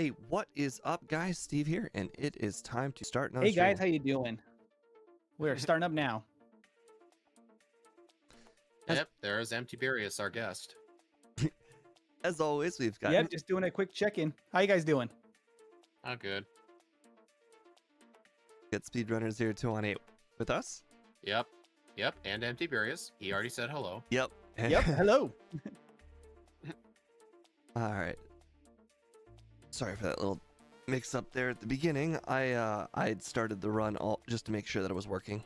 Hey, what is up, guys? Steve here, and it is time to start another Hey guys, stream. how you doing? We're starting up now. Yep, there's Tiberius, our guest. As always, we've got Yep, just doing a quick check-in. How you guys doing? Oh, good. Speedrunners here 218 with us. Yep, and Tiberius. He already said hello. Yep. Yep. Hello. All right. Sorry for that little mix-up there at the beginning. I had started the run just to make sure that it was working.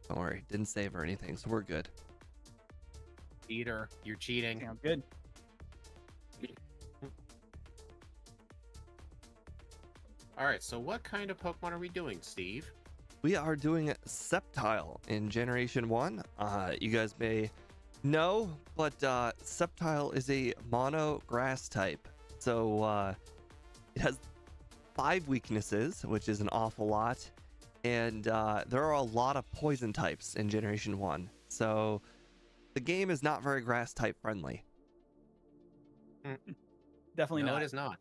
Don't worry, didn't save or anything, so we're good. Cheater, you're cheating. Sounds good. All right, so what kind of Pokemon are we doing, Steve? We are doing Sceptile in Generation 1. You guys may know, but Sceptile is a mono grass type. So it has 5 weaknesses, which is an awful lot. And there are a lot of poison types in Generation 1. So the game is not very grass type friendly. Definitely No, not. it is not.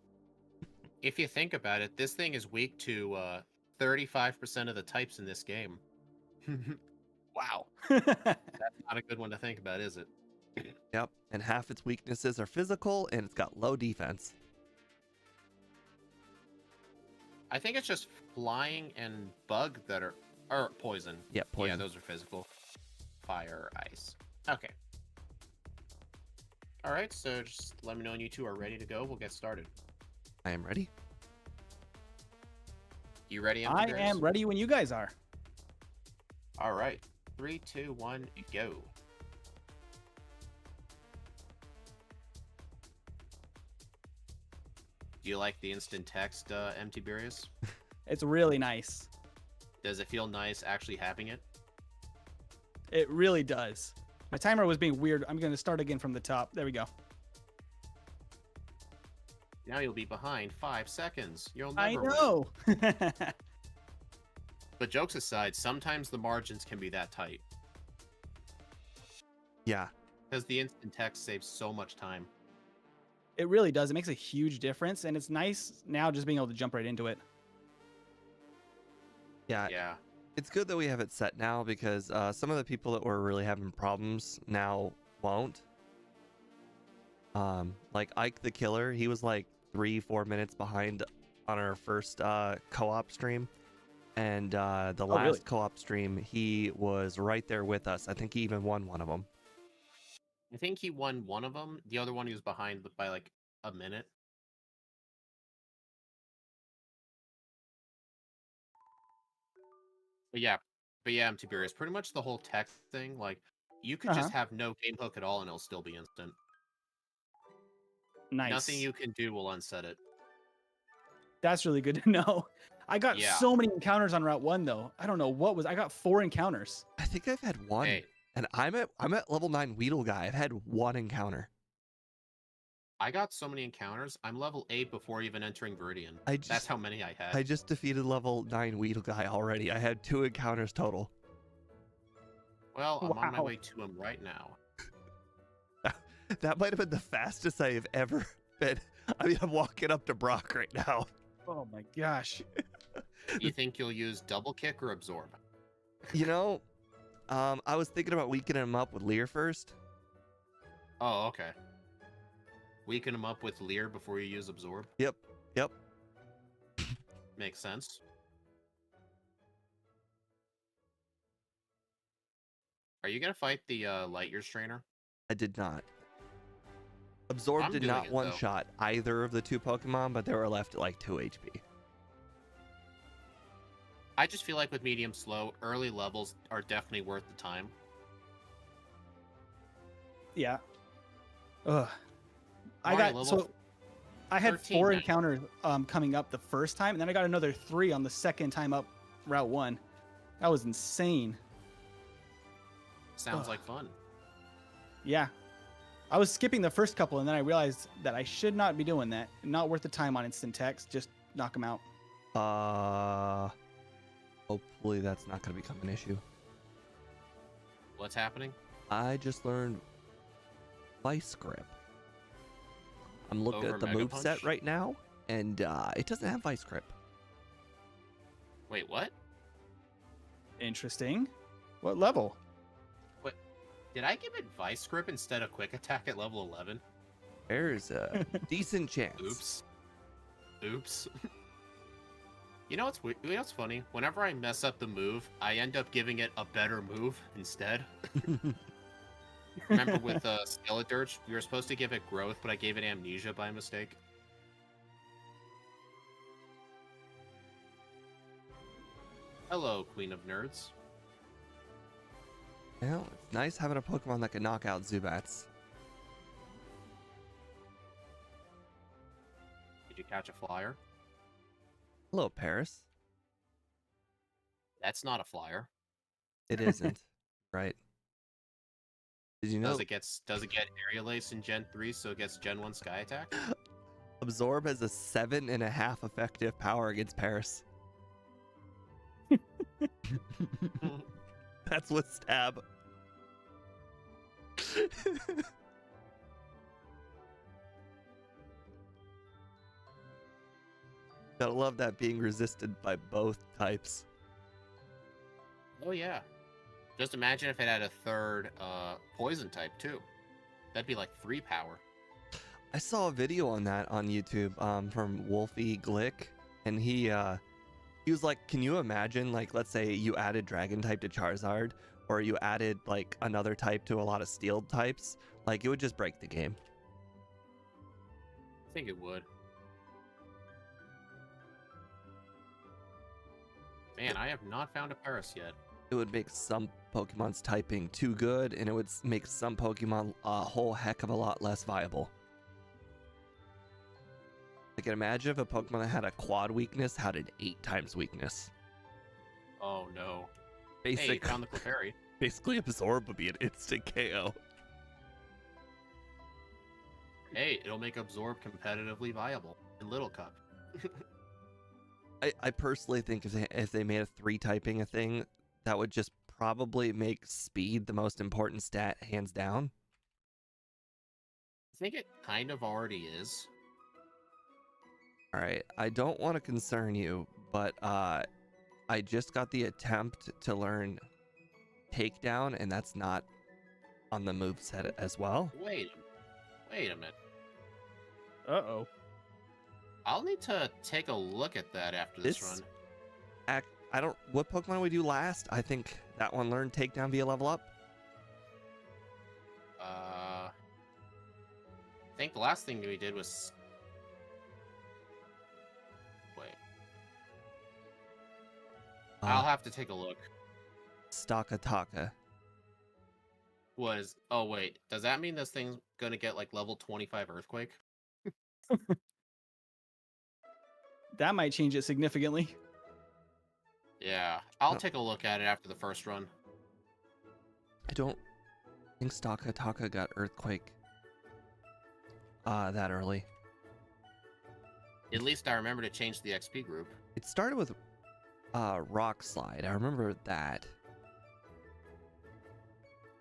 If you think about it, this thing is weak to 35% of the types in this game. Wow. That's not a good one to think about, is it? Yep, and half its weaknesses are physical, and it's got low defense. I think it's just flying and bug that are poison. Yeah, poison. Yeah, those are physical. Fire, ice. Okay. All right, so just let me know when you two are ready to go. We'll get started. I am ready. You ready, I Tiberius? am ready when you guys are. All right. 3, 2, 1, go. Do you like the instant text, Tiberius? It's really nice. Does it feel nice actually having it? It really does. My timer was being weird. I'm going to start again from the top. There we go. Now you'll be behind 5 seconds. You'll I never win. know. But jokes aside, sometimes the margins can be that tight. Yeah. Because the instant text saves so much time. It really does. It makes a huge difference, and it's nice now just being able to jump right into it. Yeah. Yeah. It's good that we have it set now because some of the people that were really having problems now won't. Like Ike the Killer, he was like 3-4 minutes behind on our first co-op stream. And the last really? co-op stream, he was right there with us. I think he even won one of them. I think he won one of them. The other one he was behind by like a minute. But yeah, Tiberius, pretty much the whole text thing, like, you could just have no game hook at all and it'll still be instant. Nice. Nothing you can do will unset it. That's really good to know. I got Yeah. so many encounters on Route 1, though. I don't know what was. I got 4 encounters. I think I've had one. Hey, And I'm at level 9 Weedle guy. I've had one encounter. I got so many encounters. I'm level 8 before even entering Viridian. That's how many I had. I just defeated level 9 Weedle guy already. I had 2 encounters total. Well, I'm on my Wow. way to him right now. That might have been the fastest I have ever been. I mean, I'm walking up to Brock right now. Oh my gosh. Do you think you'll use double kick or absorb? You know, I was thinking about weakening him up with Leer first. Oh, okay. Weaken him up with Leer before you use absorb? Yep. Makes sense. Are you gonna fight the light year strainer? I did not. Absorb I'm did doing not it, though. one-shot either of the 2 Pokemon, but they were left at like 2 HP. I just feel like with medium slow, early levels are definitely worth the time. Yeah. Ugh. I Already got level I had 13 4 now. encounters coming up the first time, and then I got another 3 on the second time up Route 1. That was insane. Sounds Ugh. like fun. Yeah. I was skipping the first couple, and then I realized that I should not be doing that. Not worth the time on instant text. Just knock them out. Hopefully that's not going to become an issue. What's happening? I just learned Vice Grip. I'm looking Over at the Mega move set Punch? right now, and it doesn't have Vice Grip. Wait, what? Interesting. What level? What? Did I give it Vice Grip instead of Quick Attack at level 11? There's a decent chance. Oops. Oops. You know what's funny? Whenever I mess up the move, I end up giving it a better move instead. Remember with Skeledirge, we were supposed to give it Growth, but I gave it Amnesia by mistake. Hello, Queen of Nerds. Well, it's nice having a Pokemon that can knock out Zubats. Did you catch a flyer? Hello, Paris. That's not a flyer. It isn't, right? Did you know? Does it get Aerial Ace in Gen 3, so it gets Gen 1 Sky Attack? Absorb has a 7.5 effective power against Paris. That's with Stab. Gotta love that being resisted by both types. Oh yeah. Just imagine if it had a third poison type too. That'd be like 3 power. I saw a video on that on YouTube from Wolfie Glick, and he was like, can you imagine, like, let's say you added Dragon type to Charizard, or you added like another type to a lot of Steel types, like it would just break the game. I think it would. Man, I have not found a Paris yet. It would make some Pokemon's typing too good, and it would make some Pokemon a whole heck of a lot less viable. I can imagine if a Pokemon that had a quad weakness had an 8 times weakness. Oh no. Basic, Hey, you found the Clefairy. basically Absorb would be an instant KO. Hey, it'll make Absorb competitively viable in Little Cup. I personally think if they made a 3 typing a thing, that would just probably make speed the most important stat, hands down. I think it kind of already is. All right, I don't want to concern you, but I just got the attempt to learn Takedown, and that's not on the moveset as well. Wait a minute. Uh-oh. I'll need to take a look at that after this run. I don't. What Pokemon we do last? I think that one learned Takedown via level up. I think the last thing we did was. Wait. I'll have to take a look. Stakataka. Oh wait, does that mean this thing's gonna get like level 25 Earthquake? That might change it significantly. Yeah, I'll take a look at it after the first run. I don't think Stakataka got Earthquake that early. At least I remember to change the XP group. It started with Rock Slide. I remember that.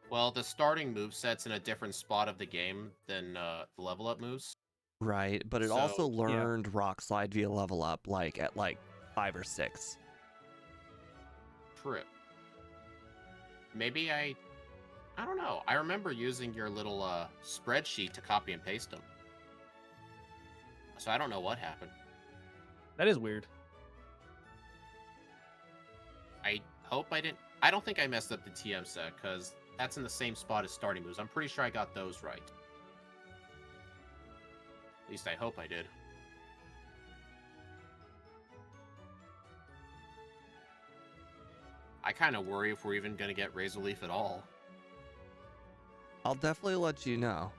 Well, the starting moveset's in a different spot of the game than the level up moves. Right, but it So, also learned Rock Slide via level up, like at like 5 or 6. True. Maybe I don't know. I remember using your little spreadsheet to copy and paste them. So I don't know what happened. That is weird. I hope I didn't. I don't think I messed up the TM set because that's in the same spot as starting moves. I'm pretty sure I got those right. At least I hope I did. I kind of worry if we're even going to get Razor Leaf at all. I'll definitely let you know.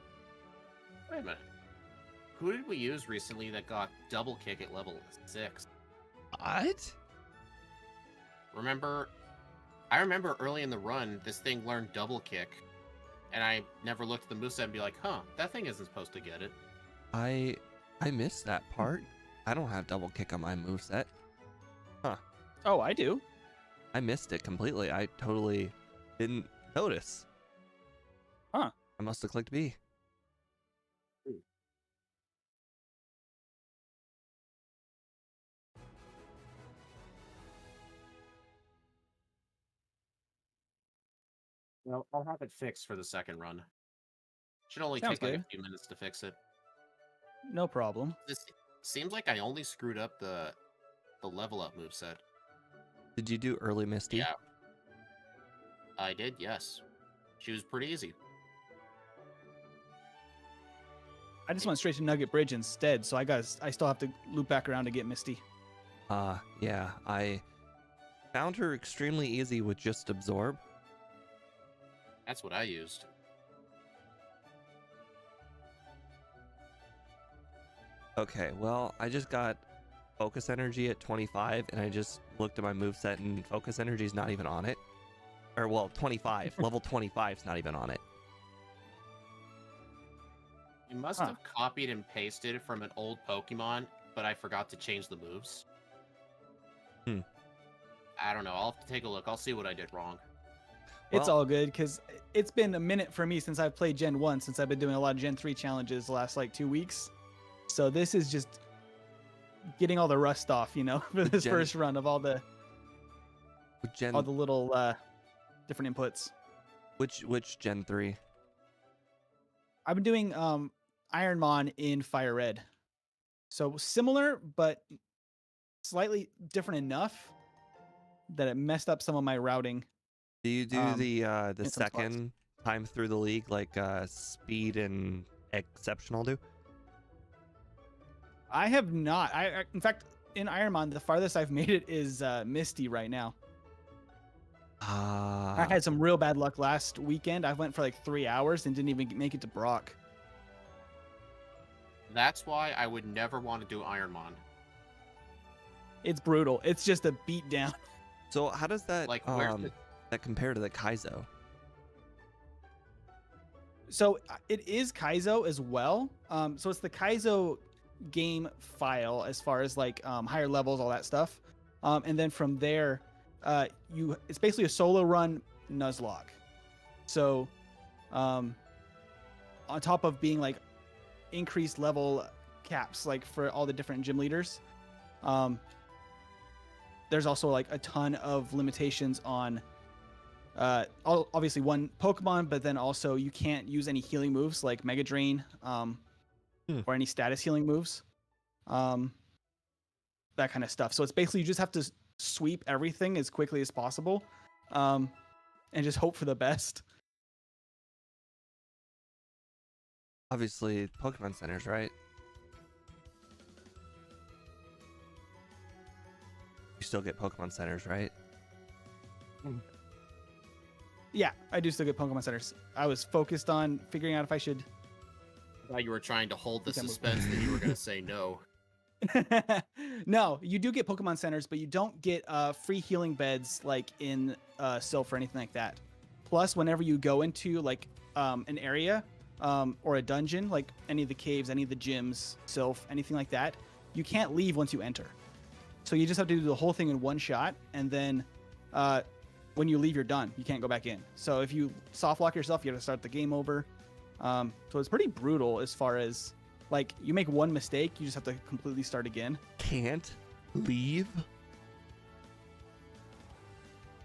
Wait a minute. Who did we use recently that got double kick at level 6? What? I remember early in the run, this thing learned double kick, and I never looked at the moveset and be like, huh, that thing isn't supposed to get it. I missed that part. I don't have double kick on my moveset. Huh. Oh, I do. I missed it completely. I totally didn't notice. Huh. I must have clicked B. Well, I'll have it fixed for the second run. Should only Sounds take like good. a few minutes to fix it. No problem. This seems like I only screwed up the level up moveset. Did you do early Misty? Yeah. I did, yes. She was pretty easy. I just went straight to Nugget Bridge instead, so I still have to loop back around to get Misty. Yeah, I found her extremely easy with just absorb. That's what I used. Okay, well, I just got focus energy at 25, and I just looked at my moveset, and focus energy is not even on it. Or, well, 25. Level 25 is not even on it. You must have copied and pasted from an old Pokemon, but I forgot to change the moves. I don't know. I'll have to take a look. I'll see what I did wrong. It's Well- all good, because it's been a minute for me since I've played Gen 1, since I've been doing a lot of Gen 3 challenges the last, 2 weeks. So this is just getting all the rust off, for this Gen- first run of all the With Gen, all the little different inputs. which Gen 3? I've been doing Ironmon in Fire Red. So similar, but slightly different enough that it messed up some of my routing. Do you do the in some spots. second time through the league like Speed and Exceptional do? I have not. In fact, in Ironmon, the farthest I've made it is Misty right now. I had some real bad luck last weekend. I went for 3 hours and didn't even make it to Brock. That's why I would never want to do Ironmon. It's brutal. It's just a beat down. So how does that Where's the... that compare to the Kaizo? So it is Kaizo as well. So it's the Kaizo game file as far as higher levels, all that stuff. And then from there, it's basically a solo run Nuzlocke. So on top of being increased level caps for all the different gym leaders, there's also a ton of limitations on obviously one Pokemon, but then also you can't use any healing moves like Mega Drain or any status healing moves, that kind of stuff. So it's basically you just have to sweep everything as quickly as possible, and just hope for the best. Obviously, Pokemon centers, right? You still get Pokemon centers, right? Yeah, I do still get Pokemon centers. I was focused on figuring out if I should. I thought you were trying to hold the suspense that you were going to say no. No, you do get Pokemon centers, but you don't get free healing beds like in Sylph or anything like that. Plus, whenever you go into an area or a dungeon, like any of the caves, any of the gyms, Sylph, anything like that, you can't leave once you enter. So you just have to do the whole thing in one shot, and then when you leave, you're done. You can't go back in. So if you soft lock yourself, you have to start the game over. So it's pretty brutal as far as you make one mistake, you just have to completely start again. Can't leave?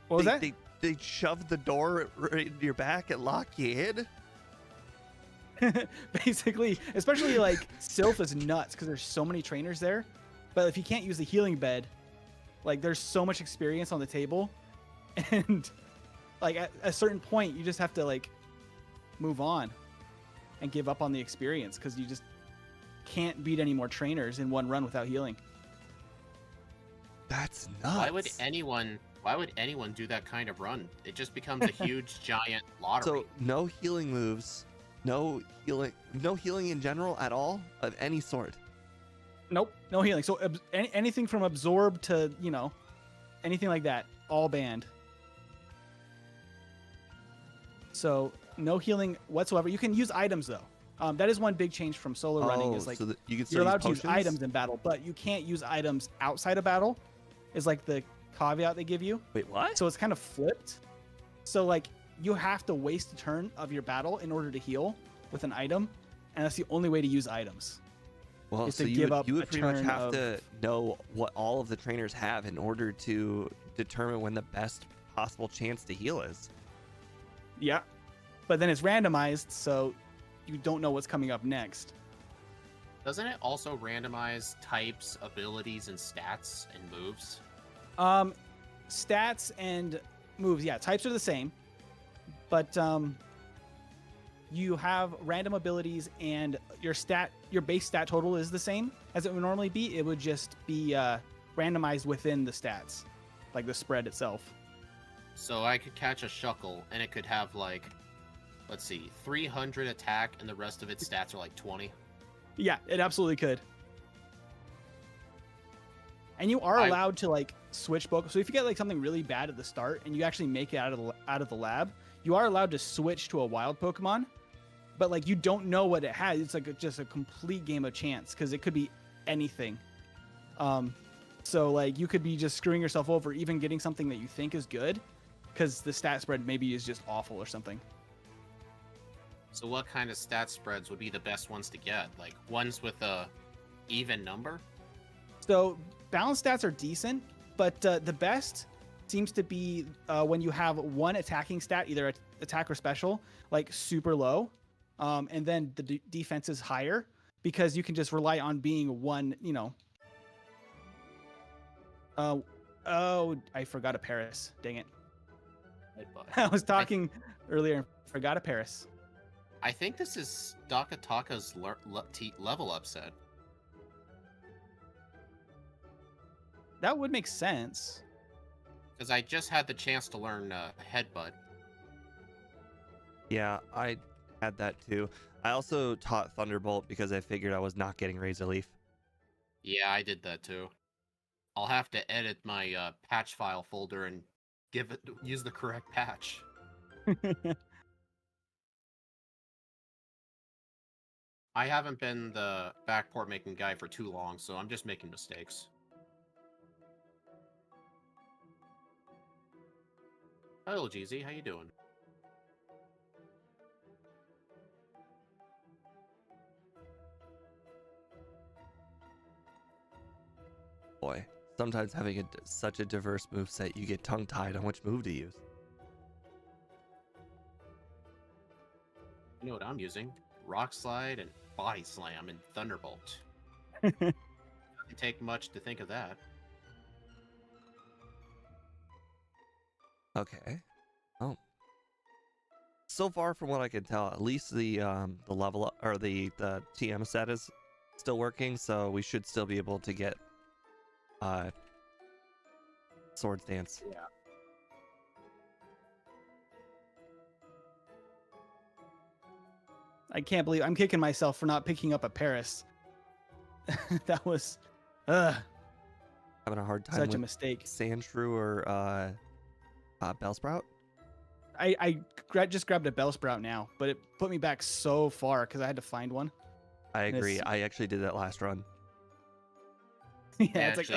What was that? They shove the door right in your back and lock you in? Basically, especially Sylph is nuts because there's so many trainers there. But if you can't use the healing bed, there's so much experience on the table, and at a certain point, you just have to move on and give up on the experience because you just can't beat any more trainers in one run without healing. That's nuts. Why would anyone do that kind of run? It just becomes a huge giant lottery. So no healing moves, no healing in general at all of any sort. Nope, no healing. So anything from absorb to anything like that, all banned. So no healing whatsoever. You can use items though. That is one big change from solo running. Is so that you can you're allowed to use use items in battle, but you can't use items outside of battle. Is the caveat they give you. Wait, what? So it's kind of flipped. So you have to waste a turn of your battle in order to heal with an item, and that's the only way to use items. Well, is so to you give would, up you would a pretty much turn have of- to know what all of the trainers have in order to determine when the best possible chance to heal is. Yeah. But then it's randomized, so you don't know what's coming up next. Doesn't it also randomize types, abilities, and stats and moves? Stats and moves, yeah, types are the same, but you have random abilities, and your base stat total is the same as it would normally be. It would just be randomized within the stats, like the spread itself. So I could catch a Shuckle, and it could have like, let's see, 300 attack, and the rest of its stats are like 20. Yeah, it absolutely could. And you are allowed to like switch Pokemon. So if you get like something really bad at the start and you actually make it out of the lab, you are allowed to switch to a wild Pokemon. But like you don't know what it has. It's like just a complete game of chance because it could be anything. So like you could be just screwing yourself over, even getting something that you think is good, because the stat spread maybe is just awful or something. So what kind of stat spreads would be the best ones to get? Like ones with a even number? So balanced stats are decent, but the best seems to be when you have one attacking stat, either attack or special, like super low, and then the defense is higher because you can just rely on being one, oh, I forgot a Paris. Dang it. I was talking earlier, forgot a Paris. I think this is Dakataka's level up set. That would make sense. Because I just had the chance to learn Headbutt. Yeah, I had that too. I also taught Thunderbolt because I figured I was not getting Razor Leaf. Yeah, I did that too. I'll have to edit my patch file folder and use the correct patch. I haven't been the backport making guy for too long, so I'm just making mistakes. Hello, GZ. How you doing? Boy, sometimes having such a diverse moveset, you get tongue-tied on which move to use. You know what I'm using? Rock Slide and Body Slam and Thunderbolt. Mm-hmm. Doesn't take much to think of that. Okay. Oh. So far, from what I can tell, at least the level up, or the TM set is still working, so we should still be able to get Swords Dance. Yeah. I can't believe I'm kicking myself for not picking up a Paris. That was Having a hard time such with a mistake. Sandshrew or Bellsprout. I just grabbed a Bellsprout now, but it put me back so far because I had to find one. I agree. I actually did that last run. Yeah, it's like,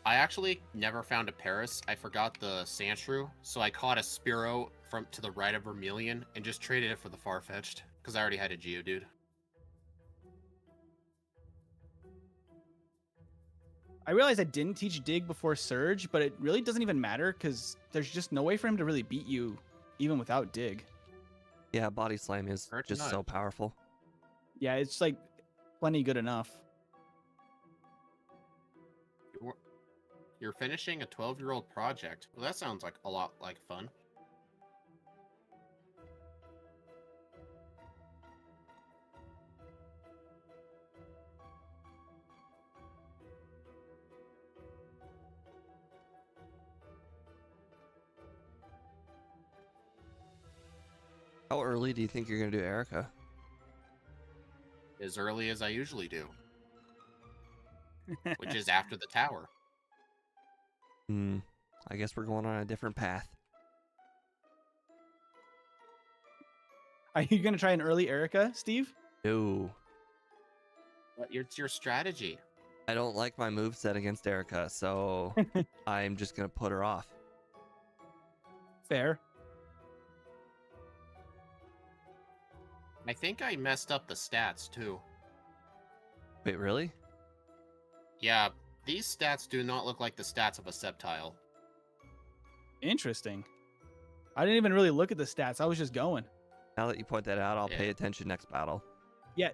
I actually never found a Paris. I forgot the Sandshrew, so I caught a Spearow to the right of Vermilion and just traded it for the Farfetch'd because I already had a Geodude. I realized I didn't teach Dig before Surge, but it really doesn't even matter because there's just no way for him to really beat you even without Dig. Yeah, Body Slam is just so powerful. Yeah, it's like plenty good enough. You're finishing a 12-year-old project. Well, that sounds like a lot like fun. How early do you think you're going to do Erica? As early as I usually do. Which is after the tower. I guess we're going on a different path. Are you going to try an early Erica, Steve? No. But it's your strategy. I don't like my moveset against Erica, so I'm just going to put her off. Fair. I think I messed up the stats, too. Wait, really? Yeah, these stats do not look like the stats of a Sceptile. Interesting. I didn't even really look at the stats. I was just going. Now that you point that out, I'll Yeah. pay attention next battle. Yeah,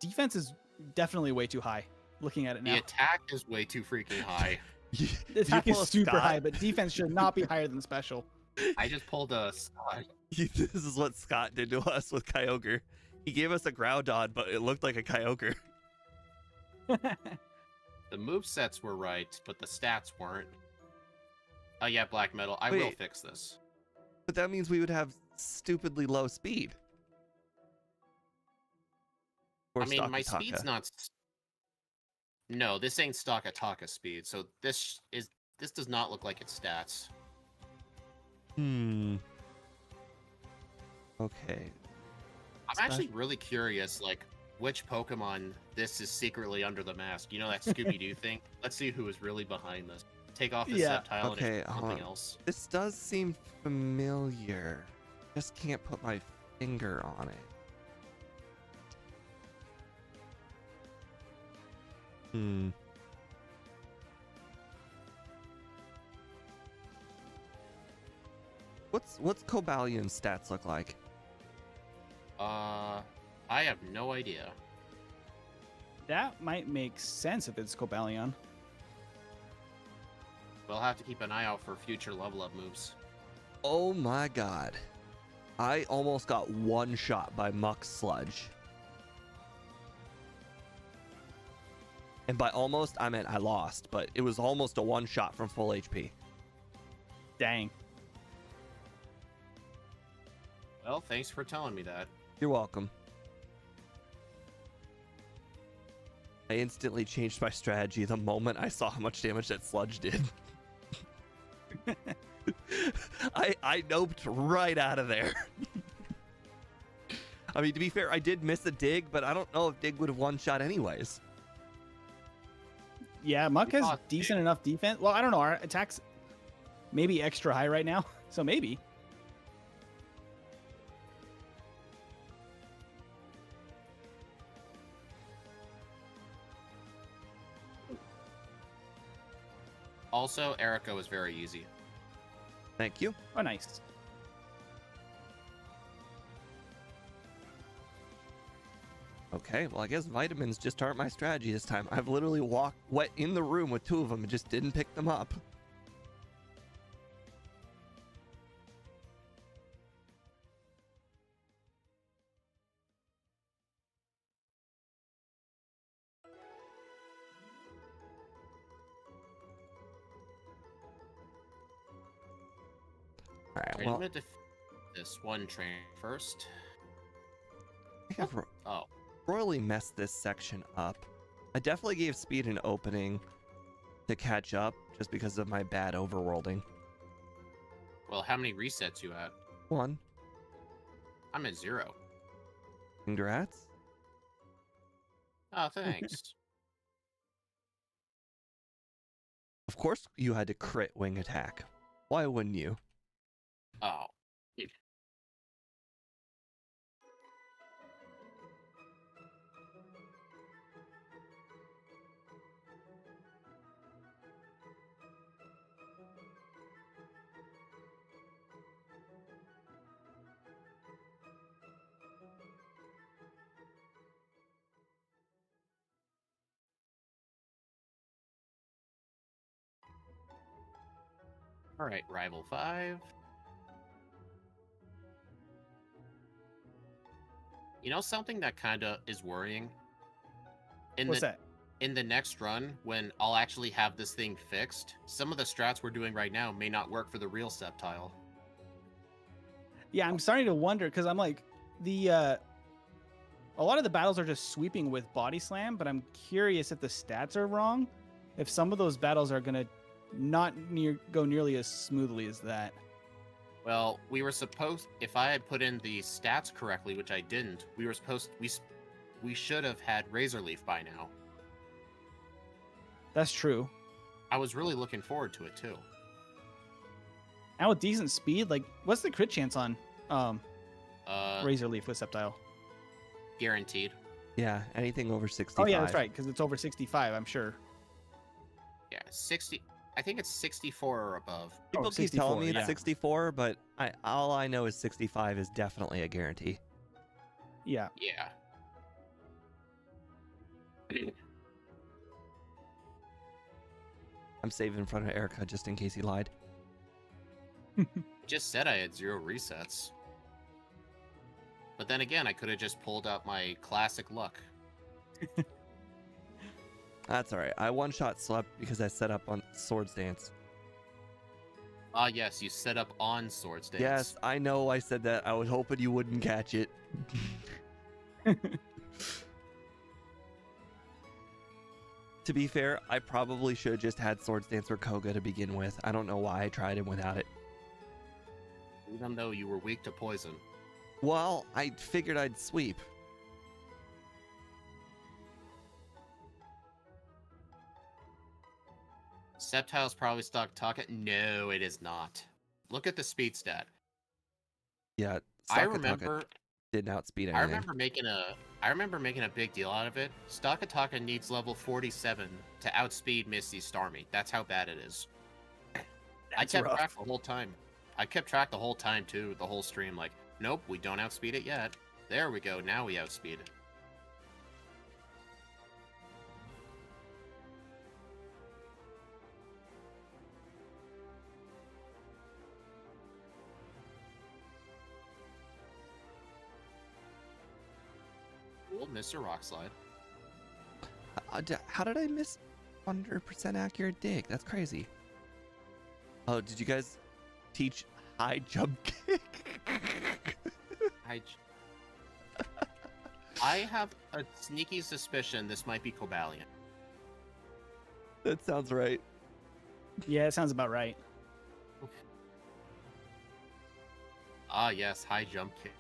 defense is definitely way too high. Looking at it now, The attack is way too freaking high. the you attack is pull a super Scott? high, but defense should not be higher than special. I just pulled a Scott. This is what Scott did to us with Kyogre. He gave us a Groudon, but it looked like a Kyogre. The movesets were right, but the stats weren't. Oh yeah, Black Metal. I will Wait. fix this. But that means we would have stupidly low speed. Or I mean, my Stalkataka. speed's not. No, this ain't Stalkataka speed. So this does not look like its stats. Okay. I'm actually really curious, like, which Pokemon this is secretly under the mask. You know that Scooby-Doo thing? Let's see who is really behind this. Take off the Yeah. Sceptile Okay, and hold something on. else. This does seem familiar. Just can't put my finger on it. What's Cobalion's stats look like? I have no idea. That might make sense if it's Cobalion. We'll have to keep an eye out for future level up moves. Oh my god. I almost got one shot by Muck Sludge. And by almost, I meant I lost, but it was almost a one shot from full HP. Dang. Well, thanks for telling me that. You're welcome. I instantly changed my strategy the moment I saw how much damage that sludge did. I noped right out of there. I mean, to be fair, I did miss a dig, but I don't know if dig would have one shot anyways. Yeah, Muck We has thought, decent enough defense. Well, I don't know. Our attack's maybe extra high right now, so maybe. Also, Erica was very easy. Thank you. Oh, nice. Okay, well, I guess vitamins just aren't my strategy this time. I've literally went in the room with two of them and just didn't pick them up. All right, I'm well, gonna this one train first. I have Oh, royally messed this section up. I definitely gave speed an opening to catch up just because of my bad overworlding. well, how many resets you at? One. I'm at 0. Congrats. Oh, thanks. Of course you had to crit wing attack. Why wouldn't you? Oh. All right, rival 5. You know something that kind of is worrying? What's that? In the next run, when I'll actually have this thing fixed, some of the strats we're doing right now may not work for the real Sceptile. Yeah, I'm starting to wonder because I'm like a lot of the battles are just sweeping with body slam, but I'm curious if the stats are wrong. If some of those battles are gonna not go nearly as smoothly as that. Well, we were supposed, if I had put in the stats correctly, which I didn't, we should have had Razor Leaf by now. That's true. I was really looking forward to it too. And with decent speed, like what's the crit chance on Razor Leaf with Sceptile? Guaranteed. Yeah, anything over 65. Oh yeah, that's right, because it's over 65, I'm sure. Yeah, 60. I think it's 64 or above. People keep telling 64, me it's yeah. 64, but all I know is 65 is definitely a guarantee. Yeah. Yeah. I'm saving in front of Erica just in case he lied. I just said I had 0 resets. But then again, I could have just pulled out my classic luck. That's all right. I one-shot slept because I set up on Swords Dance. Ah, yes, you set up on Swords Dance. Yes, I know I said that. I was hoping you wouldn't catch it. To be fair, I probably should have just had Swords Dance or Koga to begin with. I don't know why I tried it without it. Even though you were weak to poison. Well, I figured I'd sweep. Sceptile's probably stuck Taka. No, it is not. Look at the speed stat. Yeah, I Sakataka remember didn't outspeed anything. I remember making a big deal out of it. Stakataka needs level 47 to outspeed Misty Starmie. That's how bad it is. I kept track the whole time. I kept track the whole time too, the whole stream. Like, nope, we don't outspeed it yet. There we go. Now we outspeed it. Cool, Mr. Rockslide. How did I miss 100% accurate dig? That's crazy. Oh, did you guys teach high jump kick? I have a sneaky suspicion this might be Cobalion. That sounds right. Yeah, it sounds about right. Ah, yes, high jump kick.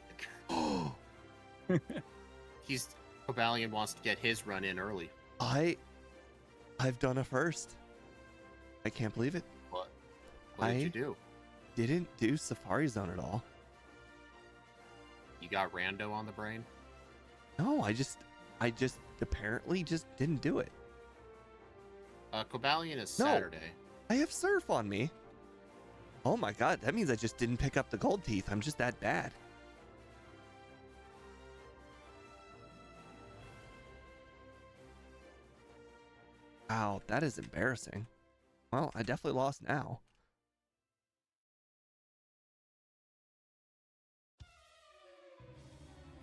Cobalion wants to get his run in early. I've done a first. I can't believe it. What? What did you do? Didn't do Safari Zone at all. You got rando on the brain? No, I just apparently just didn't do it. Cobalion is No. Saturday. I have surf on me. Oh my god, that means I just didn't pick up the gold teeth. I'm just that bad. Wow, that is embarrassing. Well, I definitely lost now.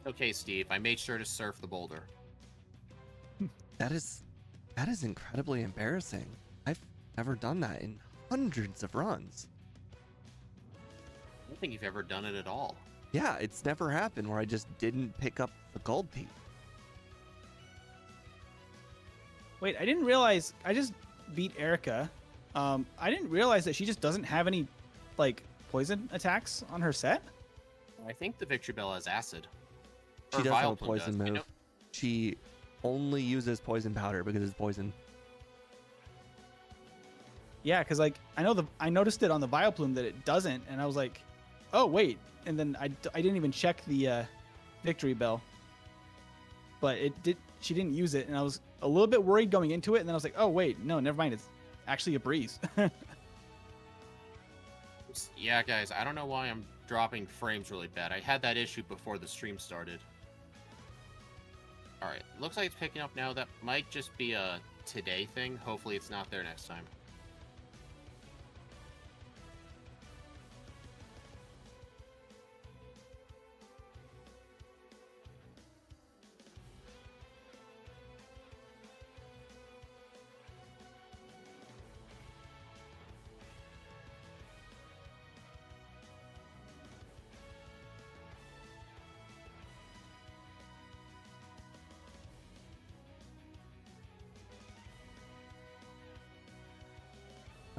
Okay, Steve, I made sure to surf the boulder. That is incredibly embarrassing. I've never done that in hundreds of runs. I don't think you've ever done it at all. Yeah, it's never happened where I just didn't pick up the gold teeth. Wait, I didn't realize I just beat Erica. I didn't realize that she just doesn't have any like poison attacks on her set. I think the Victory Bell has acid. She Or does have a Vileplume poison does. I move. know- She only uses poison powder because it's poison. Yeah, because like I noticed it on the Vileplume that it doesn't, and I was like, oh wait, and then I didn't even check the Victory Bell, but it did. She didn't use it, and I was a little bit worried going into it, and then I was like, oh wait, no, never mind. It's actually a breeze. Yeah, guys, I don't know why I'm dropping frames really bad. I had that issue before the stream started. Alright, looks like it's picking up now. That might just be a today thing. Hopefully it's not there next time.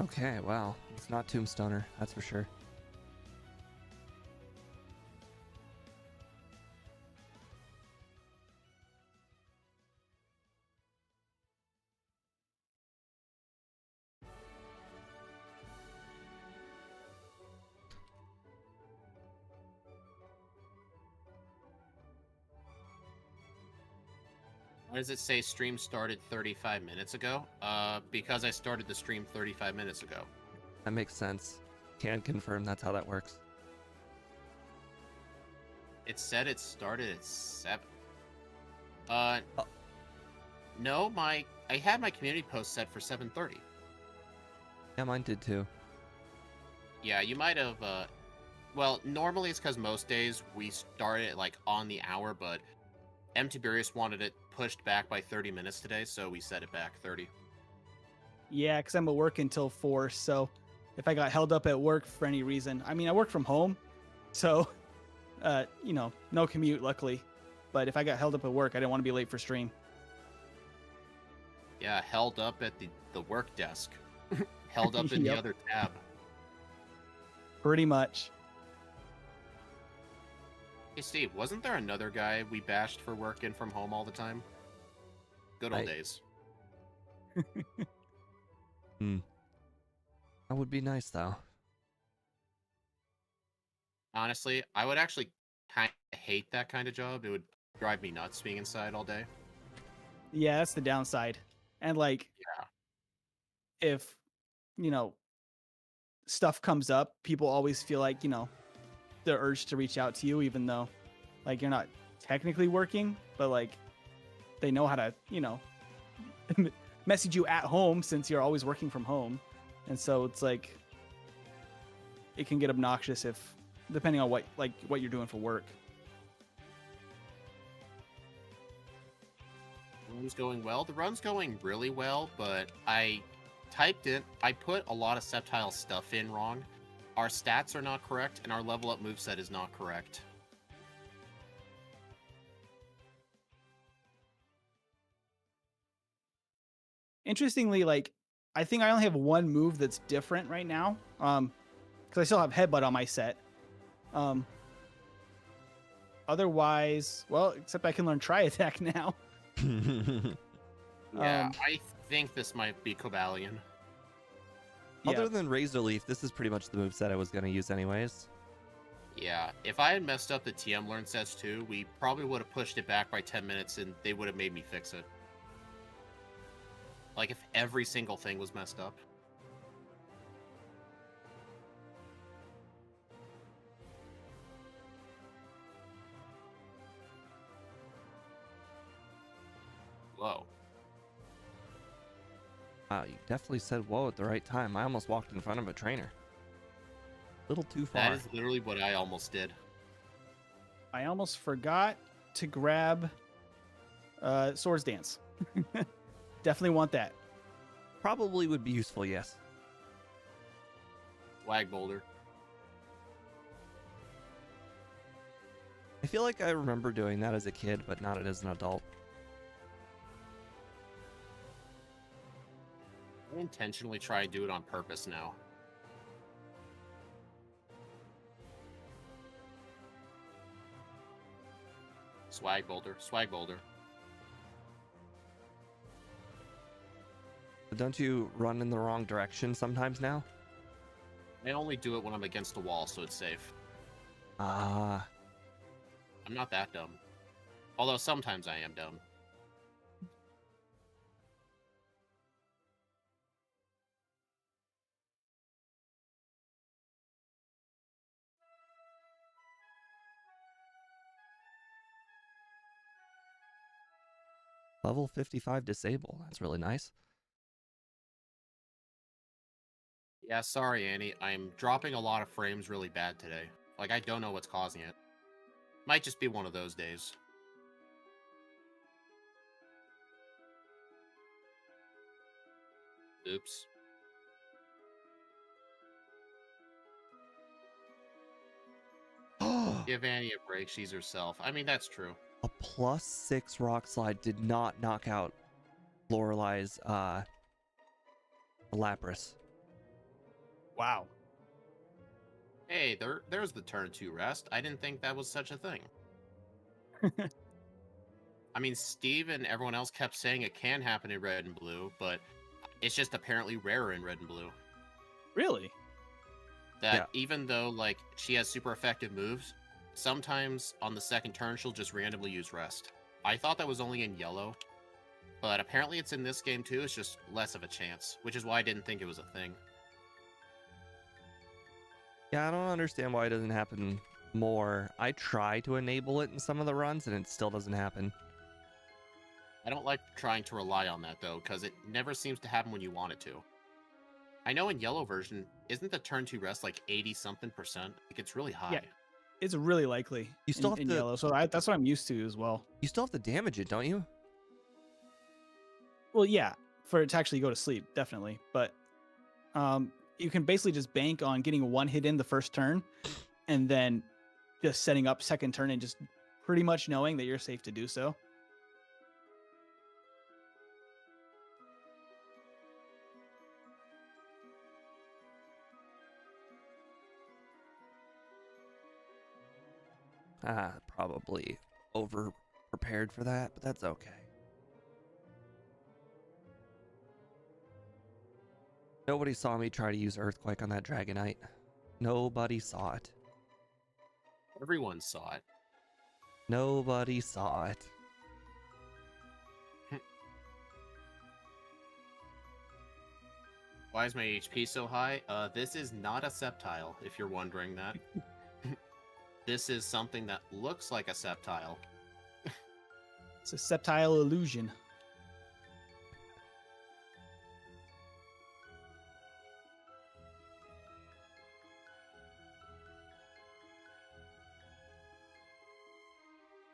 Okay, well, it's not Tombstoner, that's for sure. Why does it say stream started 35 minutes ago? Because I started the stream 35 minutes ago. That makes sense. Can confirm that's how that works. It said it started at 7. Oh. No, I had my community post set for 7:30. Yeah, mine did too. Yeah, you might have, well, normally it's because most days we start it, like, on the hour, but M. Tiberius wanted it pushed back by 30 minutes today, so we set it back 30. Yeah, because I'm at work until 4, so if I got held up at work for any reason, I mean, I work from home, so, you know, no commute, luckily. But if I got held up at work, I didn't want to be late for stream. Yeah, held up at the work desk. Held up in the Yep. other tab. Pretty much. Hey, Steve, wasn't there another guy we bashed for working from home all the time? Good old days. That would be nice, though. Honestly, I would actually kind of hate that kind of job. It would drive me nuts being inside all day. Yeah, that's the downside. And like, Yeah. if, you know, stuff comes up, people always feel like, you know, the urge to reach out to you, even though like you're not technically working, but like they know how to, you know, message you at home since you're always working from home. And so it's like, it can get obnoxious if, depending on what you're doing for work. Run's going well. The run's going really well, but I put a lot of Sceptile stuff in wrong. Our stats are not correct, and our level up moveset is not correct. Interestingly, like, I think I only have one move that's different right now. Because I still have Headbutt on my set. Otherwise, well, except I can learn Tri Attack now. Yeah, I think this might be Cobalion. Other than Razor Leaf, this is pretty much the moveset I was going to use anyways. Yeah, if I had messed up the TM learn sets too, we probably would have pushed it back by 10 minutes and they would have made me fix it. Like if every single thing was messed up. Whoa. Wow, you definitely said whoa at the right time. I almost walked in front of a trainer. Little too far. That is literally what I almost did. I almost forgot to grab Swords Dance. Definitely want that. Probably would be useful, yes. Swag Boulder. I feel like I remember doing that as a kid, but not as an adult. I intentionally try and do it on purpose now. Swag Boulder. Swag Boulder. But don't you run in the wrong direction sometimes now? I only do it when I'm against a wall, so it's safe. Ah. I'm not that dumb. Although sometimes I am dumb. Level 55 disable. That's really nice. Yeah, sorry, Annie. I'm dropping a lot of frames really bad today. Like, I don't know what's causing it. Might just be one of those days. Oops. Give Annie a break. She's herself. I mean, that's true. A +6 rock slide did not knock out Lorelei's Lapras. Wow. Hey, there's the turn 2 rest. I didn't think that was such a thing. I mean, Steve and everyone else kept saying it can happen in red and blue, but it's just apparently rarer in red and blue. Really? That even though, like, she has super effective moves, sometimes on the second turn she'll just randomly use rest. I thought that was only in yellow, but apparently it's in this game too. It's just less of a chance, which is why I didn't think it was a thing. Yeah, I don't understand why it doesn't happen more. I try to enable it in some of the runs, and it still doesn't happen. I don't like trying to rely on that, though, because it never seems to happen when you want it to. I know in yellow version, isn't the turn 2 rest like 80-something%? Like, it's really high. Yeah. It's really likely You still in have to, yellow, so that's what I'm used to as well. you still have to damage it, don't you? Well, yeah, for it to actually go to sleep, definitely. But you can basically just bank on getting one hit in the first turn, and then just setting up second turn and just pretty much knowing that you're safe to do so. Probably over prepared for that, but that's okay. Nobody saw me try to use Earthquake on that Dragonite. Nobody saw it. Everyone saw it. Nobody saw it. Why is my HP so high? This is not a Sceptile, if you're wondering that. This is something that looks like a Sceptile. It's a Sceptile illusion.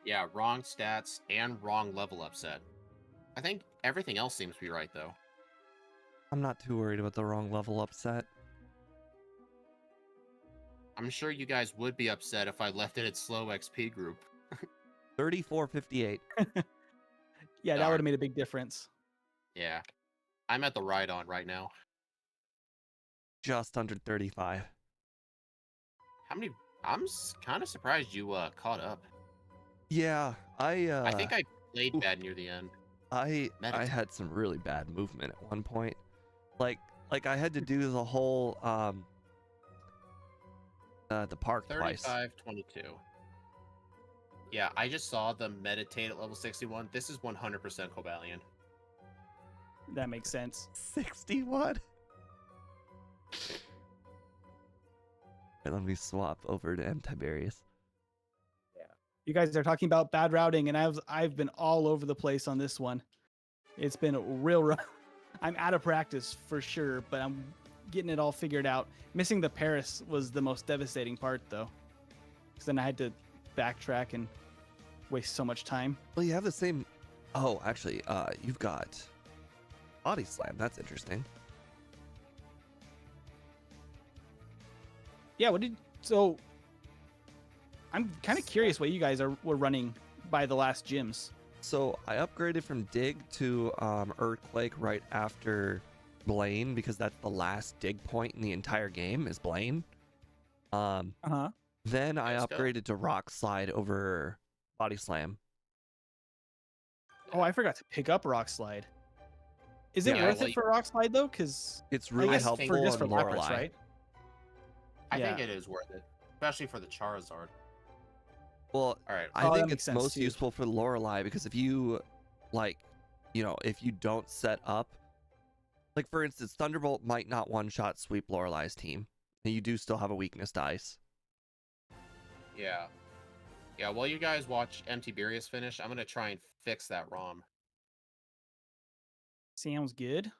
Yeah, wrong stats and wrong level upset. I think everything else seems to be right, though. I'm not too worried about the wrong level upset. I'm sure you guys would be upset if I left it at slow XP group. 3458. Yeah, that Darn. would have made a big difference. Yeah. I'm at the ride-on right now. Just under 35. How many... I'm kind of surprised you caught up. Yeah, I think I played bad near the end. I had some really bad movement at one point. Like I had to do the whole the park twice. 35-22. Yeah, I just saw the meditate at level 61. This is 100% Cobalion. That makes sense. 61. Let me swap over to M. Tiberius. You guys are talking about bad routing, and I've been all over the place on this one. It's been a real rough. I'm out of practice for sure, but I'm getting it all figured out. Missing the Paris was the most devastating part, though, because then I had to backtrack and waste so much time. Well, you have the same. Oh, actually, you've got Body Slam. That's interesting. Yeah. So? I'm kind of curious what you guys were running by the last gyms. So I upgraded from Dig to Earthquake right after Blaine because that's the last dig point in the entire game is Blaine. Then I upgraded to Rock Slide over Body Slam. Oh, I forgot to pick up Rock Slide. Is it worth it for Rock Slide though? Because it's really helpful for Lapras, right? I think it is worth it, especially for the Charizard. Well, all right. I think it's most useful for the Lorelei because if you, if you don't set up, like for instance, Thunderbolt might not one-shot sweep Lorelei's team, and you do still have a weakness to ice. Yeah. Yeah, while you guys watch M. Tiberius finish, I'm going to try and fix that ROM. Sounds good.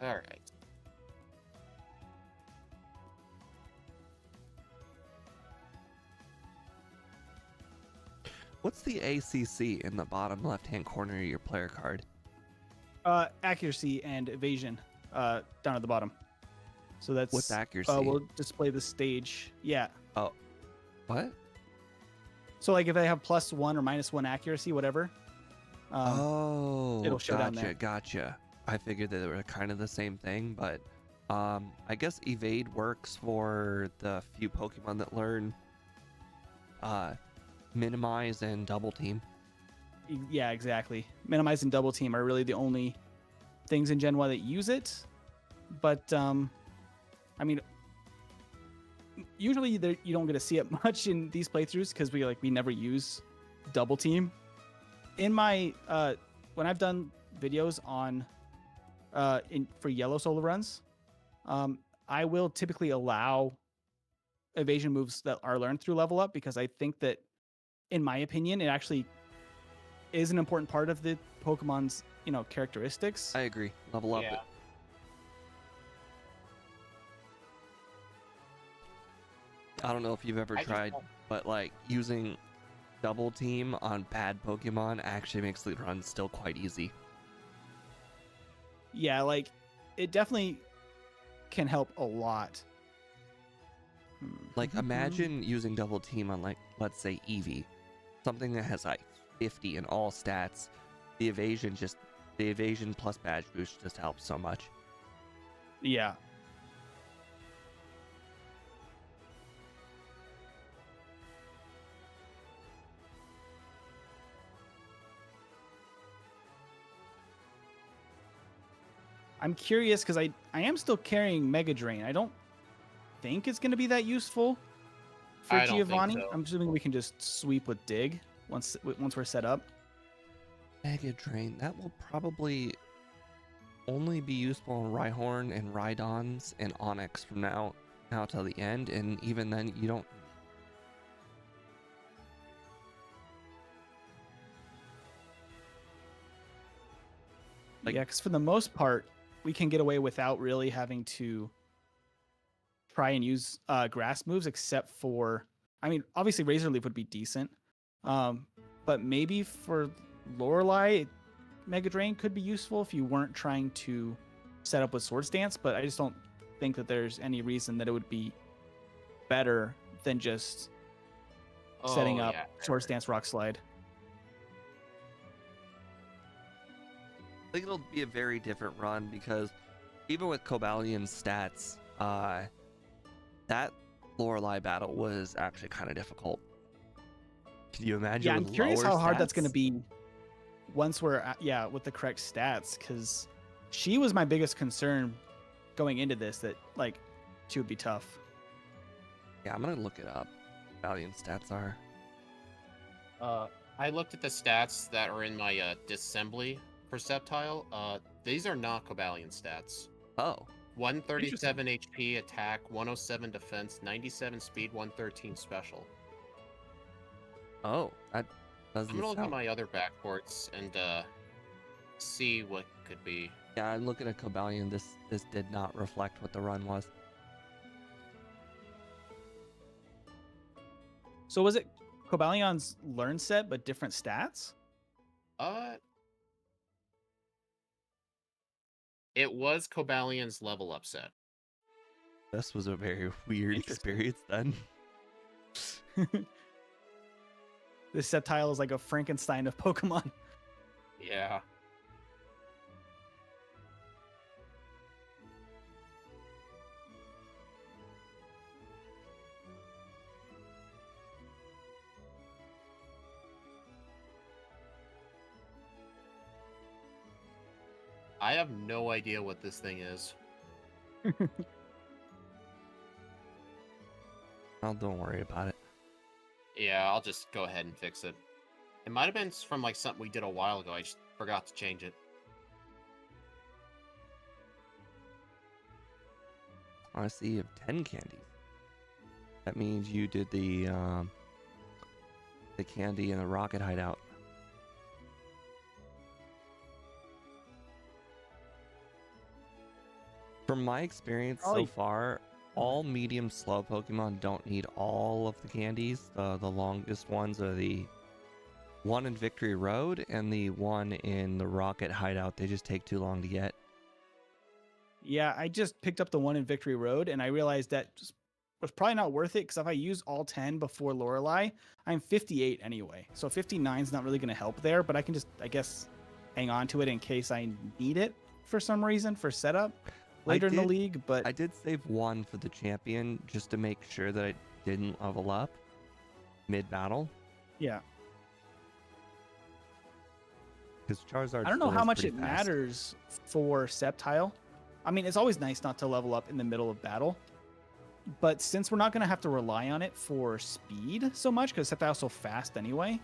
All right. What's the ACC in the bottom left-hand corner of your player card? Accuracy and evasion down at the bottom. So that's... What's accuracy? We'll display the stage. Yeah. Oh. What? So like if they have +1 or -1 accuracy, whatever. It'll show down there. Gotcha. I figured that they were kind of the same thing, but I guess evade works for the few Pokemon that learn minimize and double team. Yeah, exactly. Minimize and double team are really the only things in Gen 1 that use it. But I mean, usually you don't get to see it much in these playthroughs because we never use double team. In my when I've done videos on for yellow solo runs, I will typically allow evasion moves that are learned through level up because I think that, in my opinion, it actually is an important part of the Pokemon's characteristics. I agree. Level up. Yeah. I don't know if you've ever tried, but like using double team on bad Pokemon actually makes the run still quite easy. Yeah, like it definitely can help a lot. Like imagine using double team on, like, let's say Eevee, something that has like 50 in all stats. The evasion plus badge boost just helps so much. Yeah. I'm curious because I am still carrying Mega Drain. I don't think it's going to be that useful for I don't think Giovanni. so. I'm assuming we can just sweep with Dig once we're set up. Mega Drain, that will probably only be useful on Rhyhorn and Rhydons and Onyx from now till the end, and even then you don't. Yeah, because for the most part, we can get away without really having to try and use grass moves, except for, I mean, obviously Razor Leaf would be decent, but maybe for Lorelei, Mega Drain could be useful if you weren't trying to set up with Swords Dance, but I just don't think that there's any reason that it would be better than just setting up Swords Dance Rock Slide. I think it'll be a very different run because even with Cobalion's stats, that Lorelei battle was actually kind of difficult. Can you imagine? Yeah, I'm with curious lower how hard that's stats? going to be once we're with the correct stats, because she was my biggest concern going into this, that like she would be tough. Yeah, I'm gonna look it up. Cobalion's stats are. I looked at the stats that are in my disassembly for Sceptile. These are not Cobalion stats. Oh, 137 HP attack, 107 defense, 97 speed, 113 special. oh, that doesn't I'm gonna look at sound. my other backports and see what could be. Yeah, I'm looking at Cobalion. This did not reflect what the run was. So was it Cobalion's learn set but different stats? It was Cobalion's level up set. This was a very weird experience then. This Sceptile is like a Frankenstein of Pokemon. Yeah. I have no idea what this thing is. Oh, don't worry about it. Yeah, I'll just go ahead and fix it. It might have been from like something we did a while ago. I just forgot to change it. I see you have 10 candies. That means you did the candy in the rocket hideout. From my experience so far, all medium slow Pokemon don't need all of the candies. The longest ones are the one in Victory Road and the one in the rocket hideout. They just take too long to get. Yeah, I just picked up the one in Victory Road, and I realized that just was probably not worth it, because if I use all 10 before Lorelei, I'm 58 anyway. So 59 is not really going to help there, but I can just, I guess, hang on to it in case I need it for some reason for setup later in the league. But I did save one for the champion just to make sure that I didn't level up mid-battle. Yeah. Because Charizard. I don't know how much it matters for Sceptile. I mean, it's always nice not to level up in the middle of battle. but since we're not going to have to rely on it for speed so much, because Sceptile's so fast anyway,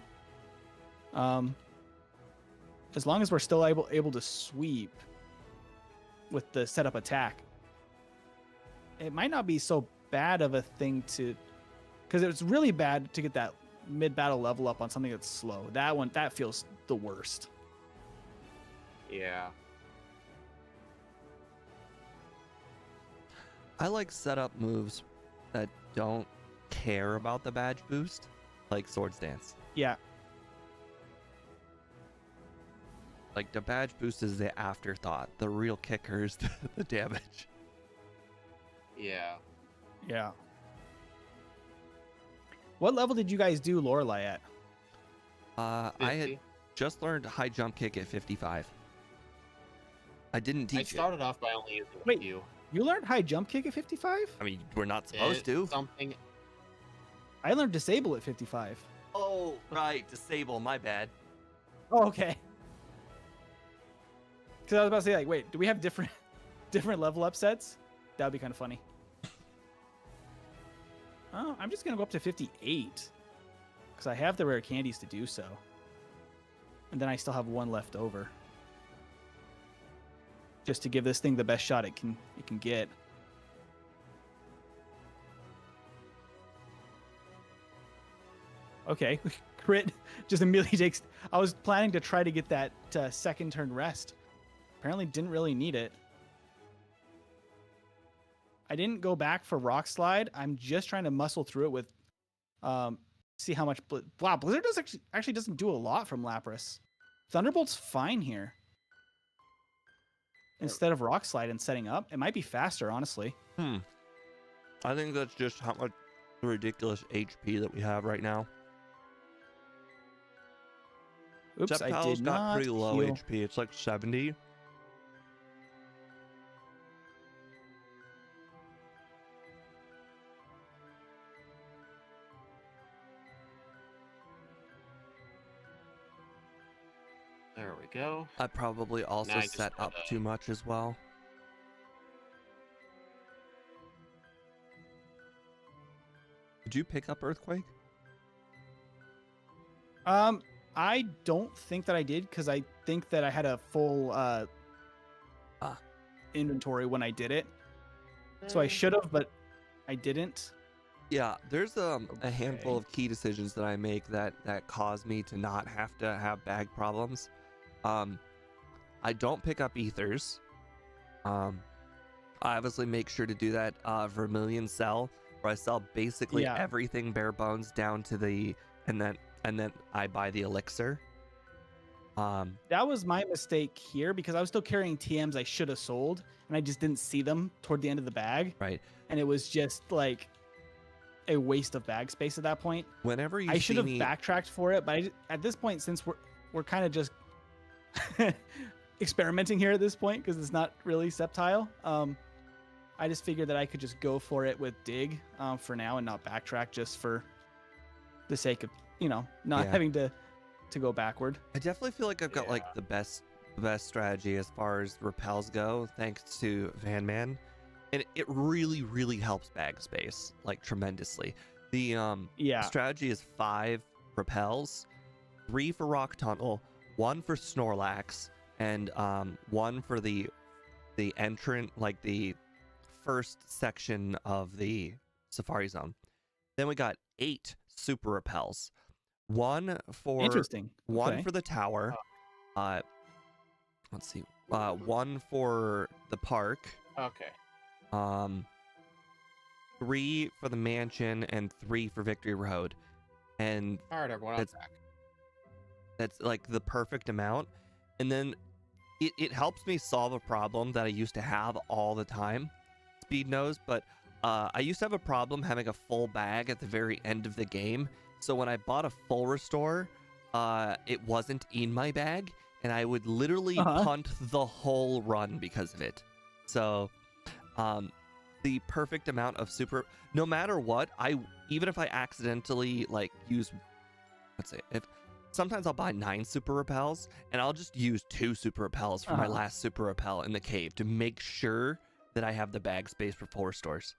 as long as we're still able to sweep with the setup attack, it might not be so bad of a thing to, because it's really bad to get that mid-battle level up on something that's slow. That feels the worst. Yeah. I like setup moves that don't care about the badge boost, like Swords Dance. Yeah. Like the badge boost is the afterthought. The real kicker is the damage. Yeah. Yeah. What level did you guys do Lorelei at? I had 50. just learned high jump kick at 55. I didn't I teach it. started off by only using Wait. a few. You learned high jump kick at 55? I mean, we're not supposed to. Something. I learned disable at 55. Oh, right. Disable. My bad. Oh, okay. Because I was about to say, like, wait, do we have different level up sets? That would be kind of funny. Oh, I'm just going to go up to 58. Because I have the rare candies to do so. And then I still have one left over. Just to give this thing the best shot it can get. Okay, crit just immediately takes. I was planning to try to get that second turn rest. Apparently didn't really need it. I didn't go back for Rock Slide. I'm just trying to muscle through it with, see how much. Wow, Blizzard does actually doesn't do a lot from Lapras. Thunderbolt's fine here. Instead of Rock Slide and setting up, it might be faster, honestly. I think that's just how much ridiculous HP that we have right now. Oops, I Sceptile's did got not pretty low heal. HP. It's like 70. There we go. I probably also Now I just set up gotta- too much as well. Did you pick up Earthquake? I don't think that I did because I think that I had a full inventory when I did it. So I should have, but I didn't. Yeah, there's a handful Okay. of key decisions that I make that cause me to not have to have bag problems. I don't pick up ethers. I obviously make sure to do that Vermilion sell, where I sell basically Yeah. everything bare bones down to the and then I buy the elixir. That was my mistake here because I was still carrying TMs I should have sold, and I just didn't see them toward the end of the bag. Right. And it was just like a waste of bag space at that point. Whenever you I should see have me, backtracked for it, but at this point, since we're kind of just experimenting here at this point because it's not really Sceptile, I just figured that I could just go for it with Dig for now and not backtrack just for the sake of not Yeah. having to go backward. I definitely feel like I've got like the best strategy as far as repels go, thanks to Van Man, and it really really helps bag space like tremendously. The Yeah. strategy is 5 repels, 3 for Rock Tunnel, 1 for Snorlax, and 1 for the entrant, like the first section of the Safari Zone. Then we got 8 super repels, 1 for Interesting. one Okay. for the tower. Let's see. 1 for the park. Okay. 3 for the mansion and 3 for Victory Road. And All right, everyone, I'm That's- back. that's like the perfect amount. And then it helps me solve a problem that I used to have all the time. Speed knows, but I used to have a problem having a full bag at the very end of the game. So when I bought a full restore, it wasn't in my bag, and I would literally punt the whole run because of it. So the perfect amount of super, no matter what, even if I accidentally like use, let's say, if sometimes I'll buy 9 super repels and I'll just use 2 super repels for my last super repel in the cave to make sure that I have the bag space for full restores.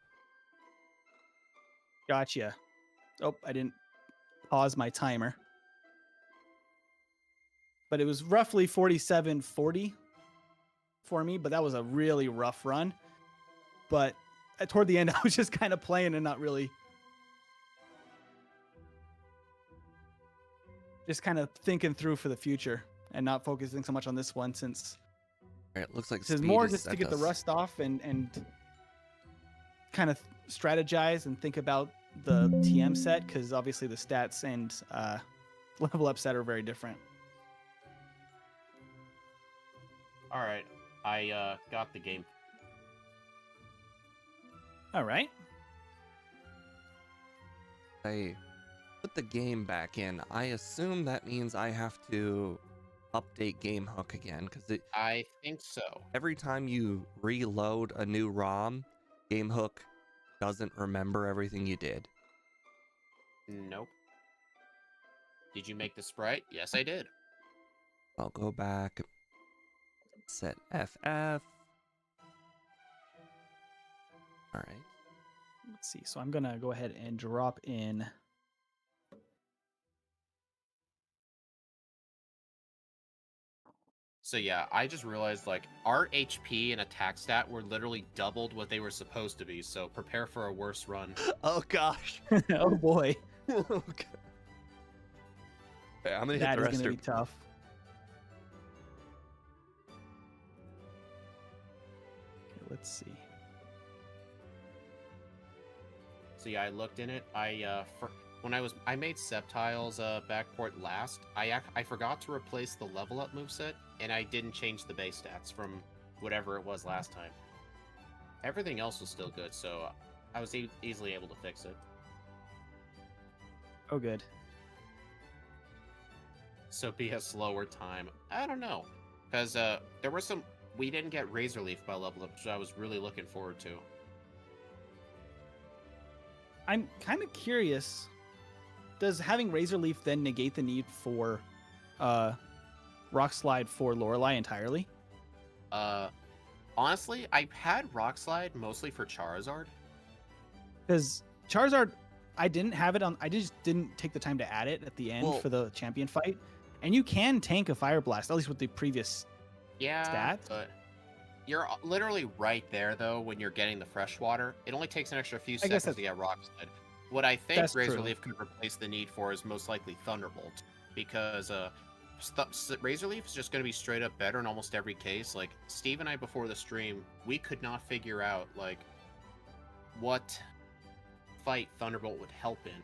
Gotcha. Oh, I didn't pause my timer. But it was roughly 47-40 for me, but that was a really rough run. But toward the end, I was just kind of playing and not really, just kind of thinking through for the future and not focusing so much on this one, since All right, looks like this is speed more is just to sent get the us. rust off and kind of strategize and think about the TM set, because obviously the stats and level up set are very different. All right, I got the game. All right. I put the game back in. I assume that means I have to update game hook again, because I think so. every time you reload a new ROM, game hook doesn't remember everything you did. Nope. Did you make the sprite? Yes, I did. I'll go back, set FF. All right. Let's see. So I'm going to go ahead and drop in. So yeah, I just realized like our HP and attack stat were literally doubled what they were supposed to be. So prepare for a worse run. Oh gosh. Oh boy. Okay, I'm gonna hit That the is rest going to of be tough. Okay, let's see. So yeah, I looked in it. I made Sceptile's backport last, I forgot to replace the level up moveset, and I didn't change the base stats from whatever it was last time. Everything else was still good, so I was easily able to fix it. Oh, good. So be a slower time. I don't know, because there were some. We didn't get Razor Leaf by level up, which I was really looking forward to. I'm kind of curious. Does having Razor Leaf then negate the need for Rock Slide for Lorelei entirely? Honestly, I had Rock Slide mostly for Charizard. Because Charizard, I didn't have it on. I just didn't take the time to add it at the end Well- for the champion fight. And you can tank a Fire Blast, at least with the previous. Yeah, Stat? but you're literally right there though when you're getting the fresh water. It only takes an extra few I guess seconds to get Rock Slide. What I think That's Razor true. Leaf could replace the need for is most likely Thunderbolt, because Razor Leaf is just going to be straight up better in almost every case. Like Steve and I before the stream, we could not figure out like what fight Thunderbolt would help in.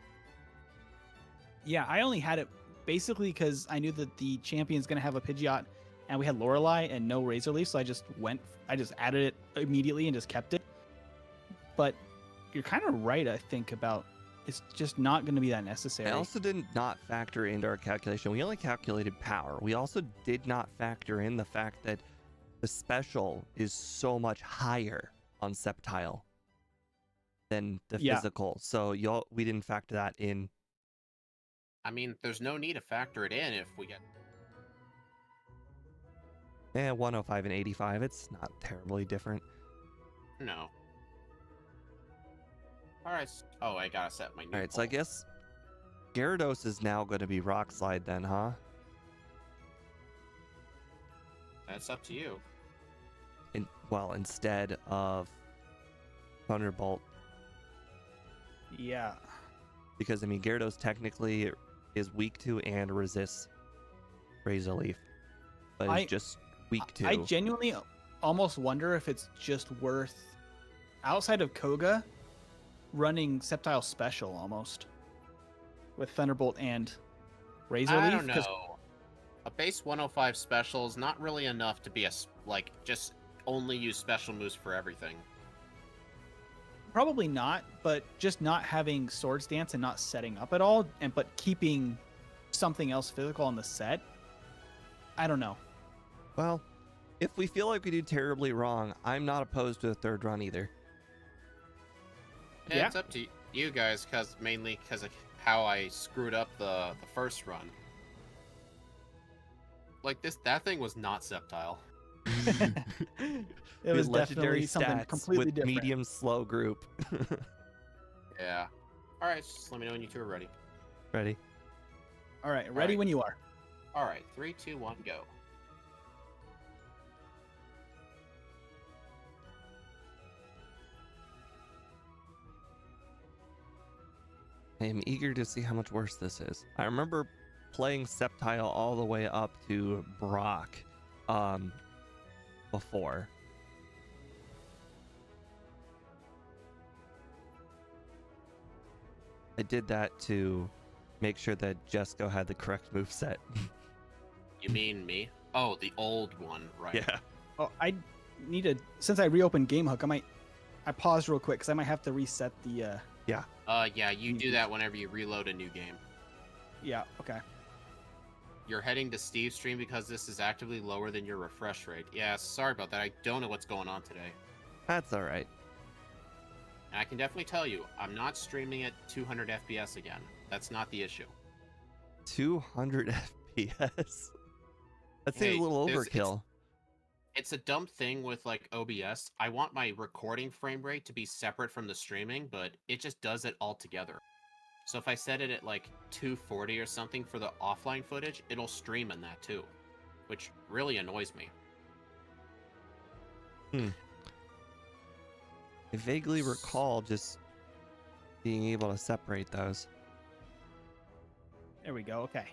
Yeah, I only had it basically because I knew that the champion's going to have a Pidgeot, and we had Lorelei and no Razor Leaf, so I just added it immediately and just kept it. But you're kind of right, I think, about it's just not going to be that necessary. I also did not factor into our calculation. We only calculated power. We also did not factor in the fact that the special is so much higher on Sceptile than the Yeah. physical. So we didn't factor that in. I mean, there's no need to factor it in if we get. 105 and 85. It's not terribly different. No. Alright. Oh, I gotta set my new All right, so I poll. guess Gyarados is now going to be Rock Slide then, huh? That's up to you. Instead of Thunderbolt, Yeah. because I mean Gyarados technically is weak to and resists Razor Leaf, but I- it's just weak to. I genuinely almost wonder if it's just worth, outside of Koga, running Sceptile Special almost with Thunderbolt and Razor Leaf. I don't 'cause know. A base 105 special is not really enough to be just only use special moves for everything. Probably not, but just not having Swords Dance and not setting up at all, but keeping something else physical on the set. I don't know. Well, if we feel like we do terribly wrong, I'm not opposed to a third run either. Yeah, Yeah. it's up to you guys, mainly because of how I screwed up the first run. Like that thing was not Sceptile. It was With legendary definitely something stats completely with different. medium slow group. Yeah. All right, just let me know when you two are ready. Ready? All right, ready right. when you are. All right, 3, 2, 1, go. I am eager to see how much worse this is. I remember playing Sceptile all the way up to Brock before. I did that to make sure that Jesco had the correct moveset. You mean me? Oh, the old one, right? Yeah. Oh, I need to, since I reopened GameHook, I paused real quick because I might have to reset the. Yeah, you do that whenever you reload a new game. Yeah. Okay. You're heading to Steve's stream because this is actively lower than your refresh rate. Yeah, sorry about that. I don't know what's going on today. That's all right. And I can definitely tell you, I'm not streaming at 200 FPS again. That's not the issue. 200 FPS. That seems a little overkill. It's a dumb thing with like OBS. I want my recording frame rate to be separate from the streaming, but it just does it all together. So if I set it at like 240 or something for the offline footage, it'll stream in that too, which really annoys me. I vaguely recall just being able to separate those. There we go. Okay.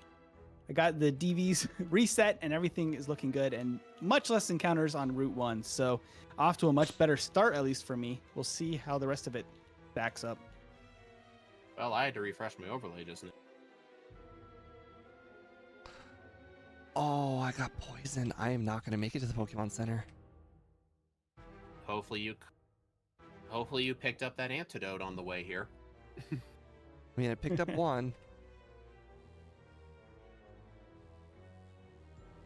I got the DVs reset and everything is looking good and much less encounters on Route 1. So off to a much better start, at least for me. We'll see how the rest of it backs up. Well, I had to refresh my overlay just now. Oh, I got poisoned. I am not going to make it to the Pokemon Center. Hopefully you picked up that antidote on the way here. I mean, I picked up one.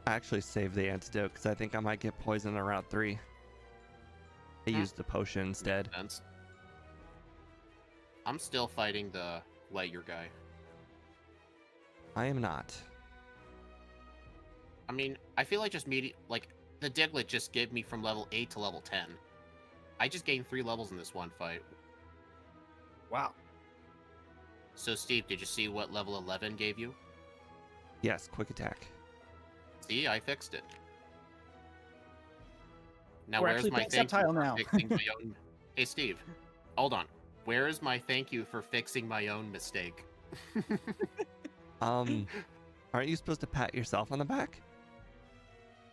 I actually saved the antidote because I think I might get poisoned on Route 3. I used the potion instead. Makes sense. I'm still fighting the Lightyear guy. I am not. I mean, I feel like just like the Diglett just gave me from level 8 to level 10. I just gained 3 levels in this one fight. Wow. So Steve, did you see what level 11 gave you? Yes, quick attack. See, I fixed it. Now We're where's actually my playing thank you Sceptile for now. fixing my own... Hey Steve, hold on. Where is my thank you for fixing my own mistake? Aren't you supposed to pat yourself on the back?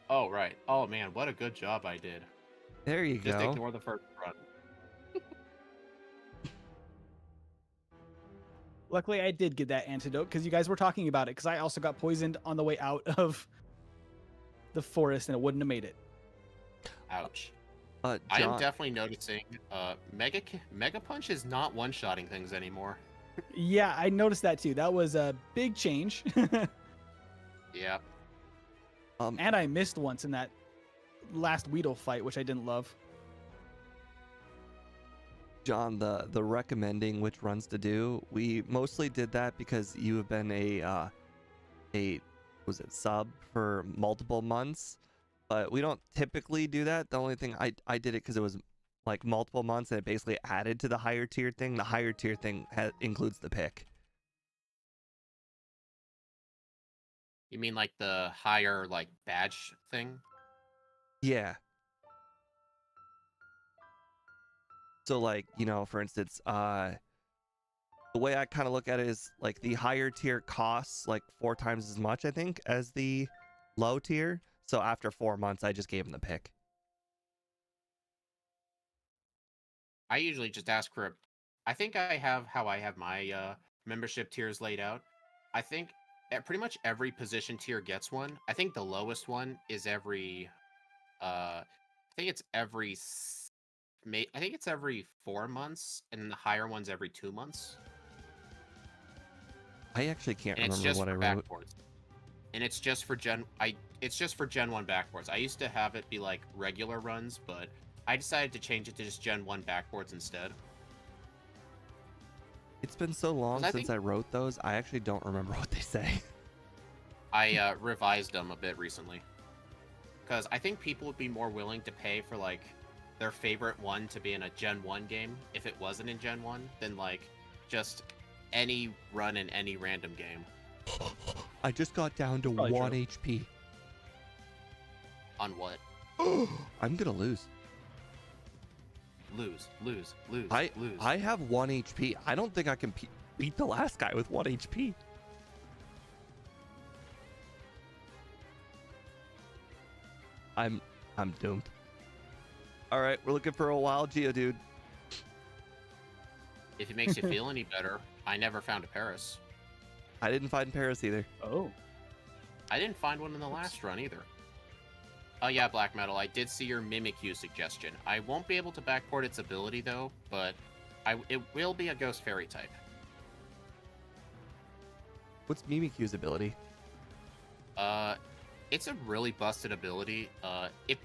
Oh, right. Oh, man, what a good job I did. There you Just go. ignore the first run. Luckily, I did get that antidote because you guys were talking about it because I also got poisoned on the way out of the forest and it wouldn't have made it. Ouch. John, I am definitely noticing Mega Punch is not one-shotting things anymore. Yeah, I noticed that too. That was a big change. Yeah. And I missed once in that last Weedle fight, which I didn't love. John, the recommending which runs to do, we mostly did that because you have been a sub for multiple months, but we don't typically do that. The only thing I did it because it was like multiple months and it basically added to the higher tier thing. The higher tier thing includes the pick. You mean like the higher like badge thing? Yeah. So like, for instance, the way I kind of look at it is like the higher tier costs like 4 times as much, I think, as the low tier. So after 4 months, I just gave him the pick. I usually just ask for I think I have how I have my membership tiers laid out. I think pretty much every position tier gets one. I think the lowest one is every I think it's every 4 months, and the higher one's every 2 months. I actually can't And it's remember just what I for wrote. backboards. And it's just for Gen 1 backboards. I used to have it be like regular runs, but I decided to change it to just Gen 1 backboards instead. It's been so long I since think- I wrote those, I actually don't remember what they say. I revised them a bit recently. Because I think people would be more willing to pay for like their favorite one to be in a Gen 1 game if it wasn't in Gen 1 than like just any run in any random game. I just got down to Probably 1 true. HP. On what? I'm gonna lose. Lose. I have 1 HP. I don't think I can beat the last guy with 1 HP. I'm doomed. All right, we're looking for a wild Geodude. If it makes you feel any better, I never found a Paris. I didn't find Paris either. Oh. I didn't find one in the last run either. Oh yeah, Black Metal, I did see your Mimikyu suggestion. I won't be able to backport its ability though, but it will be a Ghost Fairy type. What's Mimikyu's ability? It's a really busted ability. It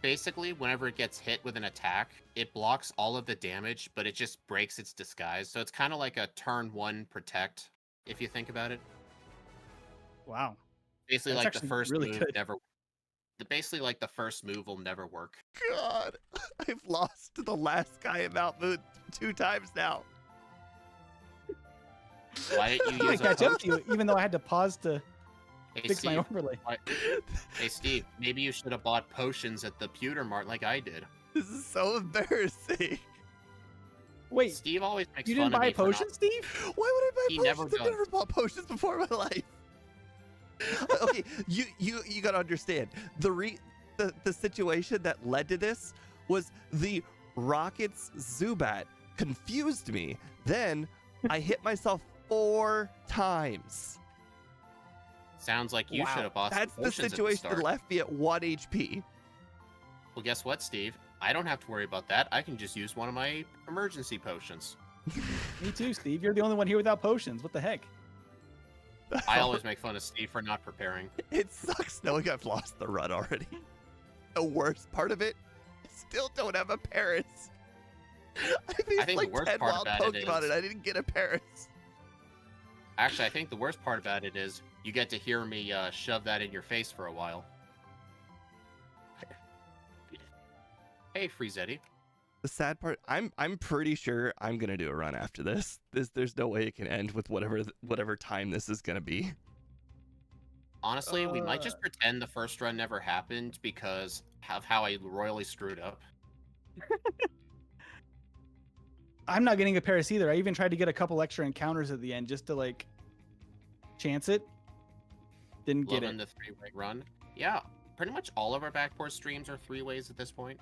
basically, whenever it gets hit with an attack, it blocks all of the damage, but it just breaks its disguise. So it's kind of like a turn 1 protect, if you think about it. Wow. Basically, That's like the actually first really move good. never. Basically, like the first move will never work. God, I've lost to the last guy in Mount Moon 2 times now. Why didn't I you use a catch up potion? to you, even though I had to pause to Hey, fix my Steve. overlay. Hey, Steve. Maybe you should have bought potions at the Pewter Mart like I did. This is so embarrassing. Wait, Steve always makes you fun didn't of buy me for not- potions, Steve? Why would I buy He potions? never I've does. never bought potions before in my life. Okay, you gotta understand the situation that led to this was the Rockets Zubat confused me. Then I hit myself 4 times. Sounds like you Wow, should have bought some That's the potions situation at that the start. left me at 1 HP. Well, guess what, Steve? I don't have to worry about that. I can just use one of my emergency potions. Me too, Steve. You're the only one here without potions. What the heck? I always make fun of Steve for not preparing. It sucks knowing I've lost the run already. The worst part of it, I still don't have a Paris. I think the like worst 10 part wild about it Pokemon is- and I didn't get a Paris. Actually, I think the worst part about it is you get to hear me shove that in your face for a while. Hey, Friezetti. The sad part, I'm pretty sure I'm gonna do a run after this. There's no way it can end with whatever time this is gonna be. Honestly, we might just pretend the first run never happened because of how I royally screwed up. I'm not getting a Paris either. I even tried to get a couple extra encounters at the end just to like chance it. Didn't get Loving it. the 3-way run. Yeah, pretty much all of our backport streams are 3-ways at this point.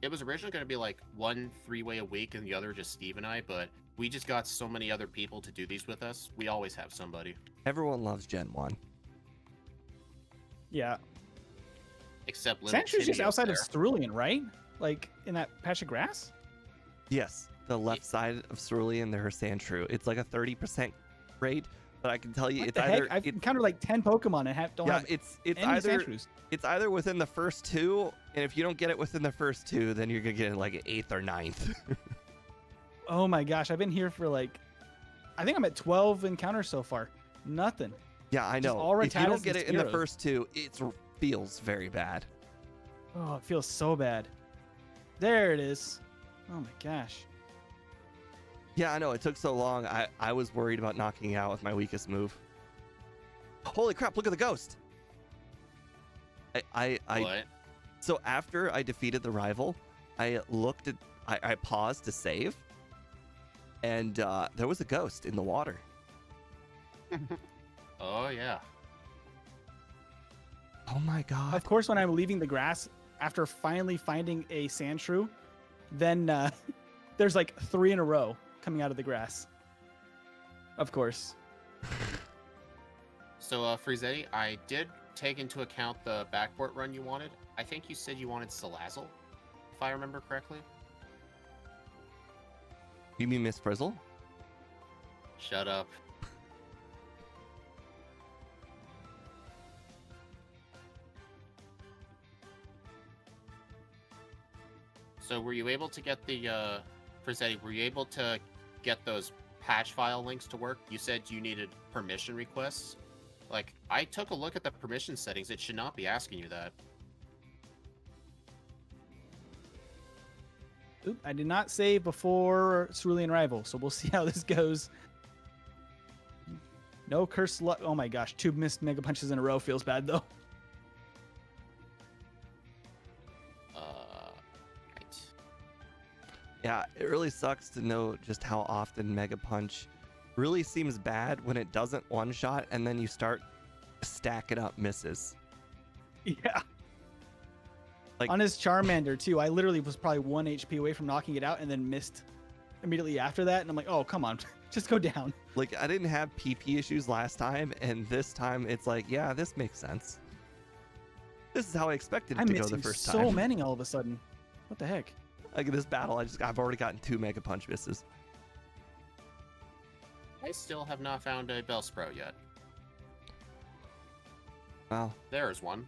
It was originally going to be like 1 3-way a week and the other just Steve and I, but we just got so many other people to do these with us. We always have somebody. Everyone loves Gen 1. Yeah. Except Little Sandshrews just Chitty outside over of there. Cerulean, right? Like in that patch of grass? Yes, the left side of Cerulean, there's Sandshrew. It's like a 30% rate, but I can tell you What it's the either heck? I've encountered like 10 Pokemon and don't have it's any either Sandshrews. it's either within the first 2, and if you don't get it within the first 2, then you're gonna get it like an 8th or 9th. Oh my gosh, I've been here for like, I think I'm at 12 encounters so far. Nothing. Yeah, I Just know. all If you Rattatas don't get and it in the Spearows. first 2, it feels very bad. Oh, it feels so bad. There it is. Oh my gosh. Yeah, I know. It took so long. I was worried about knocking you out with my weakest move. Holy crap, look at the ghost. I What? So after I defeated the rival, I looked at I paused to save, and there was a ghost in the water. Oh, yeah. Oh my god. Of course, when I'm leaving the grass after finally finding a Sandshrew, then there's like 3 in a row coming out of the grass. Of course. So, Friezetti, I did take into account the backport run you wanted. I think you said you wanted Salazzle, if I remember correctly. You mean Miss Frizzle? Shut up. So were you able to get the, Friezetti, were you able to get those patch file links to work? You said you needed permission requests. Like, I took a look at the permission settings. It should not be asking you that. Oop, I did not save before Cerulean Rival, so we'll see how this goes No curse luck. Oh my gosh, 2 missed Mega Punches in a row feels bad though. Right. Yeah, it really sucks to know just how often Mega Punch really seems bad when it doesn't one-shot and then you start stacking up misses. Yeah. Like- on his Charmander too, I literally was probably 1 HP away from knocking it out and then missed immediately after that. And I'm like, oh, come on, just go down. Like, I didn't have PP issues last time, and this time it's like, yeah, this makes sense. This is how I expected it I'm to go missing the first so time. many all of a sudden. What the heck? Like, this battle, I've already gotten 2 Mega Punch misses. I still have not found a Bellsprout yet. Wow. There's one.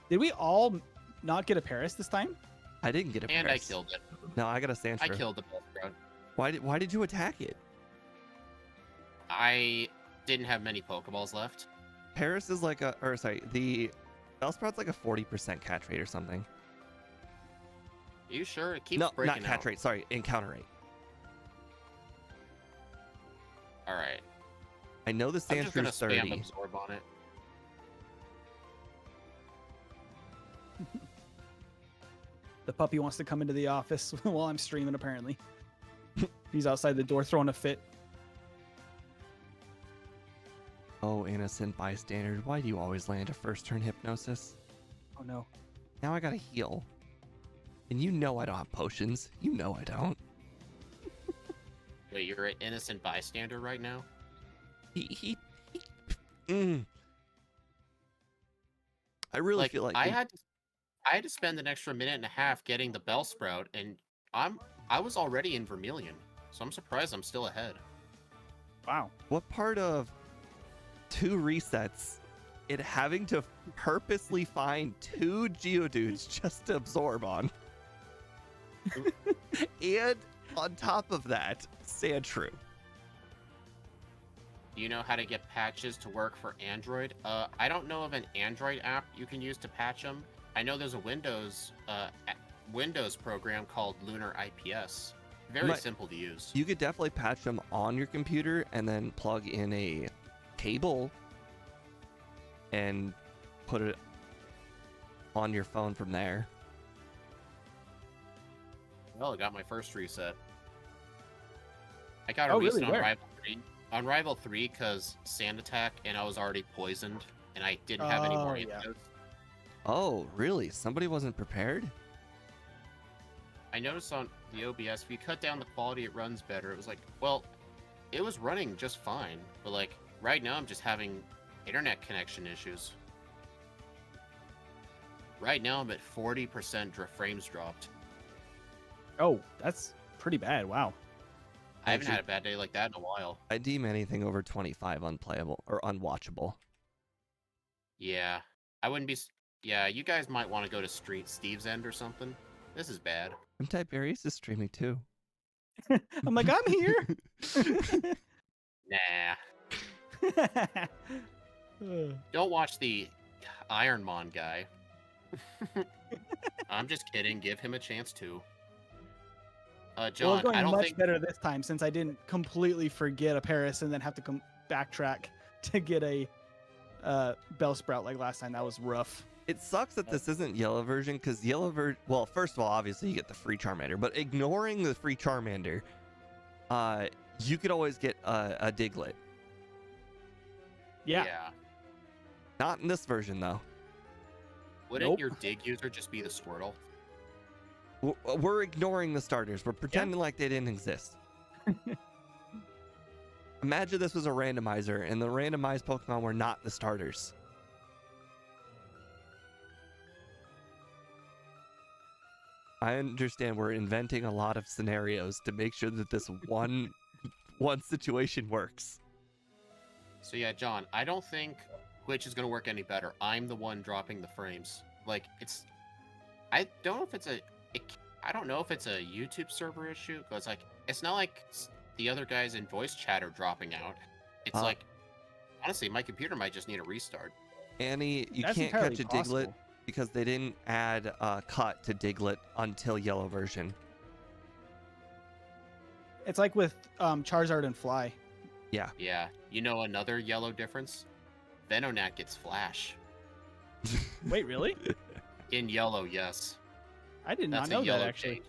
Did we all not get a Paris this time? I didn't get a And press. I killed it. No, I got a Sandshrew. I killed the Bellsprout. Why did you attack it? I didn't have many Pokeballs left. Paris is like the Bellsprout's like a 40% catch rate or something. Are you sure? It keeps No, breaking not catch out. rate. Sorry, encounter rate. All right. I know the I'm just gonna Sandshrew's spam 30. absorb on it. The puppy wants to come into the office while I'm streaming, apparently. He's outside the door throwing a fit. Oh, innocent bystander, why do you always land a first turn hypnosis? Oh no. Now I gotta heal. And you know I don't have potions. You know I don't. Wait, you're an innocent bystander right now? He I really feel like I had to spend an extra minute and a half getting the Bellsprout, and I was already in Vermilion, so I'm surprised I'm still ahead. Wow. what part of 2 resets it having to purposely find 2 Geodudes just to absorb on? And on top of that, Sandshrew. Do you know how to get patches to work for Android? I don't know of an Android app you can use to patch them. I know there's a Windows program called Lunar IPS. Very simple to use. You could definitely patch them on your computer and then plug in a cable and put it on your phone from there. Well, I got my first reset. I got a Oh, reset really? on Where? Rival 3. On Rival 3 because Sand Attack and I was already poisoned and I didn't have any more Oh, yeah. antidotes. Oh, really? Somebody wasn't prepared? I noticed on the OBS, if you cut down the quality, it runs better. It was like, well, it was running just fine, but like right now I'm just having internet connection issues. Right now I'm at 40% frames dropped. Oh, that's pretty bad. Wow. I haven't had a bad day like that in a while. I deem anything over 25 unplayable or unwatchable. Yeah, I wouldn't be. Yeah, you guys might want to go to Steve's End or something. This is bad. Tiberius is streaming too. I'm like, I'm here. Nah. Don't watch the Ironmon guy. I'm just kidding. Give him a chance too. Well, John, it's going I don't much think better this time since I didn't completely forget a Paris and then have to backtrack to get a Bellsprout like last time. That was rough. It sucks that this isn't yellow version because well, first of all, obviously you get the free Charmander, but ignoring the free Charmander, you could always get a Diglett. Yeah. Not in this version though. Wouldn't Nope. your dig user just be the Squirtle? We're ignoring the starters. We're pretending like they didn't exist. Imagine this was a randomizer and the randomized Pokemon were not the starters. I understand we're inventing a lot of scenarios to make sure that this one situation works. So yeah, John, I don't think Glitch is gonna work any better. I'm the one dropping the frames. Like I don't know if it's I don't know if it's a YouTube server issue because like it's not like the other guys in voice chat are dropping out. It's like honestly, my computer might just need a restart. Annie, you That's can't catch a entirely Diglett possible. because they didn't add cut to Diglett until yellow version. It's like with Charizard and Fly. Yeah. Yeah. You know another yellow difference? Venonat gets flash. Wait, really? In yellow, yes. I did That's not know a that yellow actually. change.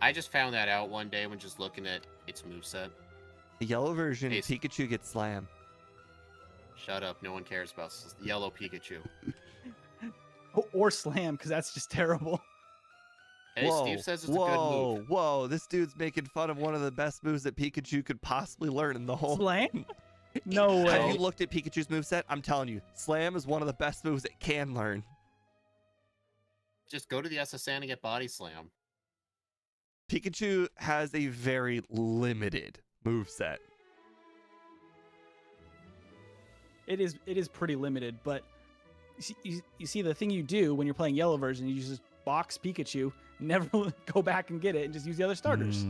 I just found that out one day when just looking at its moveset. The yellow version, Hey, Pikachu gets slam. Shut up. No one cares about yellow Pikachu. Or slam, because that's just terrible. Hey, Whoa, Steve says it's a good move. whoa! This dude's making fun of one of the best moves that Pikachu could possibly learn in the whole. Slam? No Have way. you looked at Pikachu's moveset? I'm telling you, Slam is one of the best moves it can learn. Just go to the SSN and get Body Slam. Pikachu has a very limited moveset. It is pretty limited, but you see the thing you do when you're playing yellow version, you just box Pikachu, never go back and get it, and just use the other starters.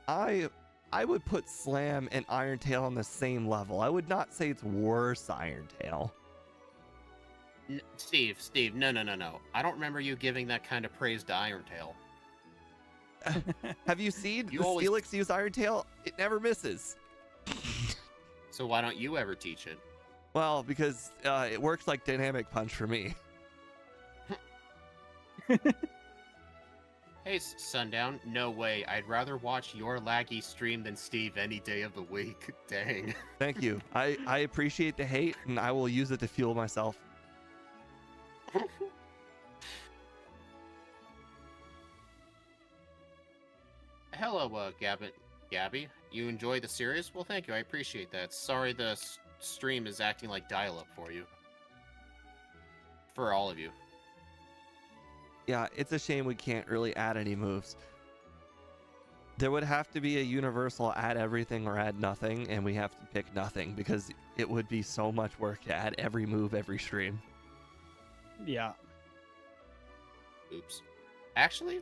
I would put Slam and Iron Tail on the same level. I would not say it's worse Iron Tail. Steve, no. I don't remember you giving that kind of praise to Iron Tail. Have you seen You the always- Steelix use Iron Tail? It never misses. So why don't you ever teach it? Well, because it works like Dynamic Punch for me. Hey, Sundown, no way. I'd rather watch your laggy stream than Steve any day of the week. Dang. Thank you. I appreciate the hate, and I will use it to fuel myself. Hello, Gabby. You enjoy the series? Well, thank you. I appreciate that. Sorry the stream is acting like dial-up for you. For all of you. Yeah, it's a shame we can't really add any moves. There would have to be a universal add everything or add nothing, and we have to pick nothing because it would be so much work to add every move every stream. Yeah. Oops. Actually,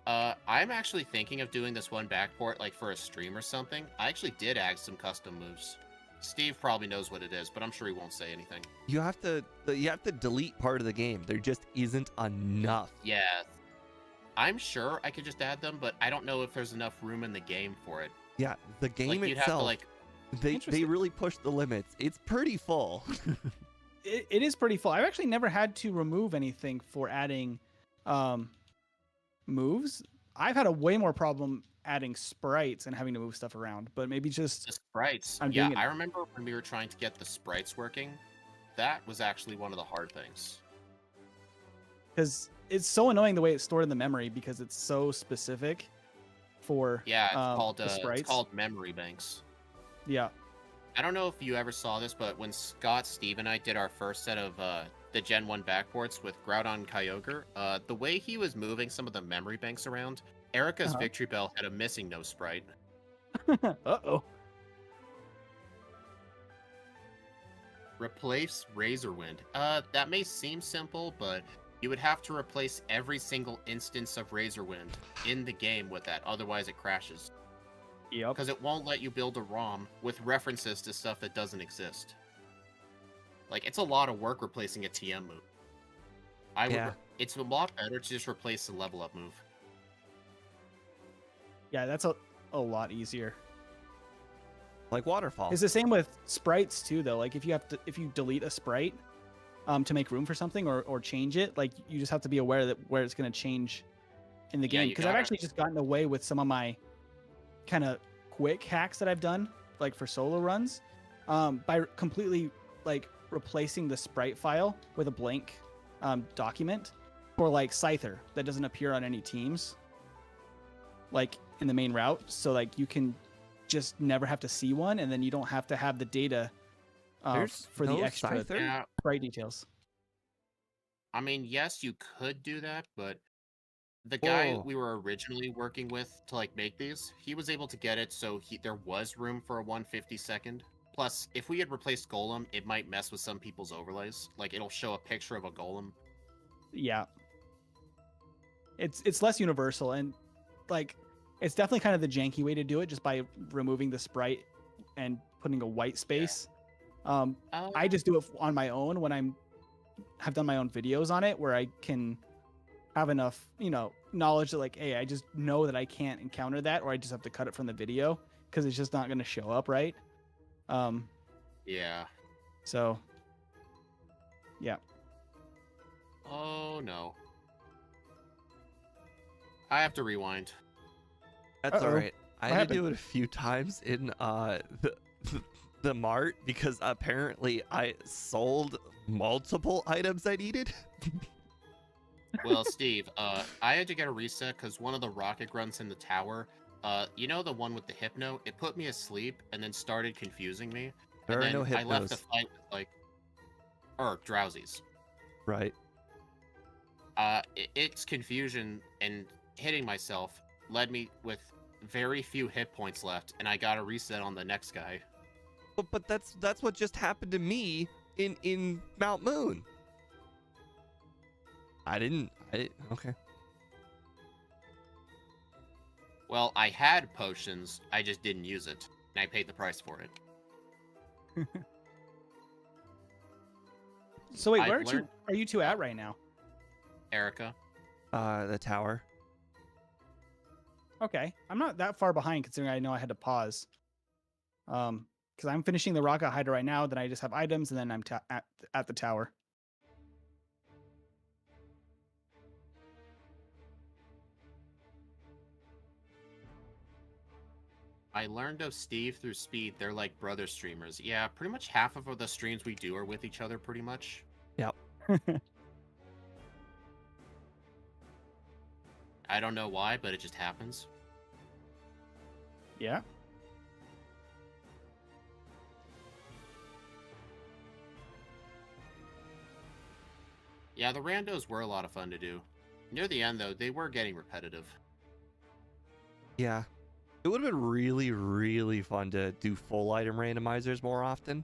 I'm actually thinking of doing this one backport like for a stream or something. I actually did add some custom moves. Steve probably knows what it is, but I'm sure he won't say anything. You have to delete part of the game. There just isn't enough. Yeah. I'm sure I could just add them, but I don't know if there's enough room in the game for it. Yeah, the game Like, you'd have to, itself, like... they Interesting. really push the limits. It's pretty full. It is pretty full. I've actually never had to remove anything for adding moves. I've had a way more problem adding sprites and having to move stuff around, but maybe just The sprites. I'm Yeah, doing it. I remember when we were trying to get the sprites working. That was actually one of the hard things. because it's so annoying the way it's stored in the memory because it's so specific for Yeah, the sprites. it's called memory banks. Yeah. I don't know if you ever saw this, but when Scott, Steve, and I did our first set of the Gen 1 backports with Groudon Kyogre, the way he was moving some of the memory banks around, Erica's Uh-huh. Victory Bell had a missing no sprite. Uh-oh. Replace Razorwind. That may seem simple, but you would have to replace every single instance of Razorwind in the game with that, otherwise it crashes. Yep. Because it won't let you build a ROM with references to stuff that doesn't exist. Like, it's a lot of work replacing a TM move. Yeah. It's a lot better to just replace the level up move. Yeah, that's a lot easier. Like Waterfall. It's the same with sprites too, though. Like if you delete a sprite to make room for something or change it, like you just have to be aware that where it's going to change in the Yeah, game. you Because I've gotta- actually just gotten away with some of my kind of quick hacks that I've done, like for solo runs, by completely like replacing the sprite file with a blank document for like Scyther that doesn't appear on any teams, like in the main route. So like you can just never have to see one, and then you don't have to have the data There's for no the extra Scyther? Yeah, sprite details. I mean, yes, you could do that, but the guy Whoa. we were originally working with to like make these, he was able to get it so there was room for a 1/52nd. Plus, if we had replaced Golem, it might mess with some people's overlays. Like, it'll show a picture of a Golem. Yeah, it's less universal, and like it's definitely kind of the janky way to do it, just by removing the sprite and putting a white space. I just do it on my own when have done my own videos on it, where I can have enough, knowledge that like, hey, I just know that I can't encounter that, or I just have to cut it from the video. because it's just not going to show up right. Yeah. So, yeah. Oh no. I have to rewind. That's all Uh-oh. right. I What had to happened? do it a few times in the mart because apparently I sold multiple items I needed. Well, Steve, I had to get a reset because one of the rocket grunts in the tower, you know the one with the hypno? It put me asleep and then started confusing me. There And are then no I left the hypnos. fight with like, or drowsies. Right. Its confusion and hitting myself led me with very few hit points left, and I got a reset on the next guy. But that's what just happened to me in Mount Moon. I didn't. Okay. Well, I had potions, I just didn't use it, and I paid the price for it. So wait, I've where learned- are you two at right now? Erica. The tower. Okay, I'm not that far behind considering I know I had to pause. Because I'm finishing the rocket hider right now. Then I just have items, and then I'm at the tower. I learned of Steve through Speed. They're like brother streamers. Yeah, pretty much half of the streams we do are with each other, pretty much. Yep. I don't know why, but it just happens. Yeah. Yeah, the randos were a lot of fun to do. Near the end, though, they were getting repetitive. Yeah. It would have been really, really fun to do full item randomizers more often.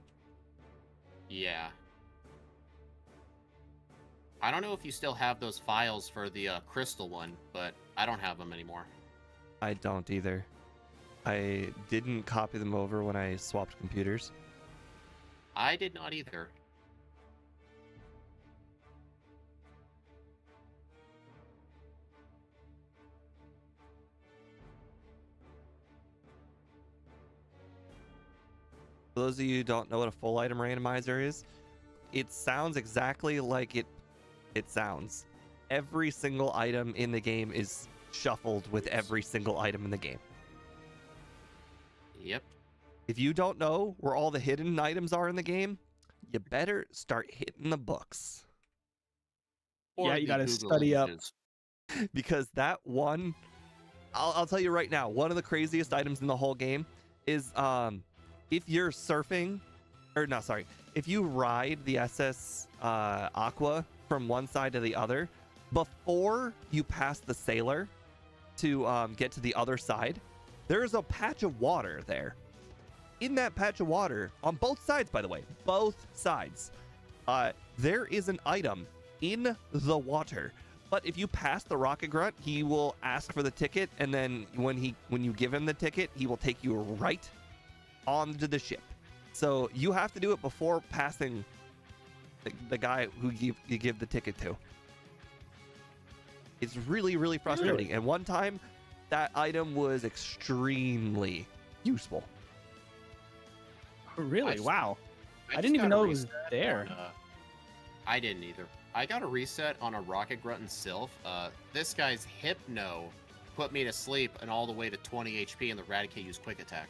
Yeah. I don't know if you still have those files for the crystal one, but I don't have them anymore. I don't either. I didn't copy them over when I swapped computers. I did not either. For those of you who don't know what a full item randomizer is, it sounds exactly like it sounds. Every single item in the game is shuffled with every single item in the game. Yep. If you don't know where all the hidden items are in the game, you better start hitting the books. Yeah, you the gotta Google study up. images. Because that one, I'll tell you right now, one of the craziest items in the whole game is if you're surfing, or no, sorry, if you ride the SS Aqua from one side to the other, before you pass the sailor to get to the other side, there's a patch of water there. In that patch of water, on both sides, by the way, both sides, there is an item in the water. But if you pass the rocket grunt, he will ask for the ticket, and then when you give him the ticket, he will take you right onto the ship. So you have to do it before passing the guy who you give the ticket to. It's really, really frustrating. Really? And one time, that item was extremely useful. Really? Wow. I just didn't even got a know it was reset there. on, I didn't either. I got a reset on a rocket grunt and Sylph. This guy's hypno put me to sleep and all the way to 20 HP, and the Raticate used quick attack.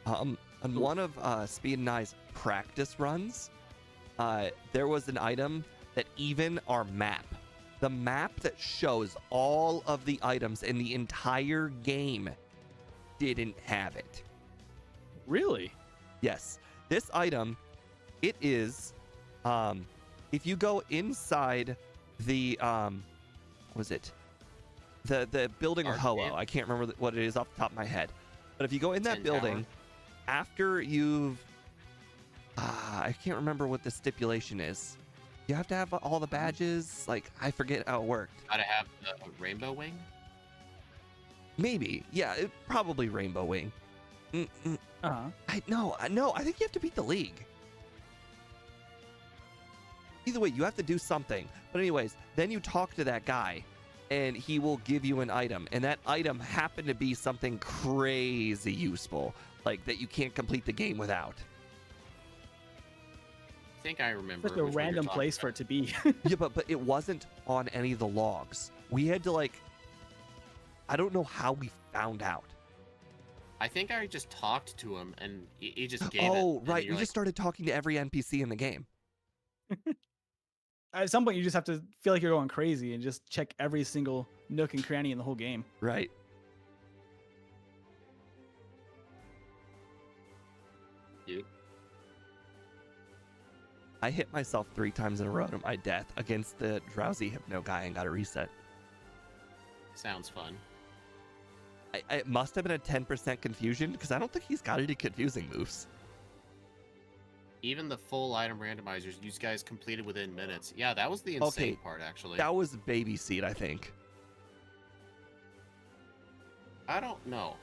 On one of Speed and I's practice runs, there was an item that even our map, the map that shows all of the items in the entire game, didn't have it. Really? Yes, this item, it is, if you go inside the, was it? The building of Arcade? Ho-Oh. I can't remember what it is off the top of my head. But if you go in that Tin building, Tower? after you've, I can't remember what the stipulation is. You have to have all the badges. Like, I forget how it worked. Gotta have the Rainbow Wing. Maybe, yeah, probably Rainbow Wing. Uh-huh. No, I think you have to beat the league. Either way, you have to do something. But anyways, then you talk to that guy, and he will give you an item, and that item happened to be something crazy useful, like that you can't complete the game without. I think I remember. Such a which one you're random talking place about. for it to be. Yeah, but it wasn't on any of the logs. We had to like, I don't know how we found out. I think I just talked to him and he just gave it. Oh, and right. you're We just started talking to every NPC in the game. At some point, you just have to feel like you're going crazy and just check every single nook and cranny in the whole game. Right. Dude. I hit myself 3 times in a row to my death against the drowsy hypno guy and got a reset. Sounds fun. It must have been a 10% confusion because I don't think he's got any confusing moves. Even the full item randomizers, you guys completed within minutes. Yeah, that was the insane part, actually. That was baby seed, I think. I don't know.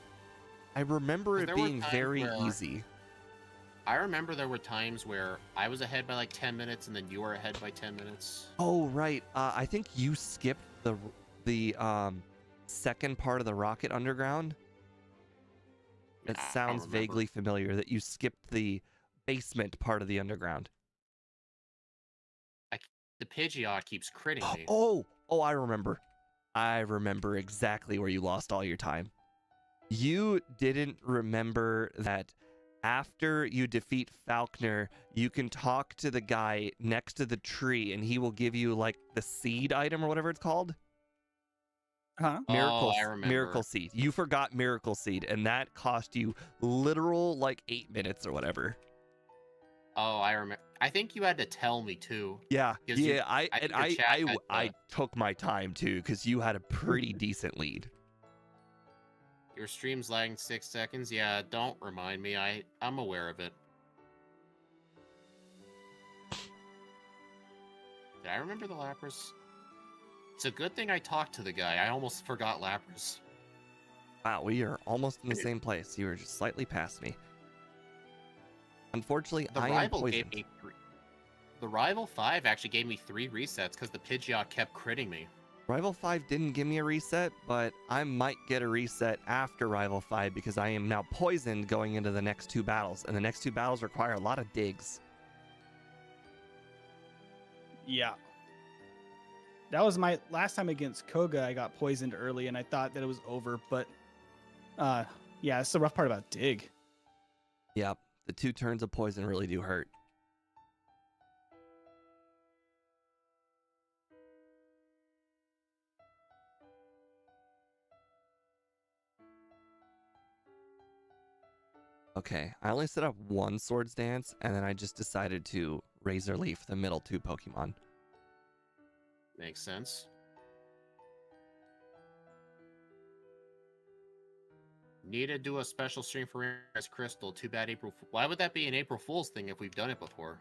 I remember it There were being times very where- easy. I remember there were times where I was ahead by like 10 minutes and then you were ahead by 10 minutes. Oh, right. I think you skipped the second part of the Rocket Underground. It I don't sounds remember. vaguely familiar that you skipped the basement part of the underground. The Pidgeot keeps critting me. Oh, I remember. I remember exactly where you lost all your time. You didn't remember that after you defeat Falkner, you can talk to the guy next to the tree and he will give you like the seed item or whatever it's called. Huh? Miracle, I remember. Miracle Seed. You forgot Miracle Seed, and that cost you literal like 8 minutes or whatever. Oh, I remember. I think you had to tell me too. Yeah, 'Cause you- I I think your chat had I the- took my time too because you had a pretty decent lead. Your stream's lagging 6 seconds. Yeah, don't remind me. I'm aware of it. Did I remember the Lapras? It's a good thing I talked to the guy. I almost forgot Lapras. Wow, we are almost in the same place. You were just slightly past me. Unfortunately, The I am rival poisoned. gave me 3. The rival 5 actually gave me 3 resets because the Pidgeot kept critting me. Rival 5 didn't give me a reset, but I might get a reset after Rival 5 because I am now poisoned going into the next 2 battles, and the next 2 battles require a lot of digs. Yeah. That was my last time against Koga. I got poisoned early and I thought that it was over, but yeah, it's the rough part about Dig. Yep, the 2 turns of poison really do hurt. Okay, I only set up 1 Swords Dance, and then I just decided to Razor Leaf the middle 2 Pokemon. Makes sense. Need to do a special stream for as Crystal. Too bad April. Why would that be an April Fool's thing if we've done it before?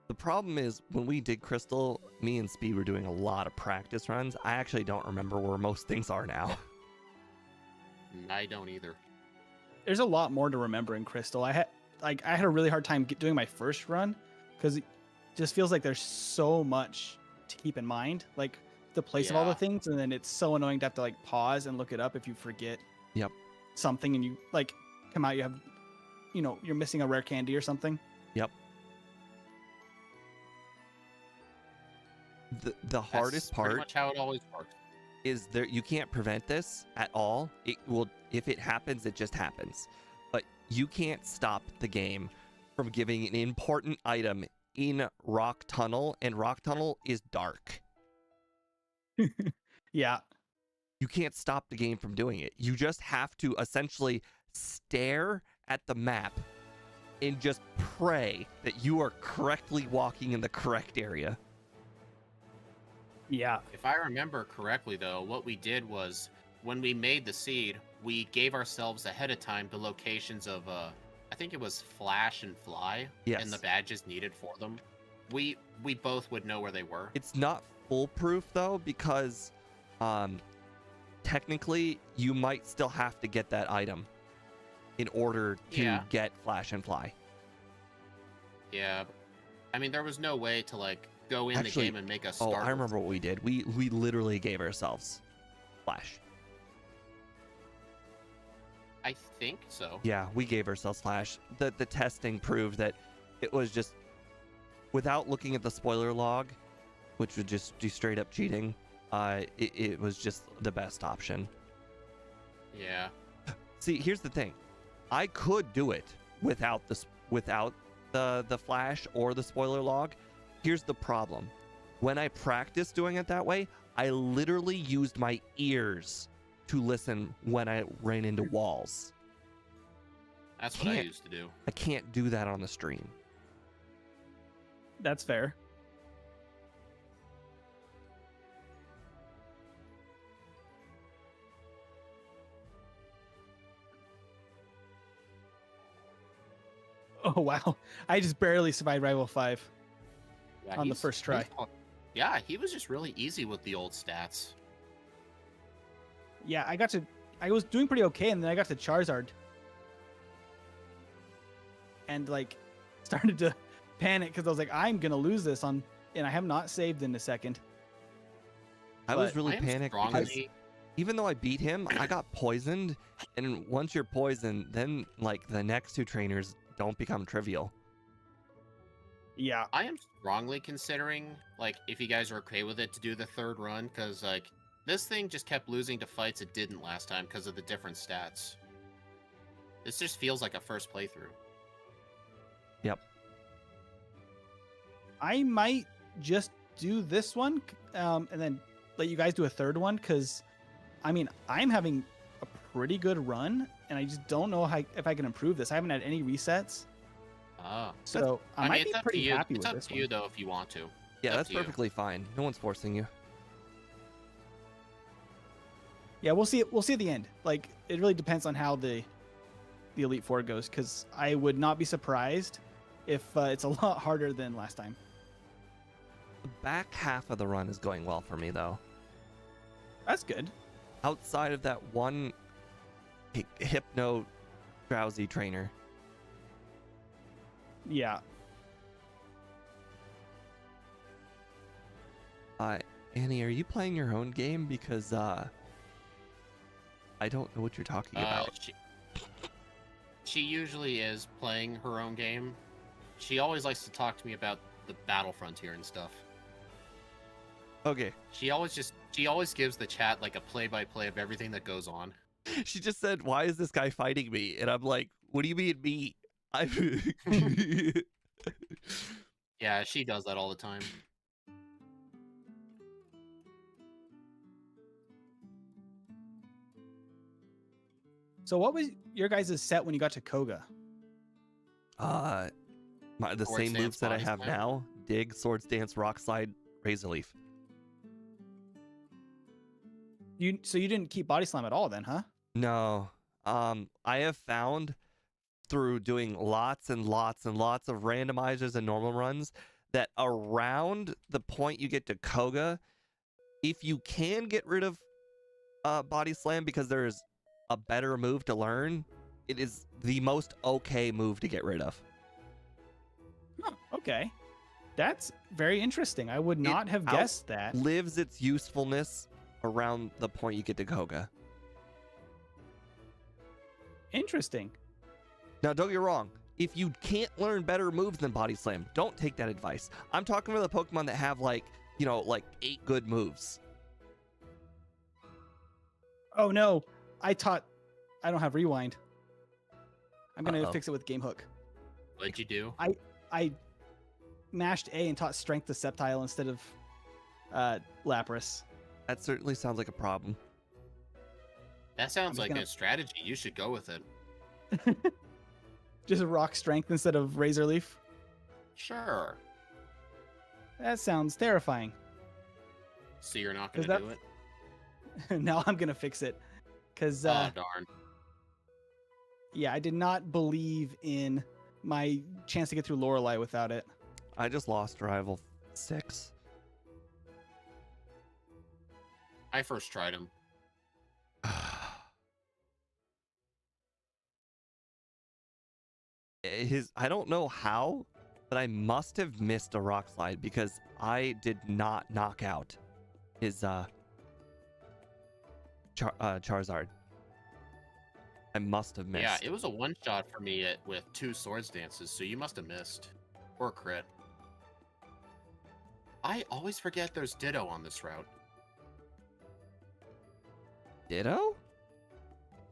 The problem is, when we did Crystal, me and Speed were doing a lot of practice runs. I actually don't remember where most things are now. I don't either. There's a lot more to remember in Crystal. I had a really hard time doing my first run because it just feels like there's so much to keep in mind, like the place of all the Yeah. things, and then it's so annoying to have to like pause and look it up if you forget Yep. something and you like come out, you have, you're missing a rare candy or something. Yep. The hardest That's pretty part much how it always works. is there you can't prevent this at all. It will, if it happens, it just happens. But you can't stop the game from giving an important item in Rock Tunnel, and Rock Tunnel is dark. Yeah. You can't stop the game from doing it. You just have to essentially stare at the map and just pray that you are correctly walking in the correct area. Yeah. If I remember correctly, though, what we did was when we made the seed, we gave ourselves ahead of time the locations of, I think it was Flash and Fly, Yes. and the badges needed for them. We both would know where they were. It's not foolproof though, because technically you might still have to get that item in order to Yeah. get Flash and Fly. Yeah. I mean, there was no way to like go in Actually, the game and make us Oh, start. I remember what we did. We literally gave ourselves flash. I think so. Yeah, we gave ourselves flash. The testing proved that it was just without looking at the spoiler log, which would just do straight up cheating. It was just the best option. Yeah. See, here's the thing. I could do it without the flash or the spoiler log. Here's the problem. When I practiced doing it that way, I literally used my ears to listen when I ran into walls. That's what I used to do. I can't do that on the stream. That's fair. Oh wow! I just barely survived Rival 5 Yeah, on the he's- first try. Yeah, he was just really easy with the old stats. Yeah, I was doing pretty okay, and then I got to Charizard, and like started to panic because I was like, I'm gonna lose this and I have not saved in a second. I was But really I am panicked because strongly, even though I beat him, I got poisoned. And once you're poisoned, then like the next two trainers don't become trivial. Yeah, I am strongly considering, like, if you guys are okay with it, to do the third run, because like this thing just kept losing to fights it didn't last time because of the different stats. This just feels like a first playthrough. I might just do this one, and then let you guys do a third one because, I mean, I'm having a pretty good run, and I just don't know if I can improve this. I haven't had any resets, Oh. so I might be it's up pretty to you. happy It's with up this to one. you though if you want to. Yeah, Up that's to you. perfectly fine. No one's forcing you. Yeah, we'll see. We'll see at the end. Like, it really depends on how the Elite Four goes, because I would not be surprised if it's a lot harder than last time. The back half of the run is going well for me, though. That's good. Outside of that one hypno drowsy trainer. Yeah. Annie, are you playing your own game? Because I don't know what you're talking about. She usually is playing her own game. She always likes to talk to me about the battle frontier and stuff. Okay. She always gives the chat like a play-by-play of everything that goes on. She just said, "Why is this guy fighting me?" And I'm like, "What do you mean me?" Yeah, she does that all the time. So what was your guys' set when you got to Koga? The Sword same Stance, moves that I Body have Slam. now: dig, sword stance, rock slide, razor leaf. So you didn't keep Body Slam at all then, huh? No. I have found through doing lots and lots and lots of randomizers and normal runs that around the point you get to Koga, if you can get rid of body slam because there's a better move to learn, it is the most okay move to get rid of. Huh, okay. That's very interesting. I would not have out- guessed that. Lives its usefulness around the point you get to Koga. Interesting. Now, don't get wrong. If you can't learn better moves than Body Slam, don't take that advice. I'm talking about the Pokemon that have like 8 good moves. Oh no, I don't have rewind. I'm gonna Uh-oh. fix it with Game Hook. What'd you do? I mashed A and taught Strength to Sceptile instead of Lapras. That certainly sounds like a problem. That sounds just like gonna- a strategy. You should go with it. Just a Rock Strength instead of Razor Leaf. Sure. That sounds terrifying. So you're not 'Cause gonna do it? Now I'm gonna fix it, because Oh darn. yeah, I did not believe in my chance to get through Lorelei without it. I just lost Rival 6. I first tried him. I don't know how, but I must have missed a rock slide because I did not knock out his Charizard. I must have missed. Yeah, it was a one-shot for me with 2 Swords Dances, so you must have missed. Or crit. I always forget there's Ditto on this route. Ditto?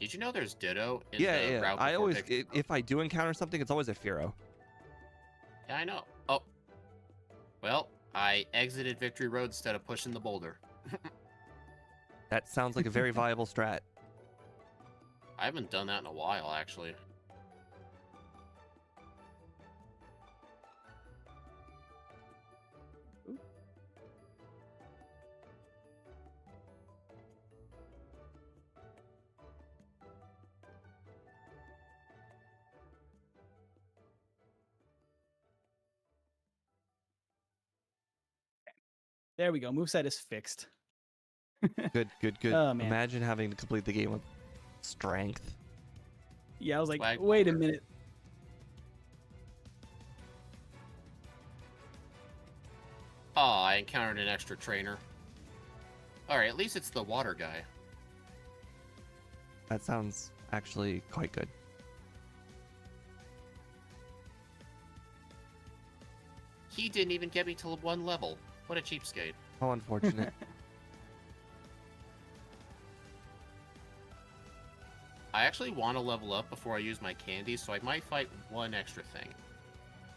Did you know there's Ditto in Yeah, the yeah. route I before always, Victory Road? if I do encounter something, it's always a Furo. Yeah, I know. Oh. Well, I exited Victory Road instead of pushing the boulder. That sounds like a very viable strat. I haven't done that in a while, actually. There we go. Moveset is fixed. Good, good, good. Oh, man. Imagine having to complete the game with strength. Yeah, I was like, Swag wait a boulder. minute. Oh, I encountered an extra trainer. Alright, at least it's the water guy. That sounds actually quite good. He didn't even get me to 1 level. What a cheapskate. How unfortunate. I actually want to level up before I use my candies, so I might fight 1 extra thing.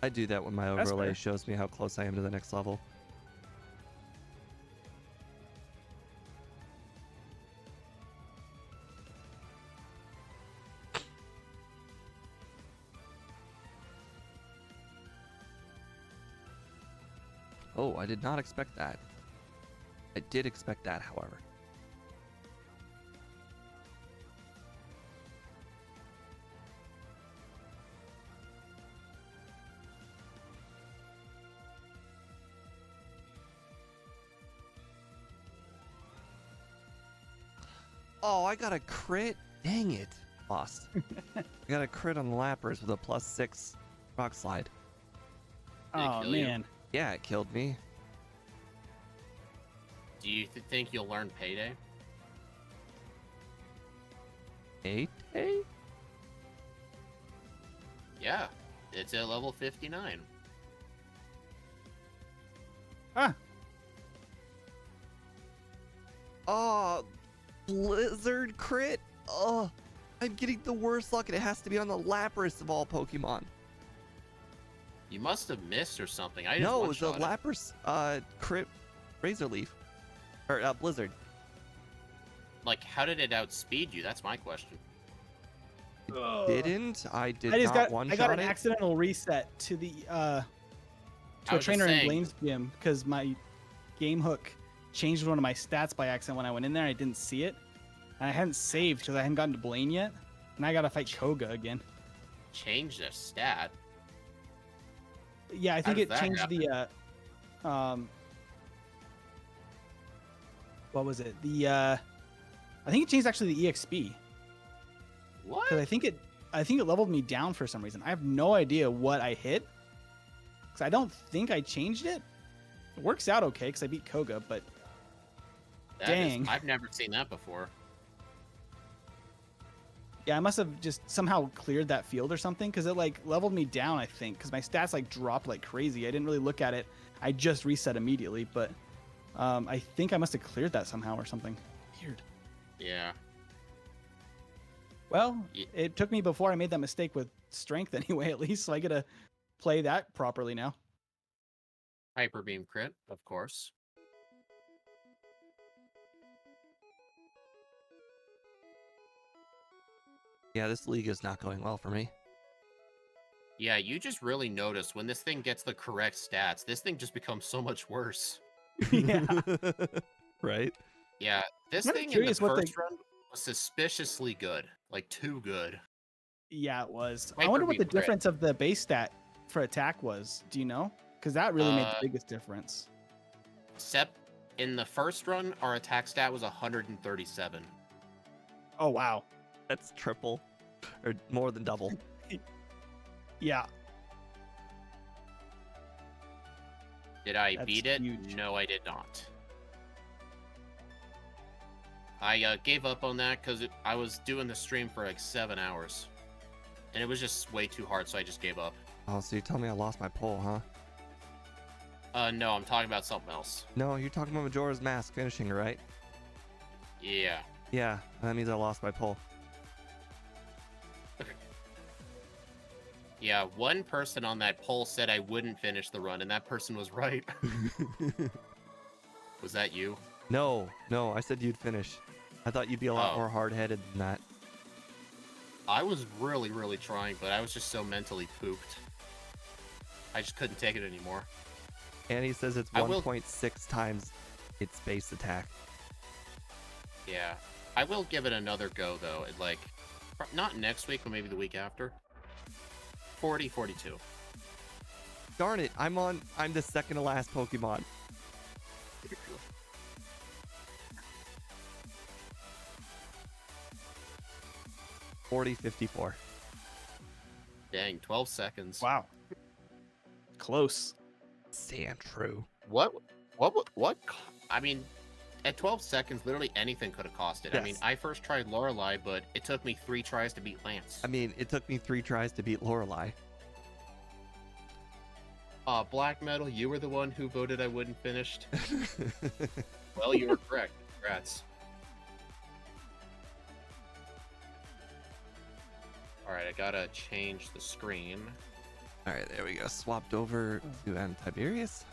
I do that when my That's overlay fair. shows me how close I am to the next level. Oh, I did not expect that. I did expect that, however. Oh, I got a crit. Dang it. Lost. I got a crit on the Lappers with a +6 rock slide. Did it Oh, kill you? man. Yeah, it killed me. Do you think you'll learn Payday? 8? Yeah, it's at level 59. Ah, Oh, Blizzard crit. Oh, I'm getting the worst luck, and it has to be on the Lapras of all Pokemon. You must have missed or something. I just No, it was a one-shot it. Lapras crit Razor Leaf. Or Blizzard. Like, how did it outspeed you? That's my question. ugh. Didn't. I did I just not got one I got shot an it. accidental reset to the I to a was just trainer in saying. Blaine's gym because my game hook changed one of my stats by accident when I went in there. I didn't see it, and I hadn't saved because I hadn't gotten to Blaine yet, and I gotta fight Koga again. Change their stat. Yeah, I think does it that changed the what was it? I think it changed actually the EXP What? because I think it leveled me down for some reason. I have no idea what I hit because I don't think I changed it. It works out okay because I beat Koga, but That is- dang. I've never seen that before. yeah, I must have just somehow cleared that field or something because it like leveled me down. I think because my stats like dropped like crazy. I didn't really look at it. I just reset immediately, but I think I must have cleared that somehow or something. Weird. Yeah. Well, Ye- it took me before I made that mistake with strength anyway, at least, so I gotta play that properly now. Hyper Beam crit, of course. Yeah, this league is not going well for me. Yeah, you just really notice when this thing gets the correct stats, this thing just becomes so much worse. Yeah. Right? Yeah, this I'm thing in the curious what first run was suspiciously good. Like, too good. Yeah, it was. I Hyper wonder what the Beam crit. difference of the base stat for attack was. Do you know? Because that really made the Uh, biggest difference. Except in the first run, our attack stat was 137. Oh wow. That's triple. Or more than double. Yeah. Did I That's beat it? huge. No, I did not. I gave up on that because I was doing the stream for like 7 hours. And it was just way too hard, so I just gave up. Oh, so you tell me I lost my poll, huh? No, I'm talking about something else. No, you're talking about Majora's Mask finishing, right? Yeah. Yeah, that means I lost my poll. Yeah, one person on that poll said I wouldn't finish the run, and that person was right. Was that you? No, I said you'd finish. I thought you'd be a lot more hard-headed than that. I was really, really trying, but I was just so mentally pooped. I just couldn't take it anymore. Annie says it's 1.6 times its base attack. Yeah. I will give it another go, though. Like, not next week, but maybe the week after. 40, 42. Darn it, I'm the second to last Pokemon. 40-54. Dang, 12 seconds. Wow. Close. Sandshrew. What? I mean, at 12 seconds, literally anything could have cost it. Yes. I mean, I first tried Lorelei, but it took me 3 tries to beat Lance. I mean, it took me 3 tries to beat Lorelei. Black Metal, you were the one who voted I wouldn't finish. Well, you were correct. Congrats. Alright, I gotta change the screen. Alright, there we go. Swapped over to Tiberius.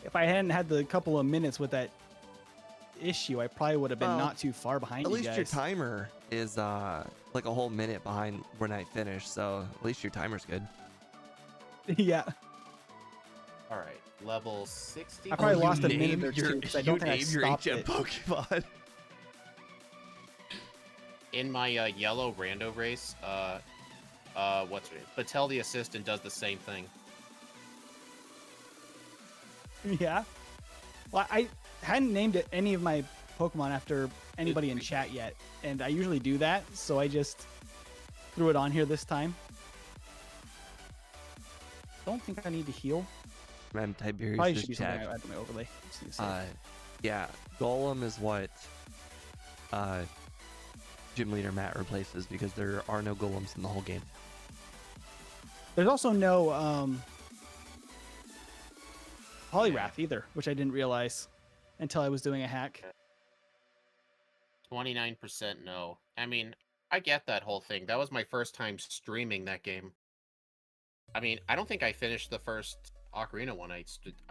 If I hadn't had the couple of minutes with that issue, I probably would have been not too far behind At you least guys. your timer is like a whole minute behind when I finish, so at least your timer's good. Yeah. Alright, level 60. I probably lost a minute or two because I don't think I stopped it. Pokemon. In my yellow rando race, what's her name? Patel the assistant does the same thing. Yeah. Well, I hadn't named any of my Pokemon after anybody in chat yet, and I usually do that, so I just threw it on here this time. Don't think I need to heal. Man, Tiberius Probably is should be something checked. I add to my overlay. Just need to save. Yeah, Golem is what Gym Leader Matt replaces because there are no Golems in the whole game. There's also no Poliwrath either, which I didn't realize until I was doing a hack. 29% no. I mean, I get that whole thing. That was my first time streaming that game. I mean, I don't think I finished the first Ocarina one I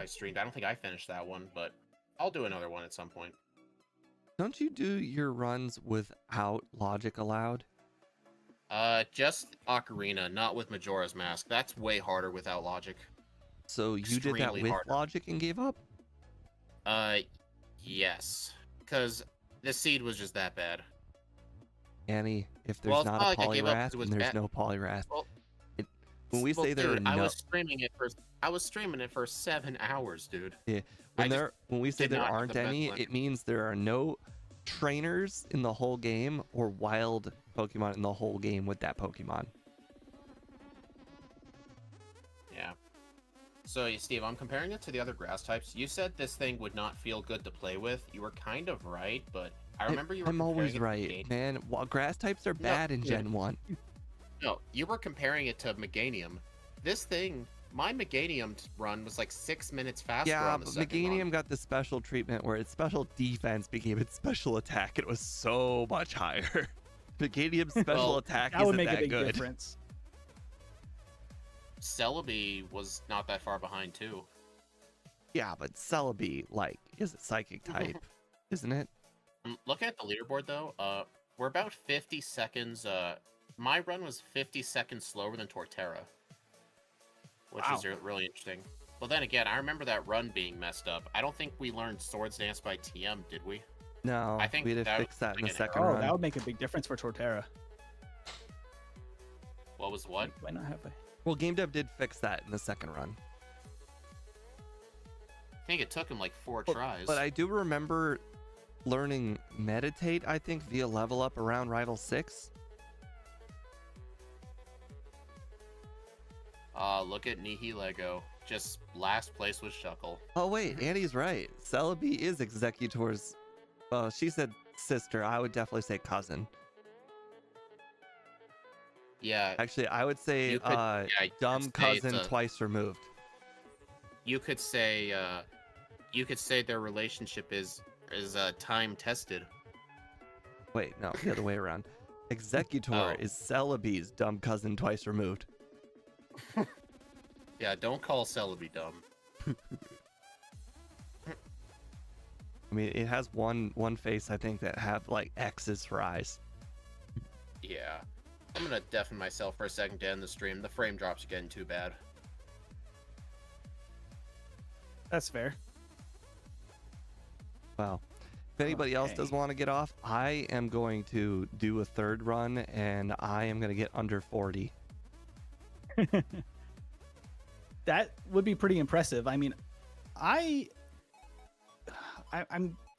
streamed. I don't think I finished that one, but I'll do another one at some point. Don't you do your runs without logic allowed? Just Ocarina, not with Majora's Mask. That's way harder without logic. So you did that Extremely with harder. logic and gave up? Yes. Because the seed was just that bad. Annie, if there's Well, it's not not a like I gave up 'cause Poliwrath, it was then there's bad. no Poliwrath. Well, When we say there are dude, I no, was streaming it for 7 hours, dude. yeah, when we say did there not have aren't the best any, one. it means there are no trainers in the whole game or wild Pokemon in the whole game with that Pokemon. Yeah. So, Steve, I'm comparing it to the other grass types. You said this thing would not feel good to play with. You were kind of right, but I remember you were I'm comparing always it to right, Meganium. man. Well, grass types are bad in dude. Gen 1. No, you were comparing it to Meganium. This thing, my Meganium run was like 6 minutes faster Yeah, on the but second Meganium run. got the special treatment where its special defense became its special attack. It was so much higher. Meganium's special Well, attack That would isn't make a that big good. difference. Celebi was not that far behind, too. Yeah, but Celebi, like, is a psychic type, isn't it? Looking at the leaderboard, though, we're about 50 seconds. My run was 50 seconds slower than Torterra, which Wow. is really interesting. Well, then again, I remember that run being messed up. I don't think we learned Swords Dance by TM, did we? No, I think we had to that fix that in the was like an second Oh, run. that would make a big difference for Torterra. What was what? Why not have a... Well, Game Dev did fix that in the second run. I think it took him like 4 But- tries. But I do remember learning Meditate, I think, via level up around Rival 6. look at Nihilego. Just last place with Shuckle. Oh wait, Annie's right. Celebi is Executor's. Well, she said sister. I would definitely say cousin. Yeah, Actually, I would say you could dumb say cousin it's a- twice removed. you could say their relationship is time tested. Wait, no, the other way around. Executor Oh. is Celebi's dumb cousin twice removed. Yeah, don't call Celebi dumb. I mean, it has one face I think that have like X's for eyes. Yeah. I'm gonna deafen myself for a second to end the stream. The frame drops are getting too bad. That's fair. Wow. If anybody else does Okay. want to get off, I am going to do a third run and I am going to get under 40. That would be pretty impressive. I mean, I'm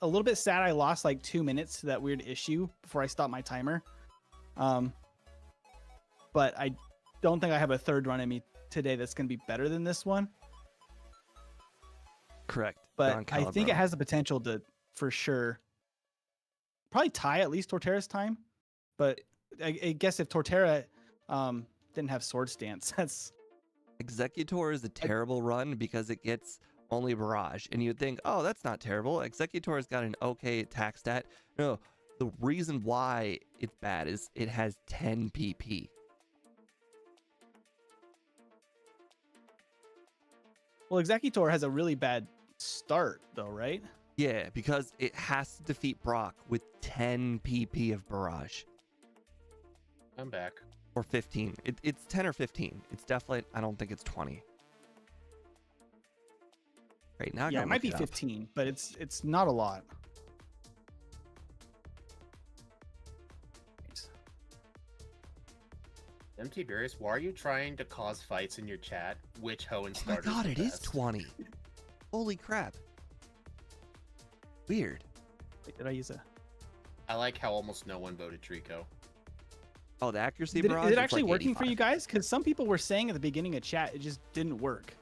a little bit sad I lost like 2 minutes to that weird issue before I stopped my timer. But I don't think I have a third run in me today that's going to be better than this one. Correct. But Don I think it Calibro. has the potential to, for sure, probably tie at least Torterra's time. But I guess if Torterra didn't have Sword Stance, that's... Executor is a terrible run because it gets only Barrage. And you'd think, oh, that's not terrible. Executor's got an okay attack stat. No, the reason why it's bad is it has 10 PP. Well, Executor has a really bad start, though, right? Yeah, because it has to defeat Brock with 10 PP of Barrage. I'm back. Or 15. It's 10 or 15. It's definitely, I don't think it's 20. Right now, I Yeah, gotta it might look be it up. 15, but it's not a lot. MT Beerus, why are you trying to cause fights in your chat? Which Hoenn Oh my starter? god, it is 20. Holy crap. Weird. Wait, did I use a... I like how almost no one voted Trico. Oh, the accuracy Is barrage? it It's actually like working for 85. you guys? Because some people were saying at the beginning of chat it just didn't work.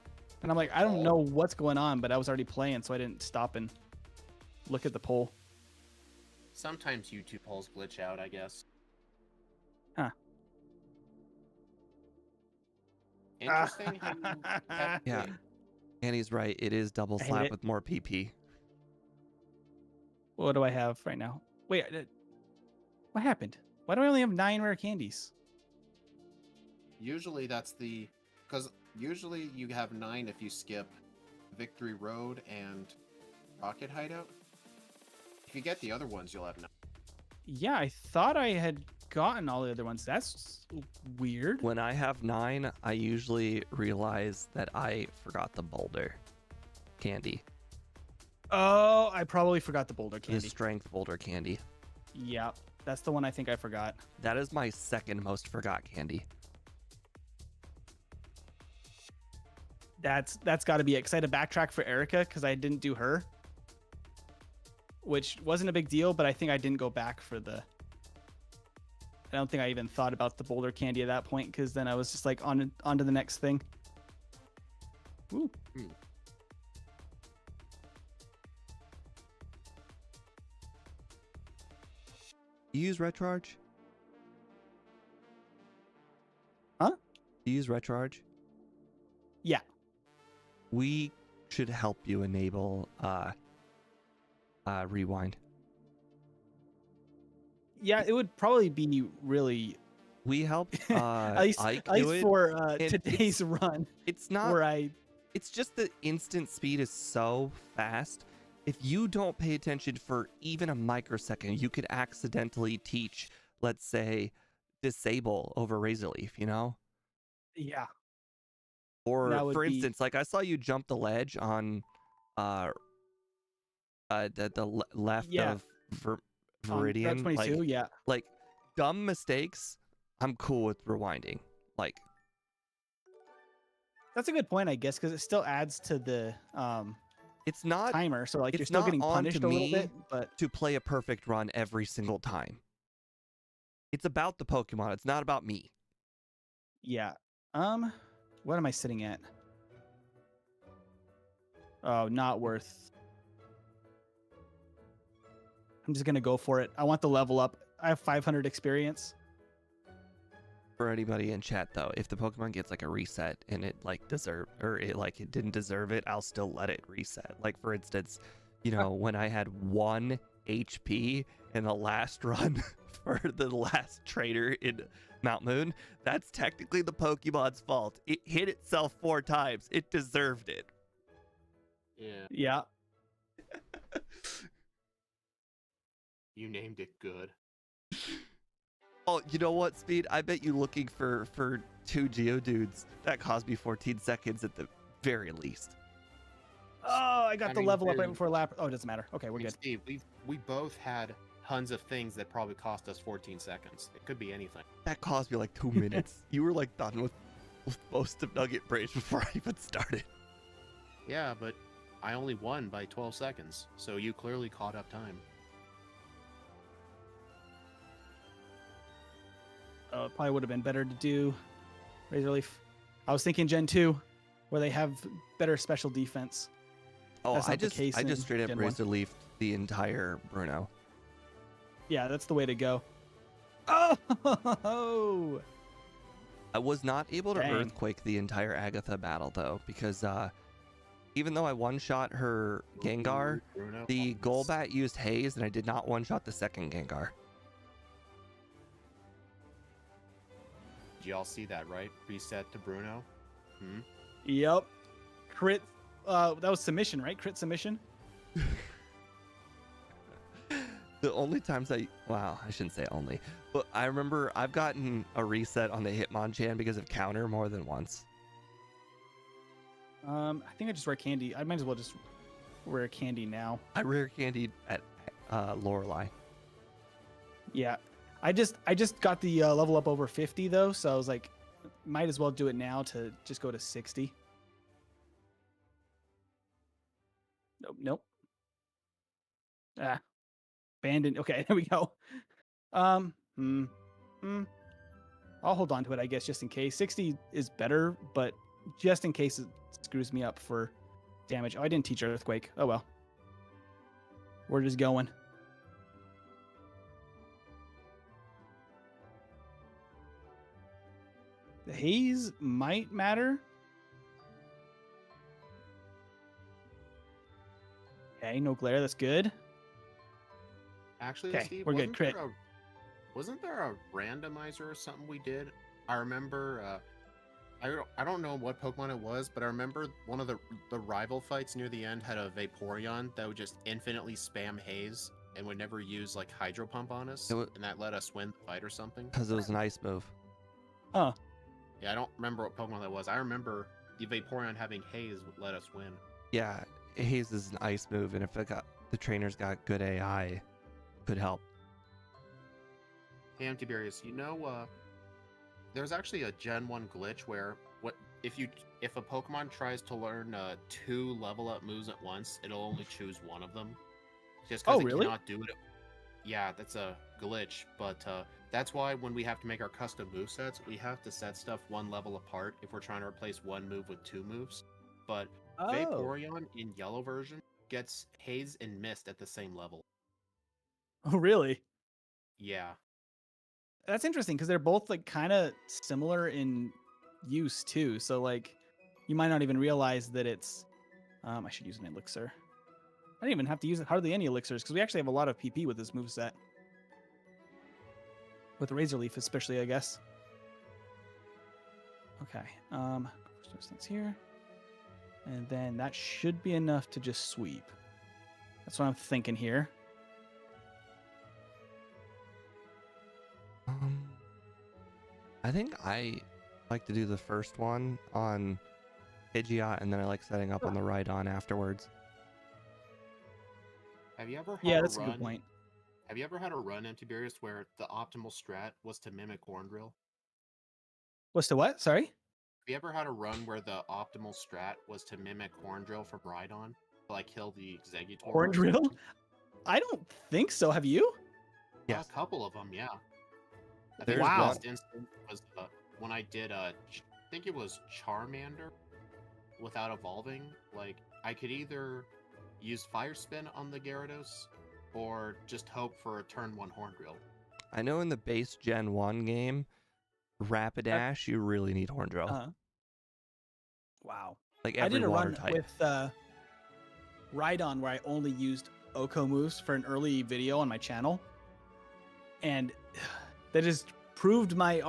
And I'm like, I don't know what's going on, but I was already playing, so I didn't stop and look at the poll. Sometimes YouTube polls glitch out, I guess. Huh. Interesting how you have... Yeah. wait, Annie's right. It is double I hate slap it. with more PP. What do I have right now? Wait, what happened? Why do I only have 9 rare candies? Usually that's the... Because usually you have 9 if you skip Victory Road and Rocket Hideout. If you get the other ones, you'll have 9. Yeah, I thought I had gotten all the other ones. That's weird. When I have 9, I usually realize that I forgot the boulder candy. Oh, I probably forgot the boulder The candy. strength boulder candy. Yeah, that's the one I think I forgot. That is my second most forgot candy. That's got to be it. Because I had to backtrack for Erica because I didn't do her, which wasn't a big deal. But I think I didn't go back for the. I don't think I even thought about the boulder candy at that point because then I was just like on to the next thing. Ooh. You use Recharge? Huh? You use Recharge? Yeah. We should help you enable rewind. Yeah, it would probably be really We helped at least, Ike at do least it. for and today's run It's not where I it's just the instant speed is so fast. If you don't pay attention for even a microsecond, you could accidentally teach, let's say, disable over Razor Leaf, you know? yeah. Or That would for be- instance, like I saw you jump the ledge on left Yeah. of on Viridian. Route 22, Like, yeah. like dumb mistakes, I'm cool with rewinding. Like That's a good point, I guess, because it still adds to the it's not timer. So like you're it's still not getting on to punished a little me. bit, but to play a perfect run every single time. It's about the Pokemon. It's not about me. yeah. What am I sitting at? Oh, not worth. I'm just gonna go for it. I want the level up. I have 500 experience. For anybody in chat though, if the Pokemon gets like a reset and it like it didn't deserve it, I'll still let it reset. Like for instance, you know, when I had 1 HP in the last run for the last trainer in Mount Moon, that's technically the Pokemon's fault. It hit itself 4 times. It deserved it. Yeah. Yeah. You named it good. Oh, you know what, Speed? I bet you looking for 2 Geodudes that cost me 14 seconds at the very least. Oh, I got the mean, level up right dude. before lap. Oh, it doesn't matter. Okay, we're I mean, good. Steve, we both had tons of things that probably cost us 14 seconds. It could be anything. That cost me like 2 minutes. You were like done with most of Nugget Bridge before I even started. Yeah, but I only won by 12 seconds, so you clearly caught up time. Oh, it probably would have been better to do Razor Leaf. I was thinking Gen 2, where they have better special defense. Oh, That's I not the just case in straight up Gen 1. Razor Leafed the entire Bruno. Yeah, that's the way to go. Oh! I was not able to Dang. Earthquake the entire Agatha battle though, because even though I one-shot her Gengar, Bruno, the Golbat used Haze, and I did not one-shot the second Gengar. Did y'all see that, right? Reset to Bruno. Yep. Crit. That was submission, right? Crit submission. The only times I shouldn't say only, but I remember I've gotten a reset on the Hitmonchan because of counter more than once. I think I just wear candy. I might as well just wear candy now. I rare candied at Lorelei. Yeah. I just got the level up over 50 though, so I was like, might as well do it now to just go to 60. Nope. Ah, abandoned. Okay, there we go. I'll hold on to it, I guess, just in case. 60 is better, but just in case it screws me up for damage. Oh, I didn't teach Earthquake. Oh well. We're just going. The haze might matter. Okay, no glare. That's good. Actually, Okay, Steve, we're good. Crit. Wasn't there a randomizer or something we did? I remember. I don't know what Pokemon it was, but I remember one of the rival fights near the end had a Vaporeon that would just infinitely spam Haze and would never use like Hydro Pump on us, and that let us win the fight or something. Because it was an ice move. Huh. Yeah, I don't remember what Pokemon that was. I remember the Vaporeon having Haze would let us win. Yeah, Haze is an ice move, and if the trainers got good AI, could help. Hey, Tiberius, there's actually a Gen 1 glitch where if a Pokemon tries to learn 2 level up moves at once, it'll only choose one of them. Just because it really? cannot do it. Yeah, that's a glitch, but that's why when we have to make our custom movesets, we have to set stuff 1 level apart if we're trying to replace 1 move with 2 moves. But Vaporeon in yellow version gets Haze and Mist at the same level. Oh, really? Yeah. That's interesting because they're both like kind of similar in use too. So like, you might not even realize that it's. I should use an elixir. I didn't even have to use hardly any elixirs because we actually have a lot of PP with this moveset. With Razor Leaf, especially, I guess. Okay. First distance here, and then that should be enough to just sweep. That's what I'm thinking here. I think I like to do the first one on Pidgeot, and then I like setting up on the Rhydon afterwards. Have you ever had Yeah, that's a good point. Have you ever had a run in Tiberius where the optimal strat was to mimic Horn Drill? What's the what? Sorry? Have you ever had a run where the optimal strat was to mimic Horn Drill from Rhydon? To, like, kill the Exeggutor? Horn Drill? I don't think so. Have you? Yes. A couple of them, yeah. I There's think the Wow. last instance was when I did think it was Charmander without evolving. Like, I could either use Fire Spin on the Gyarados or just hope for a turn 1 Hornbill. I know in the base Gen 1 game, Rapidash, you really need Hornbill. Wow. Like I every did a water run type. with Rhydon where I only used Oko moves for an early video on my channel. And that just proved my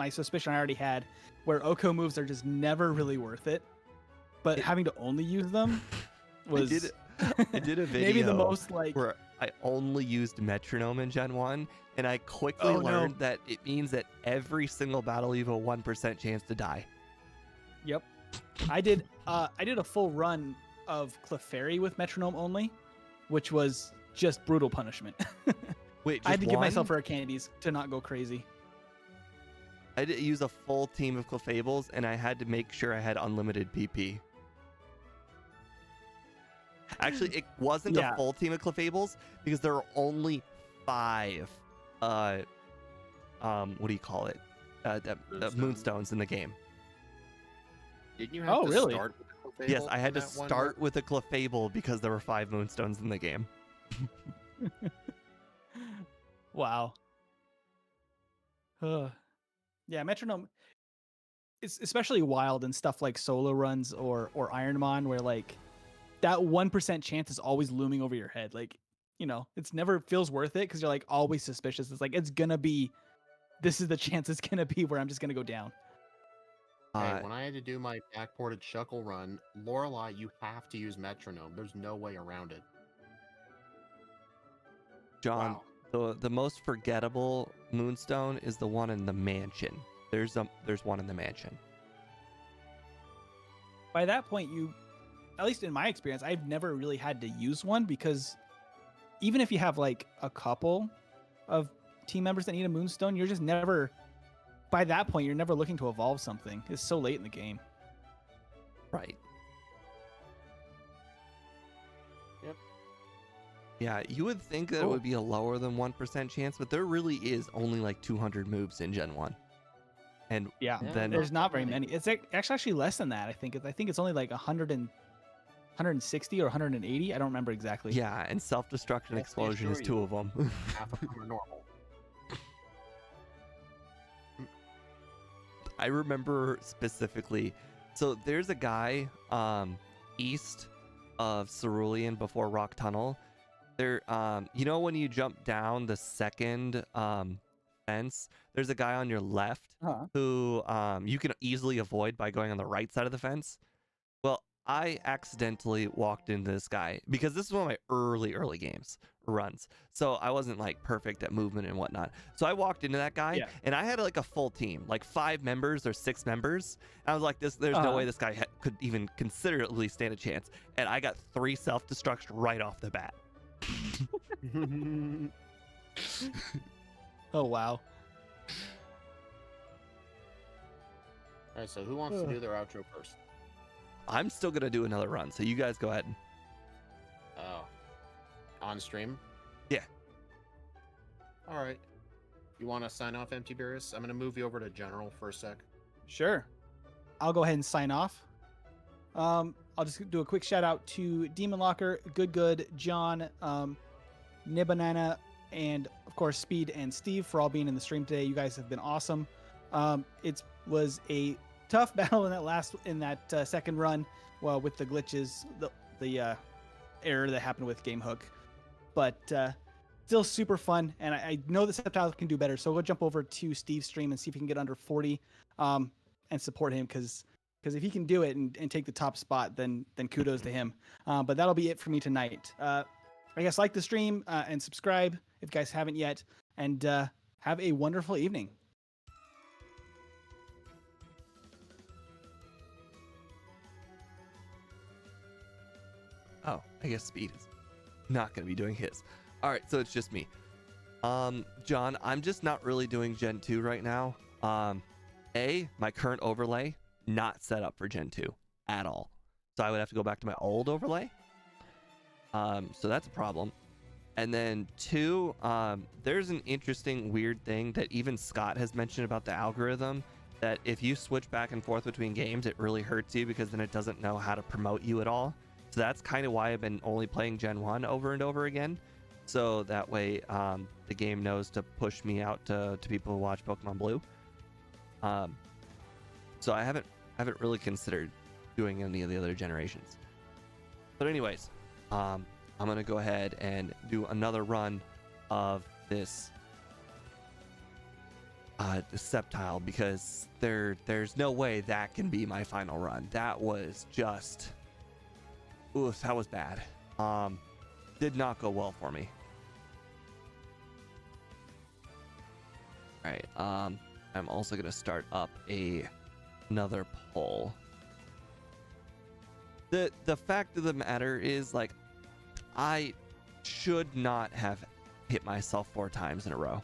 suspicion I already had, where Oko moves are just never really worth it. But having to only use them was I did a video maybe the most like where I only used Metronome in Gen 1, and I quickly learned that it means that every single battle you have a 1% chance to die. Yep. I did a full run of Clefairy with Metronome only, which was just brutal punishment. Wait, I had to give one? myself rare candies to not go crazy. I did use a full team of Clefables, and I had to make sure I had unlimited PP. Actually, it wasn't a full team of Clefables because there are only 5 what do you call it? Moonstones in the game. Didn't you have to start with a Clefable? Yes, I had to start with a Clefable because there were 5 Moonstones in the game. Wow. Yeah, Metronome. It's especially wild in stuff like solo runs or Ironmon, where like that 1% chance is always looming over your head. Like, you know, it's never feels worth it because you're like always suspicious. It's like this is the chance it's gonna be where I'm just gonna go down. Hey, when I had to do my backported Shuckle run, Lorelei, you have to use Metronome. There's no way around it. John, the most forgettable Moonstone is the one in the mansion. There's one in the mansion. By that point, at least in my experience, I've never really had to use one because even if you have like a couple of team members that need a Moonstone, you're just never, by that point, you're never looking to evolve something. It's so late in the game. Right. Yep. Yeah, you would think that it would be a lower than 1% chance, but there really is only like 200 moves in Gen 1. And then there's not very many. It's actually less than that. I think it's only like 160 or 180. I don't remember exactly. Yeah, and self-destruction explosion is 2 of them. Half of them are normal. I remember specifically. So there's a guy east of Cerulean before Rock Tunnel. There, you know when you jump down the second fence, there's a guy on your left who you can easily avoid by going on the right side of the fence. Well, I accidentally walked into this guy because this is one of my early games runs. So I wasn't like perfect at movement and whatnot. So I walked into that guy and I had like a full team, like 5 members or 6 members. And I was like, there's no way this guy could even considerably stand a chance. And I got 3 self-destructs right off the bat. Oh, wow. All right, so who wants to do their outro first? I'm still going to do another run, so you guys go ahead. Oh. On stream? Yeah. All right. You want to sign off, Empty Beerus? I'm going to move you over to General for a sec. Sure. I'll go ahead and sign off. I'll just do a quick shout out to Demon Locker, Good, John, Nibanana, and of course Speed and Steve for all being in the stream today. You guys have been awesome. It was a tough battle in that second run, well, with the glitches, the error that happened with Game Hook, but still super fun. And I know that Sceptile can do better, so we'll jump over to Steve's stream and see if he can get under 40 and support him, because if he can do it and take the top spot, then kudos to him. But that'll be it for me tonight. I guess like the stream and subscribe if you guys haven't yet, and have a wonderful evening. Oh, I guess Speed is not going to be doing his. All right, so it's just me. John, I'm just not really doing Gen 2 right now. My current overlay, not set up for Gen 2 at all. So I would have to go back to my old overlay. So that's a problem. And then 2, there's an interesting, weird thing that even Scott has mentioned about the algorithm that if you switch back and forth between games, it really hurts you because then it doesn't know how to promote you at all. So that's kind of why I've been only playing Gen 1 over and over again. So that way the game knows to push me out to people who watch Pokemon Blue. So I haven't really considered doing any of the other generations. But anyways, I'm going to go ahead and do another run of this Sceptile because there's no way that can be my final run. That was just, oof, that was bad. Did not go well for me. All right, I'm also gonna start up another poll. The fact of the matter is, like, I should not have hit myself 4 times in a row.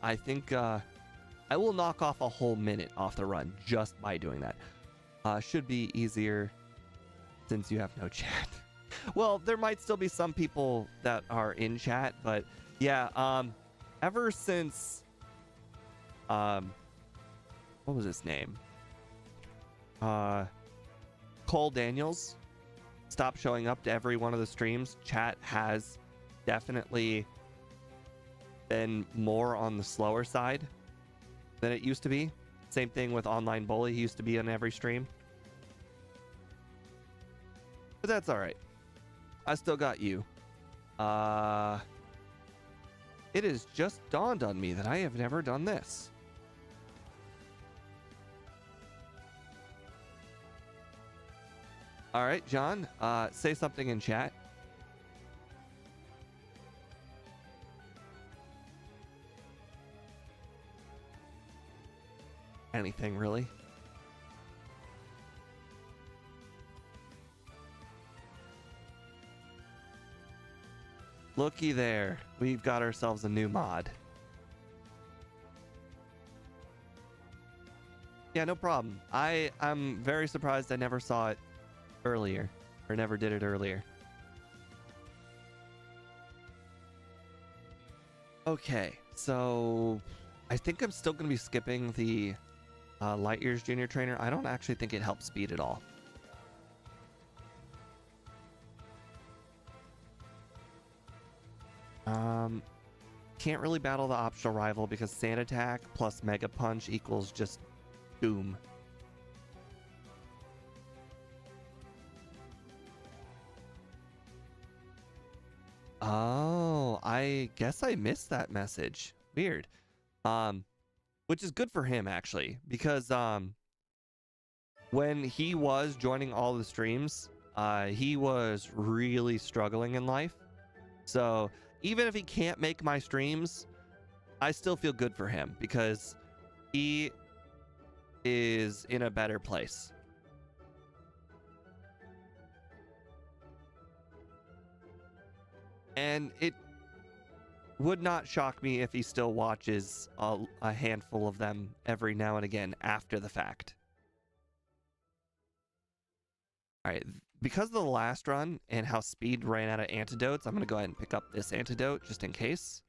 I think I will knock off a whole minute off the run just by doing that. Should be easier since you have no chat. Well, there might still be some people that are in chat, but yeah, ever since what was his name? Cole Daniels stopped showing up to every one of the streams, chat has definitely been more on the slower side than it used to be. Same thing with Online Bully. He used to be on every stream. But that's all right. I still got you. It has just dawned on me that I have never done this. All right, John, say something in chat. Anything, really? Looky there. We've got ourselves a new mod. Yeah, no problem. I'm very surprised I never saw it earlier, or never did it earlier. Okay, so I think I'm still going to be skipping the Light Years Junior Trainer. I don't actually think it helps speed at all. Can't really battle the optional rival because Sand Attack plus Mega Punch equals just doom. Oh, I guess I missed that message. Weird. Which is good for him actually, because when he was joining all the streams, he was really struggling in life. So even if he can't make my streams, I still feel good for him because he is in a better place. And it would not shock me if he still watches a handful of them every now and again after the fact. All right, because of the last run and how Speed ran out of antidotes, I'm going to go ahead and pick up this antidote just in case.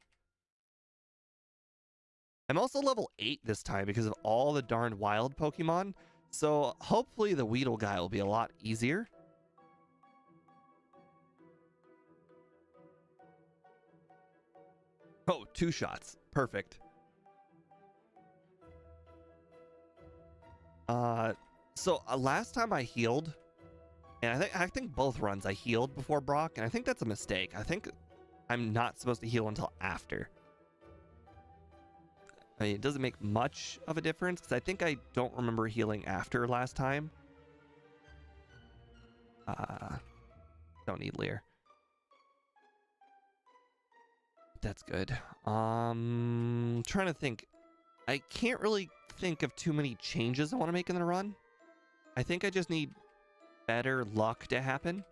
I'm also level 8 this time because of all the darn wild Pokemon, so hopefully the Weedle guy will be a lot easier. Oh, 2 shots. Perfect. So last time I healed, and I think both runs I healed before Brock, and I think that's a mistake. I think I'm not supposed to heal until after. I mean, it doesn't make much of a difference because I think I don't remember healing after last time. Don't need Leer. That's good. Trying to think. I can't really think of too many changes I want to make in the run. I think I just need better luck to happen.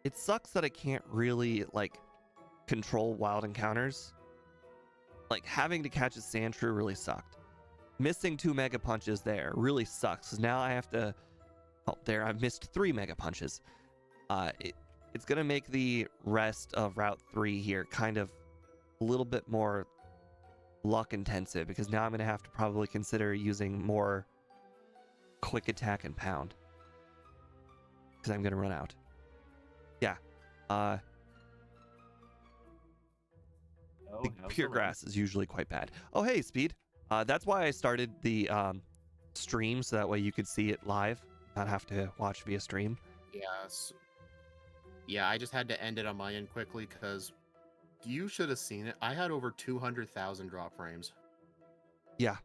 It sucks that I can't really, like, control wild encounters. Like, having to catch a Sandshrew really sucked. Missing 2 Mega Punches there really sucks, because now I have to... Oh, there, I've missed 3 Mega Punches. It's going to make the rest of Route 3 here kind of a little bit more luck intensive because now I'm going to have to probably consider using more quick attack and pound because I'm going to run out. Yeah. Oh, The how's pure the run? grass is usually quite bad. Oh, hey, Speed. That's why I started the stream so that way you could see it live, not have to watch via stream. Yes. Yeah, I just had to end it on my end quickly because you should have seen it. I had over 200,000 drop frames. Yeah.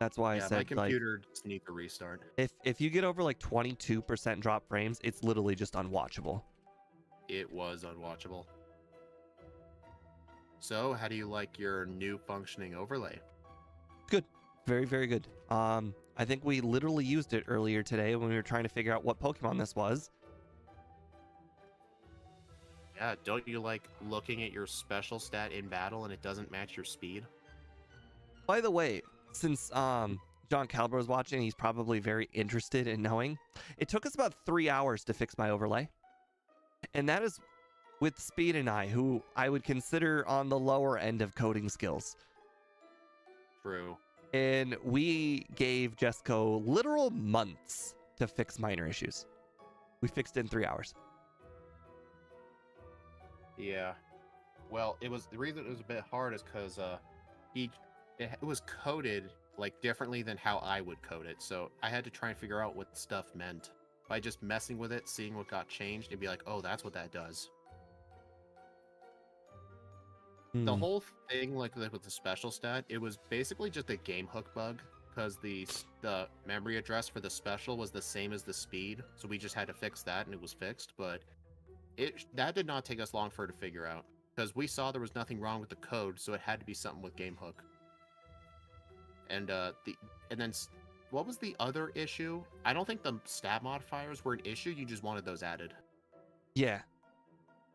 That's why I Yeah, my said, like, computer just needs a restart. if you get over like 22% drop frames, it's literally just unwatchable. It was unwatchable. So, how do you like your new functioning overlay? Good. Very, very good. I think we literally used it earlier today when we were trying to figure out what Pokemon this was. Yeah, don't you like looking at your special stat in battle and it doesn't match your speed? By the way, since John Calbro is watching, he's probably very interested in knowing. It took us about 3 hours to fix my overlay. And that is with Speed and I, who I would consider on the lower end of coding skills. True. And we gave Jesco literal months to fix minor issues. We fixed it in 3 hours. Yeah. Well, the reason it was a bit hard is because it was coded like differently than how I would code it. So I had to try and figure out what stuff meant by just messing with it, seeing what got changed, and be like, oh, that's what that does. The whole thing, like with the special stat, it was basically just a game hook bug because the memory address for the special was the same as the speed, so we just had to fix that, and it was fixed. But that did not take us long for it to figure out because we saw there was nothing wrong with the code, so it had to be something with game hook. And what was the other issue? I don't think the stat modifiers were an issue. You just wanted those added. Yeah,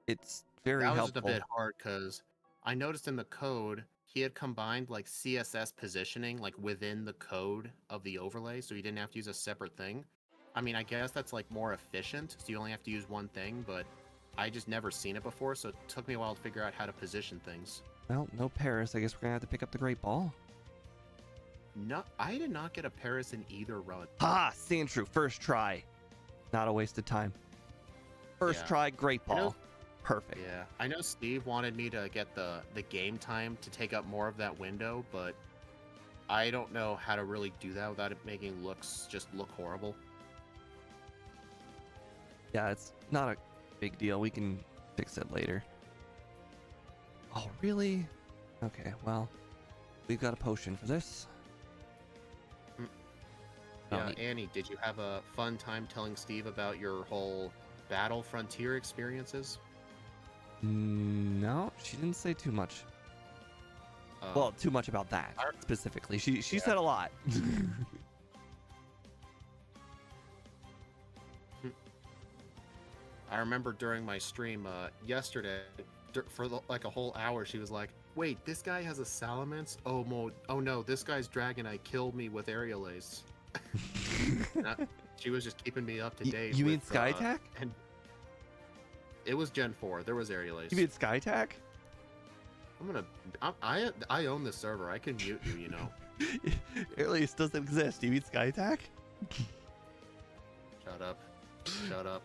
it's very That was helpful. just a bit hard because I noticed in the code he had combined like CSS positioning like within the code of the overlay, so you didn't have to use a separate thing. I mean, I guess that's like more efficient, so you only have to use one thing, but I just never seen it before, so it took me a while to figure out how to position things. Well, no Paris. I guess we're gonna have to pick up the Great Ball. No, I did not get a Paris in either run. Ha! Sandshrew, first try. Not a waste of time. First Yeah. try, Great Ball. Perfect. Yeah, I know Steve wanted me to get the game time to take up more of that window, but I don't know how to really do that without it making looks just look horrible. Yeah, it's not a big deal. We can fix it later. Oh, really? Okay, well, we've got a potion for this. Yeah, Annie, did you have a fun time telling Steve about your whole Battle Frontier experiences? No, she didn't say too much. Well, too much about that specifically. She said a lot. I remember during my stream yesterday, for like a whole hour, she was like, "Wait, this guy has a Salamence? Oh no, this guy's Dragonite killed me with Aerial Ace." She was just keeping me up to date. You mean Sky Attack? And it was Gen 4. There was Aerial Ace. You mean Sky Attack? I own this server. I can mute you, you know. Aerial Ace doesn't exist. You mean Sky Attack? Shut up. Shut up.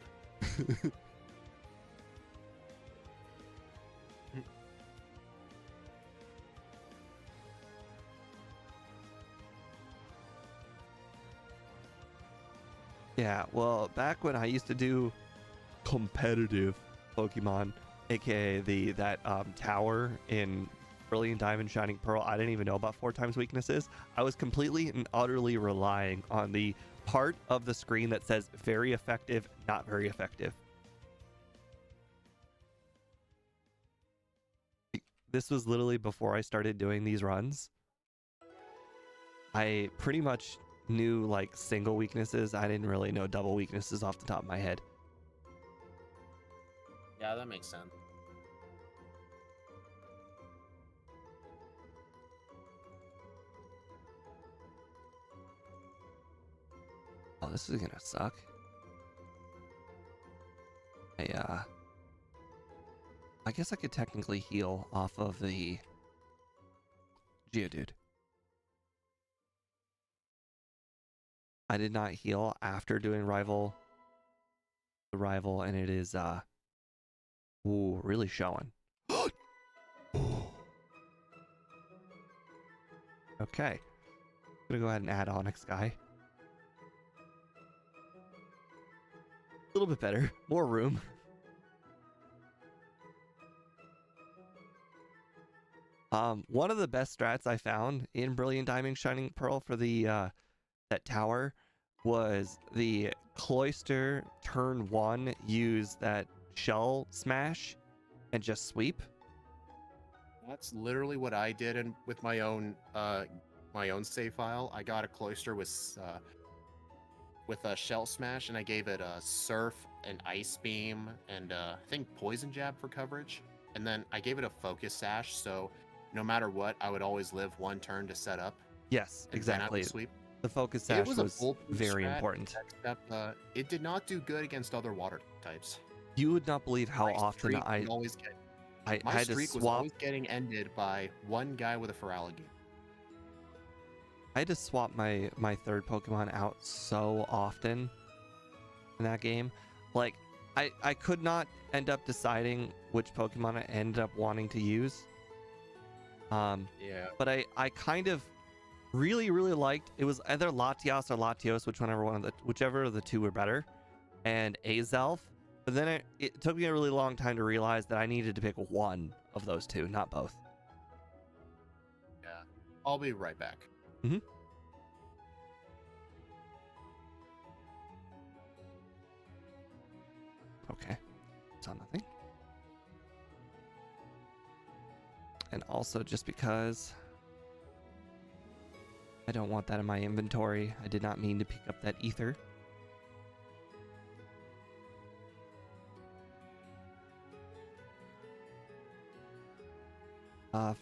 Yeah, well, back when I used to do competitive Pokemon, aka that tower in Brilliant Diamond Shining Pearl, I didn't even know about 4x weaknesses. I was completely and utterly relying on the part of the screen that says very effective, not very effective. This was literally before I started doing these runs. I pretty much knew like single weaknesses. I didn't really know double weaknesses off the top of my head. Yeah, that makes sense. Oh, this is gonna suck. I guess I could technically heal off of the Geodude. I did not heal after doing rival, and it is ooh, really showing. Okay, I'm gonna go ahead and add Onyx guy. A little bit better, more room. One of the best strats I found in Brilliant Diamond Shining Pearl for the that tower was the Cloister turn 1, use that shell smash and just sweep. That's literally what I did with my own save file. I got a Cloister with a shell smash, and I gave it a surf, an ice beam, and I think poison jab for coverage. And then I gave it a focus sash, so no matter what, I would always live one turn to set up. Yes, and then I exactly. would sweep. The focus sash was very strat, important. Except it did not do good against other water types. You would not believe how often I had to swap. Was always getting ended by one guy with a Feraligatr. I had to swap my third Pokemon out so often in that game. Like, I could not end up deciding which Pokemon I ended up wanting to use. Yeah. But I kind of really liked, it was either Latias or Latios, whichever of the two were better, and Azelf. But then it took me a really long time to realize that I needed to pick one of those two, not both. Yeah. I'll be right back. Mm-hmm. Okay. Saw nothing. And also, just because I don't want that in my inventory, I did not mean to pick up that ether.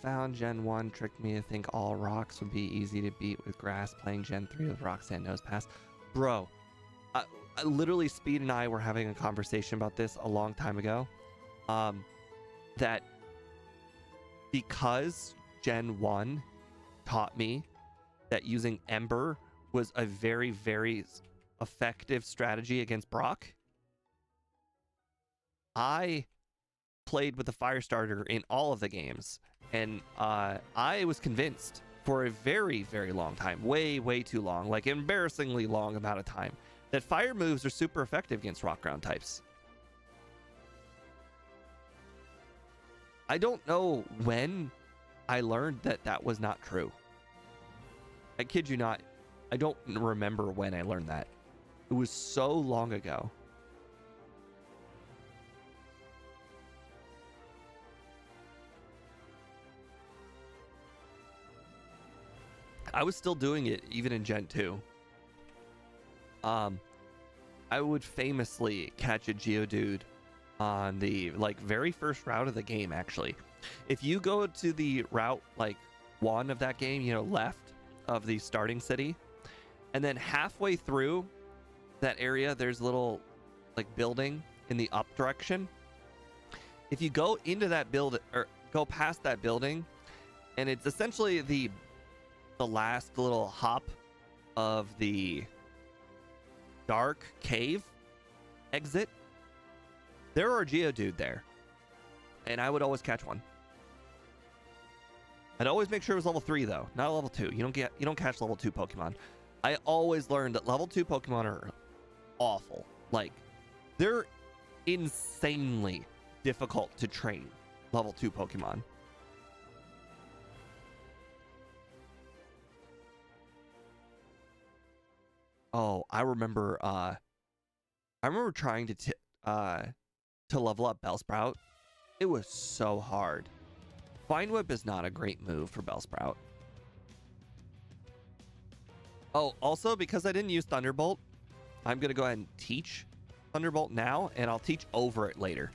Found Gen 1 tricked me to think all rocks would be easy to beat with grass, playing Gen 3 with rock, sand, nose pass. Bro, I literally, Speed and I were having a conversation about this a long time ago. That because Gen 1 taught me that using Ember was a very effective strategy against Brock, I played with the fire starter in all of the games, and I was convinced for a very long time, way too long, like embarrassingly long amount of time, that fire moves are super effective against rock ground types. I don't know when I learned that that was not true. I kid you not. I don't remember when I learned that. It was so long ago. I was still doing it even in Gen 2. I would famously catch a Geodude on the very first route of the game, actually. If you go to the route 1 of that game, left of the starting city, and then halfway through that area there's a little building in the up direction. If you go into that building or go past that building, and it's essentially the last little hop of the dark cave exit, there are Geodude there, and I would always catch one. I'd always make sure it was level 3 though, not level 2. You don't catch level 2 Pokemon. I always learned that level 2 Pokemon are awful. They're insanely difficult to train, level 2 Pokemon. Oh, I remember trying to level up Bellsprout. It was so hard. Vine Whip is not a great move for Bellsprout. Oh, also, because I didn't use Thunderbolt, I'm going to go ahead and teach Thunderbolt now, and I'll teach over it later.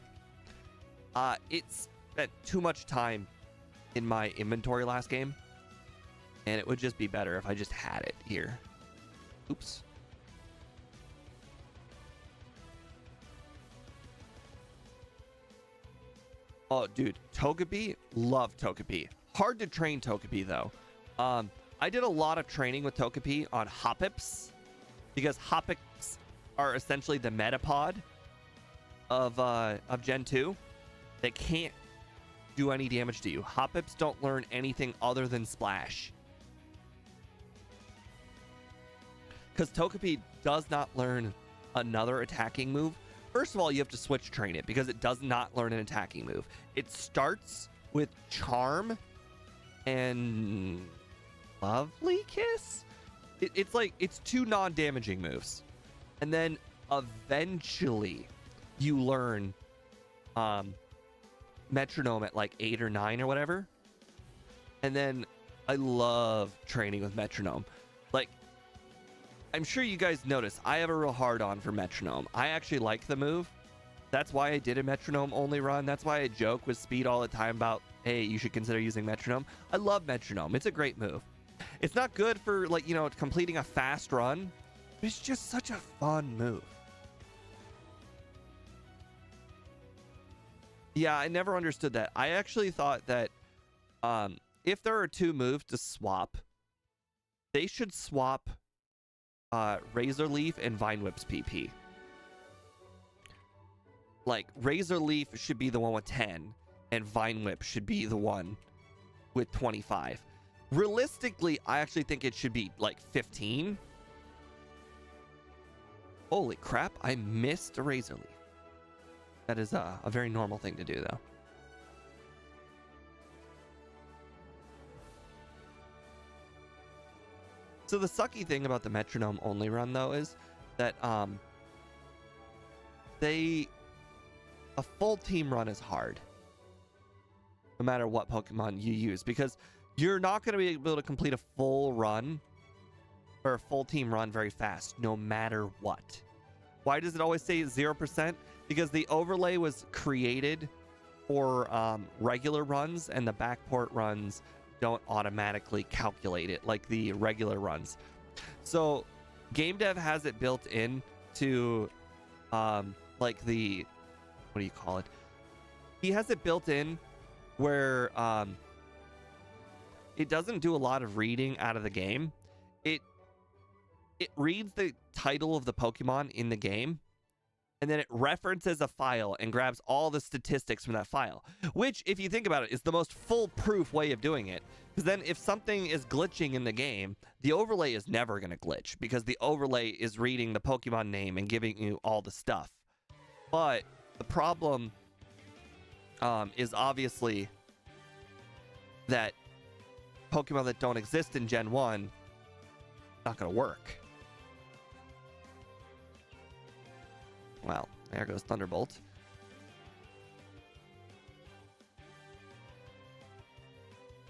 It spent too much time in my inventory last game, and it would just be better if I just had it here. Oops. Oh, dude, Togepi, love Togepi. Hard to train Togepi, though. I did a lot of training with Togepi on Hoppips because Hoppips are essentially the Metapod of Gen 2. They can't do any damage to you. Hoppips don't learn anything other than Splash. Because Togepi does not learn another attacking move. First of all, you have to switch train it because it does not learn an attacking move. It starts with Charm and Lovely Kiss. It's like, it's 2 non-damaging moves. And then eventually you learn Metronome at like 8 or 9 or whatever. And then I love training with Metronome. Like, I'm sure you guys notice I have a real hard on for Metronome. I actually like the move. That's why I did a Metronome only run. That's why I joke with Speed all the time about, hey, you should consider using Metronome. I love Metronome. It's a great move. It's not good for, like, you know, completing a fast run, but it's just such a fun move. Yeah, I never understood that. I actually thought that if there are 2 moves to swap, they should swap Razor Leaf and Vine Whip's PP. Like, Razor Leaf should be the one with 10, and Vine Whip should be the one with 25. Realistically, I actually think it should be like 15. Holy crap, I missed a Razor Leaf. That is a very normal thing to do, though. So the sucky thing about the Metronome only run, though, is that a full team run is hard, no matter what Pokemon you use, because you're not going to be able to complete a full run or a full team run very fast, no matter what. Why does it always say 0%? Because the overlay was created for regular runs, and the backport runs don't automatically calculate it like the regular runs. So game dev has it built in to like the, what do you call it? He has it built in where it doesn't do a lot of reading out of the game. It reads the title of the Pokemon in the game, and then it references a file and grabs all the statistics from that file, which, if you think about it, is the most foolproof way of doing it. Because then if something is glitching in the game, the overlay is never going to glitch, because the overlay is reading the Pokemon name and giving you all the stuff. But the problem is obviously that Pokemon that don't exist in Gen 1, not going to work. Well, there goes Thunderbolt.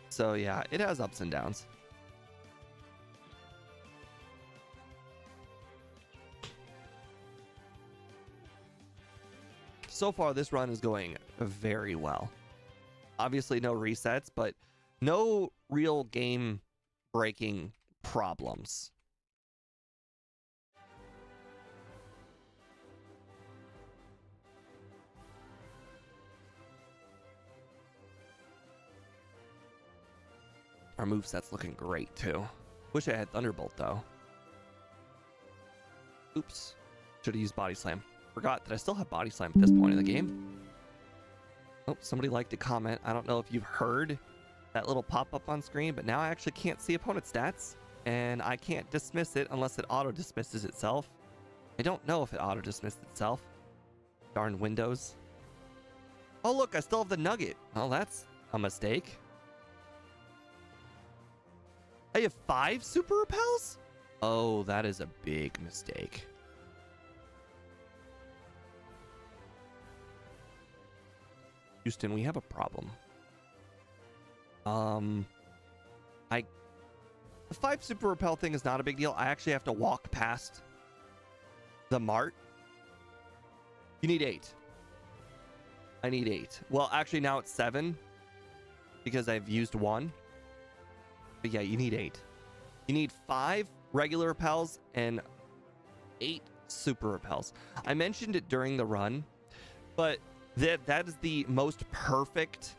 So yeah, it has ups and downs. So far, this run is going very well. Obviously, no resets, but no real game-breaking problems. Our moveset's looking great, too. Wish I had Thunderbolt, though. Oops. Should have used Body Slam. Forgot that I still have Body Slam at this point in the game. Oh, somebody liked to comment. I don't know if you've heard that little pop-up on screen, but now I actually can't see opponent stats, and I can't dismiss it unless it auto-dismisses itself. I don't know if it auto-dismissed itself. Darn Windows. Oh, look, I still have the Nugget. Well, that's a mistake. I have 5 Super Repels? Oh, that is a big mistake. Houston, we have a problem. The 5 Super Repel thing is not a big deal. I actually have to walk past the mart. You need 8. I need 8. Well, actually now it's 7 because I've used 1. But yeah, you need 8. You need 5 regular repels and 8 super repels. I mentioned it during the run, but that is the most perfect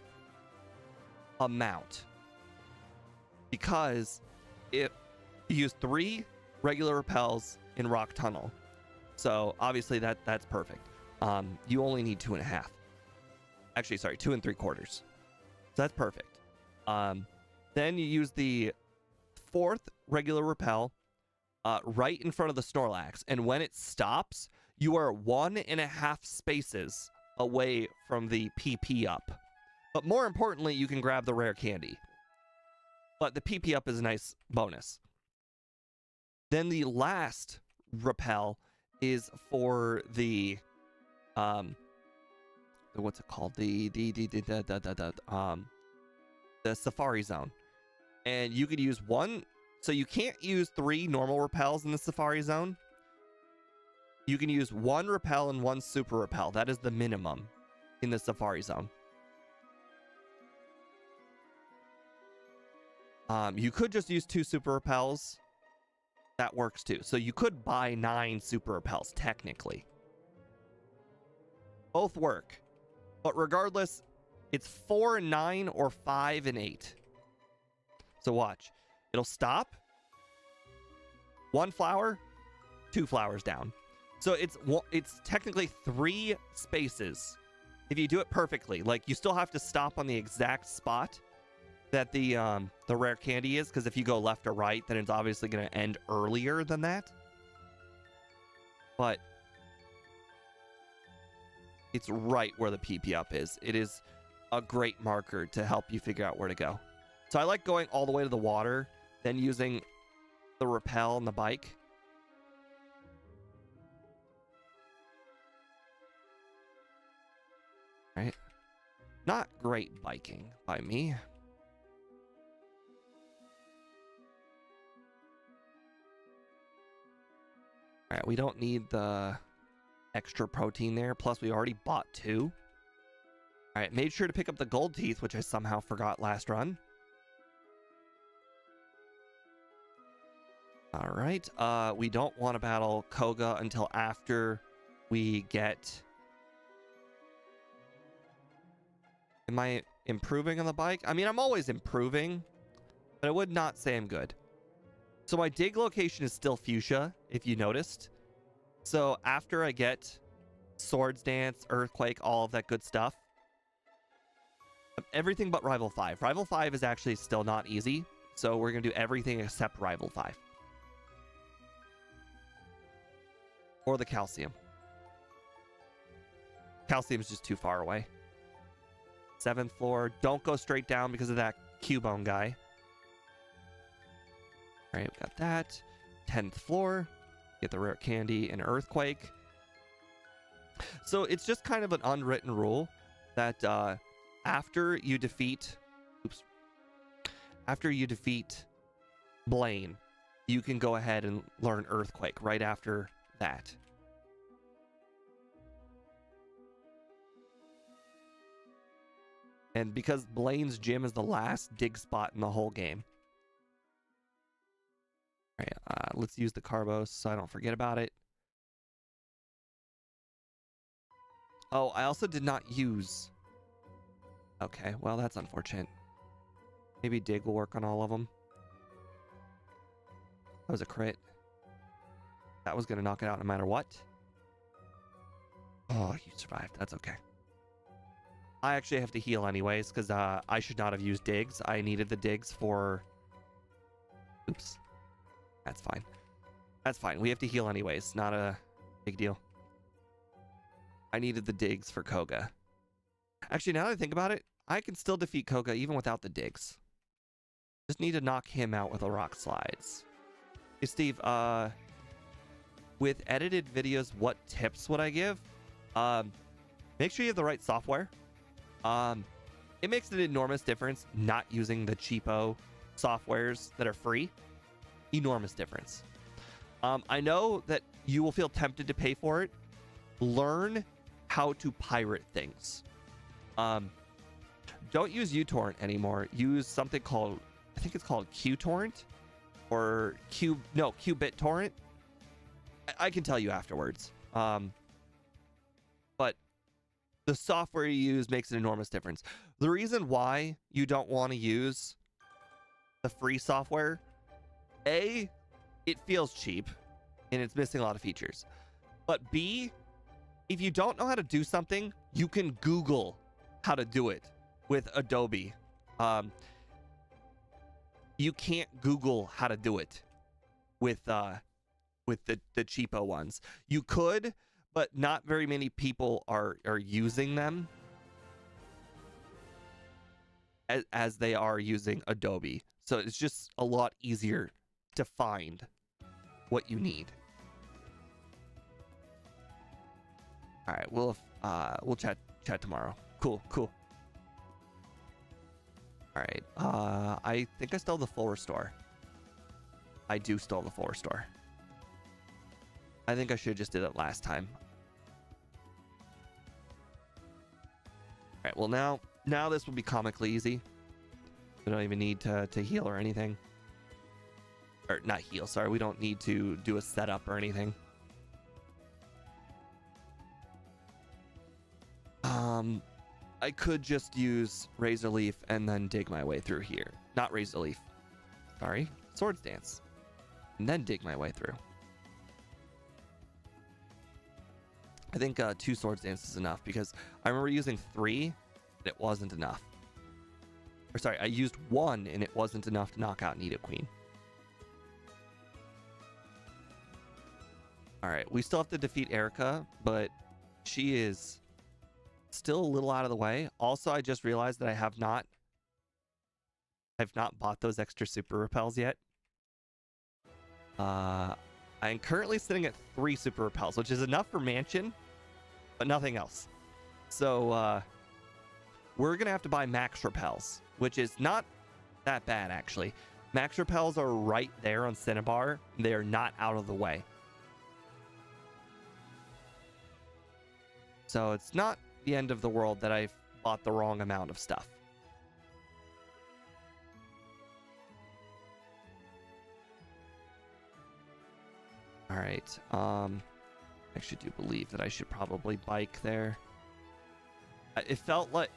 amount because you use 3 regular repels in Rock Tunnel. So obviously that's perfect. You only need 2.5. Actually, sorry, 2 3/4. So that's perfect. Then you use the 4th regular repel right in front of the Snorlax, and when it stops, you are 1.5 spaces away from the PP up. But more importantly, you can grab the rare candy. But the PP up is a nice bonus. Then the last repel is for the what's it called? The Safari Zone. And you could use 1, so you can't use 3 normal repels in the Safari Zone. You can use 1 repel and 1 super repel. That is the minimum in the Safari Zone. You could just use 2 super repels. That works too. So you could buy 9 super repels, technically. Both work. But regardless, it's 4 and 9 or 5 and 8. So watch. It'll stop. 1 flower, 2 flowers down. So it's technically 3 spaces. If you do it perfectly, like you still have to stop on the exact spot that the rare candy is, because if you go left or right, then it's obviously going to end earlier than that. But it's right where the PP up is. It is a great marker to help you figure out where to go. So I like going all the way to the water, then using the repel and the bike. Right? Not great biking by me. All right, we don't need the extra protein there. Plus, we already bought 2. All right, made sure to pick up the gold teeth, which I somehow forgot last run. All right, we don't want to battle Koga until after we get... Am I improving on the bike? I mean, I'm always improving, but I would not say I'm good. So my dig location is still Fuchsia, if you noticed. So after I get Swords Dance, Earthquake, all of that good stuff, everything but Rival 5. Rival 5 is actually still not easy, so we're going to do everything except Rival 5. Or the Calcium. Calcium's just too far away. 7th floor. Don't go straight down because of that Cubone guy. All right, we got that. 10th floor. Get the rare candy and Earthquake. So it's just kind of an unwritten rule that after you defeat Blaine, you can go ahead and learn Earthquake right after that. And because Blaine's gym is the last dig spot in the whole game. All right, let's use the Carbos so I don't forget about it. Oh, I also did not use... Okay, well, that's unfortunate. Maybe Dig will work on all of them. That was a crit. That was going to knock it out no matter what. Oh, you survived. That's okay. I actually have to heal anyways, because I should not have used digs. I needed the digs for... Oops. That's fine. That's fine. We have to heal anyways. Not a big deal. I needed the digs for Koga. Actually, now that I think about it, I can still defeat Koga even without the digs. Just need to knock him out with the rock slides. Hey, Steve, with edited videos, what tips would I give? Make sure you have the right software. It makes an enormous difference not using the cheapo softwares that are free. Enormous difference. I know that you will feel tempted to pay for it. Learn how to pirate things. Don't use uTorrent anymore. Use something called, I think it's called QTorrent or QBitTorrent. I can tell you afterwards. But the software you use makes an enormous difference. The reason why you don't want to use the free software, A, it feels cheap and it's missing a lot of features. But B, if you don't know how to do something, you can Google how to do it with Adobe. You can't Google how to do it with the cheapo ones. You could, but not very many people are using them as they are using Adobe. So it's just a lot easier to find what you need. All right, we'll chat tomorrow. Cool. All right. I think I stole the full restore. I do stole the full restore. I think I should have just did it last time. All right. Well, now this will be comically easy. We don't even need to heal or anything. Or not heal. Sorry, we don't need to do a setup or anything. I could just use Razor Leaf and then dig my way through here. Not Razor Leaf. Sorry. Swords Dance. And then dig my way through. I think 2 Swords Dance is enough because I remember using 3 and it wasn't enough. Or sorry, I used 1 and it wasn't enough to knock out Nidoqueen. Alright, we still have to defeat Erica, but she is still a little out of the way. Also, I just realized that I've not bought those extra super repels yet. I'm currently sitting at 3 super repels, which is enough for Mansion, but nothing else. So we're gonna have to buy max repels, which is not that bad actually. Max repels are right there on Cinnabar. They're not out of the way. So it's not the end of the world that I've bought the wrong amount of stuff. All right. I actually do believe that I should probably bike there. It felt like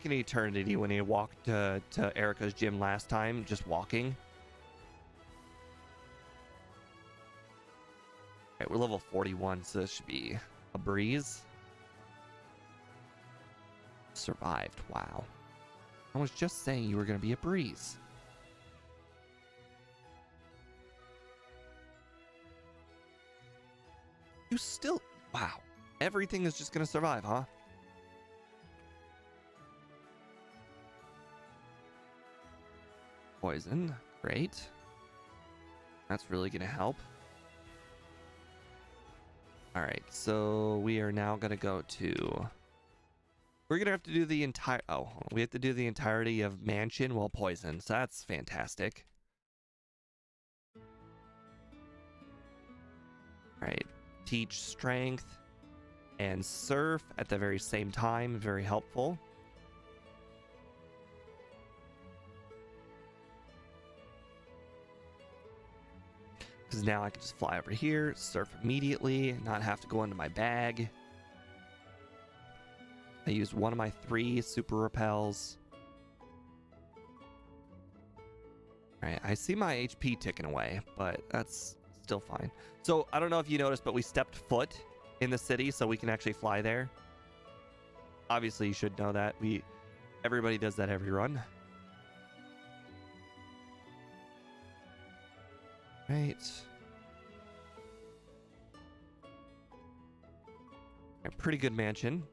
an eternity when he walked to Erica's gym last time, just walking. All right, we're level 41, so this should be a breeze. Survived. Wow. I was just saying you were going to be a breeze. You still... Wow. Everything is just going to survive, huh? Poison. Great. That's really going to help. All right. So we are now going to go to... We're going to have to do the entire... Oh, we have to do the entirety of Mansion while poison. So that's fantastic. All right. Teach Strength and Surf at the very same time. Very helpful. Because now I can just fly over here, surf immediately, not have to go into my bag. I used one of my 3 super repels. Alright, I see my HP ticking away, but that's still fine. So, I don't know if you noticed, but we stepped foot in the city so we can actually fly there. Obviously, you should know that. Everybody does that every run. Right. A pretty good mansion.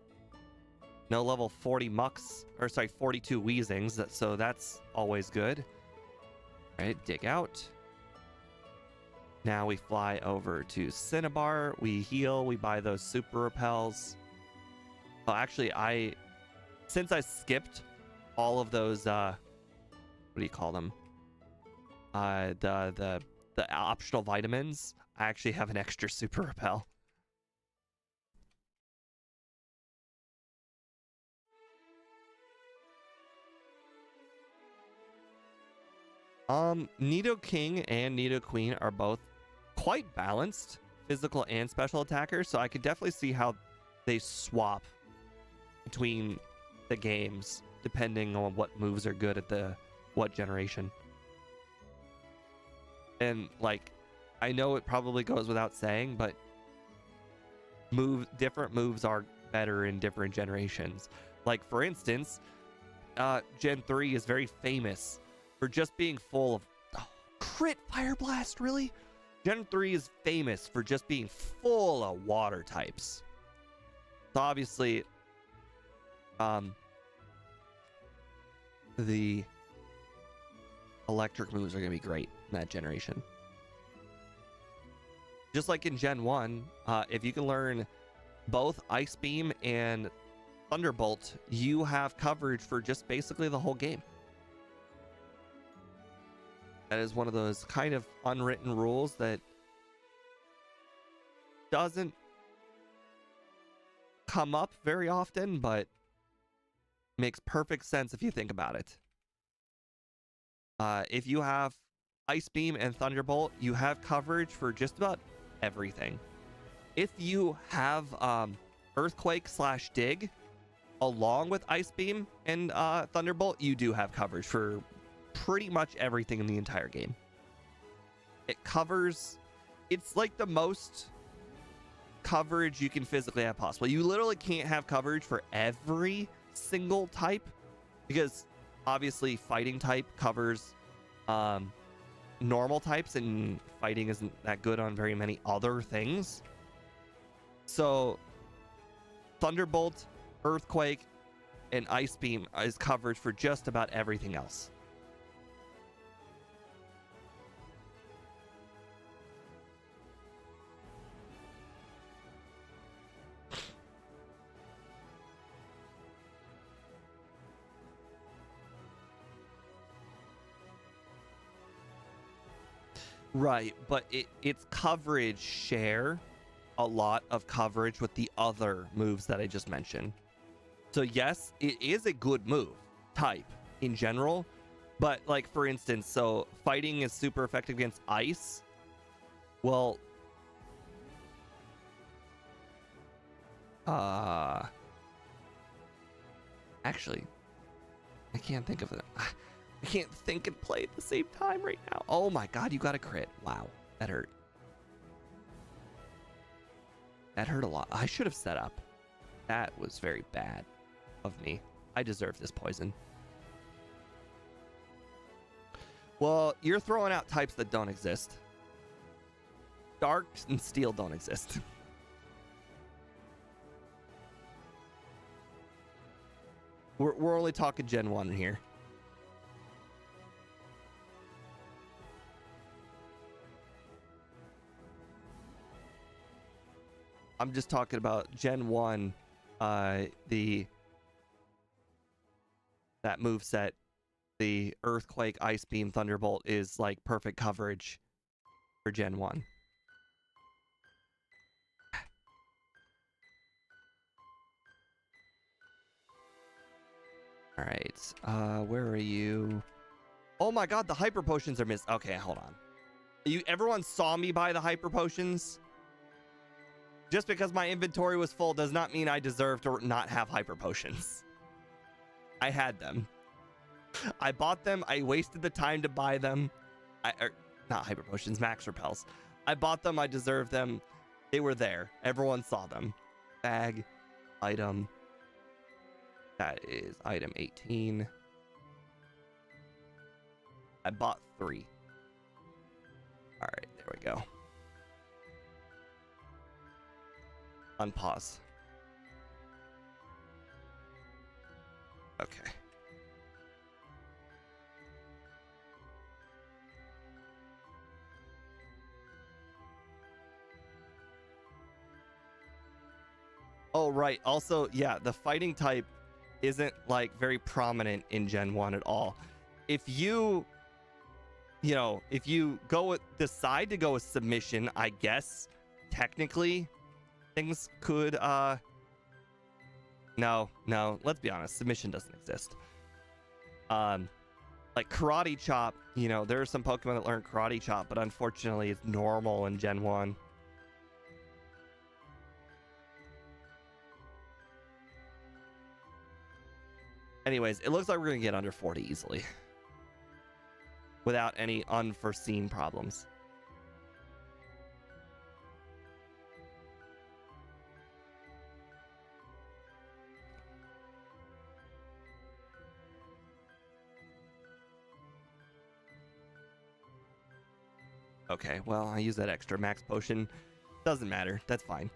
No level 40 mucks, or sorry, 42 wheezings, so that's always good. All right, dig out. Now we fly over to Cinnabar, we heal, we buy those super repels. Oh, actually, since I skipped all of those, what do you call them? The optional vitamins, I actually have an extra super repel. Nidoking and Nidoqueen are both quite balanced, physical and special attackers, so I could definitely see how they swap between the games depending on what moves are good at what generation. And like, I know it probably goes without saying, but different moves are better in different generations. Like, for instance, Gen 3 is very famous for just being full of crit Fire Blast, really? Gen 3 is famous for just being full of water types. So obviously, the electric moves are going to be great in that generation. Just like in Gen 1, if you can learn both Ice Beam and Thunderbolt, you have coverage for just basically the whole game. That is one of those kind of unwritten rules that doesn't come up very often, but makes perfect sense if you think about it. If you have Ice Beam and Thunderbolt, you have coverage for just about everything. If you have Earthquake/Dig along with Ice Beam and Thunderbolt, you do have coverage for pretty much everything in the entire game. It covers, it's like the most coverage you can physically have possible. You literally can't have coverage for every single type, because obviously fighting type covers normal types, and fighting isn't that good on very many other things. So Thunderbolt, Earthquake, and Ice Beam is coverage for just about everything else. Right, but its coverage share a lot of coverage with the other moves that I just mentioned. So yes, it is a good move type in general, but like, for instance, so fighting is super effective against ice. Well, actually, I can't think of it. I can't think and play at the same time right now. Oh my god, you got a crit. Wow, that hurt. That hurt a lot. I should have set up. That was very bad of me. I deserve this poison. Well, you're throwing out types that don't exist. Dark and Steel don't exist. We're only talking Gen 1 here. I'm just talking about Gen 1, that moveset, the Earthquake, Ice Beam, Thunderbolt is like perfect coverage for Gen 1. All right, where are you? Oh my god, the hyper potions are missed. Okay, hold on. Everyone saw me buy the hyper potions? Just because my inventory was full does not mean I deserve to not have hyper potions. I had them. I bought them. I wasted the time to buy them. Not hyper potions, max repels. I bought them. I deserved them. They were there. Everyone saw them. Bag, item. That is item 18. I bought 3. All right, there we go. Unpause. Okay. Oh, right. Also, yeah, the fighting type isn't like very prominent in Gen 1 at all. If you decide to go with submission, I guess technically things could no, let's be honest, submission doesn't exist. Like Karate Chop, there are some Pokemon that learn Karate Chop, but unfortunately it's normal in Gen 1. Anyways, it looks like we're gonna get under 40 easily, without any unforeseen problems. Okay, well, I use that extra max potion. Doesn't matter. That's fine.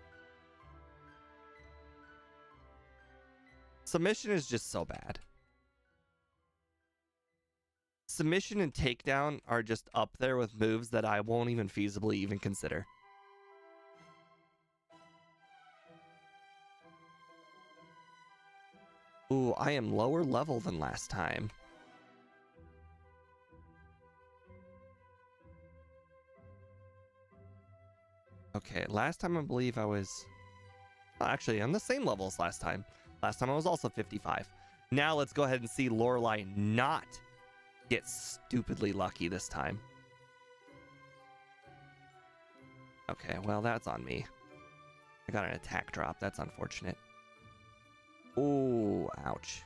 Submission is just so bad. Submission and takedown are just up there with moves that I won't even feasibly even consider. Ooh, I am lower level than last time. Okay, last time I believe I was... Oh, actually, I'm the same level as last time. Last time I was also 55. Now let's go ahead and see Lorelei not get stupidly lucky this time. Okay, well, that's on me. I got an attack drop. That's unfortunate. Ooh, ouch.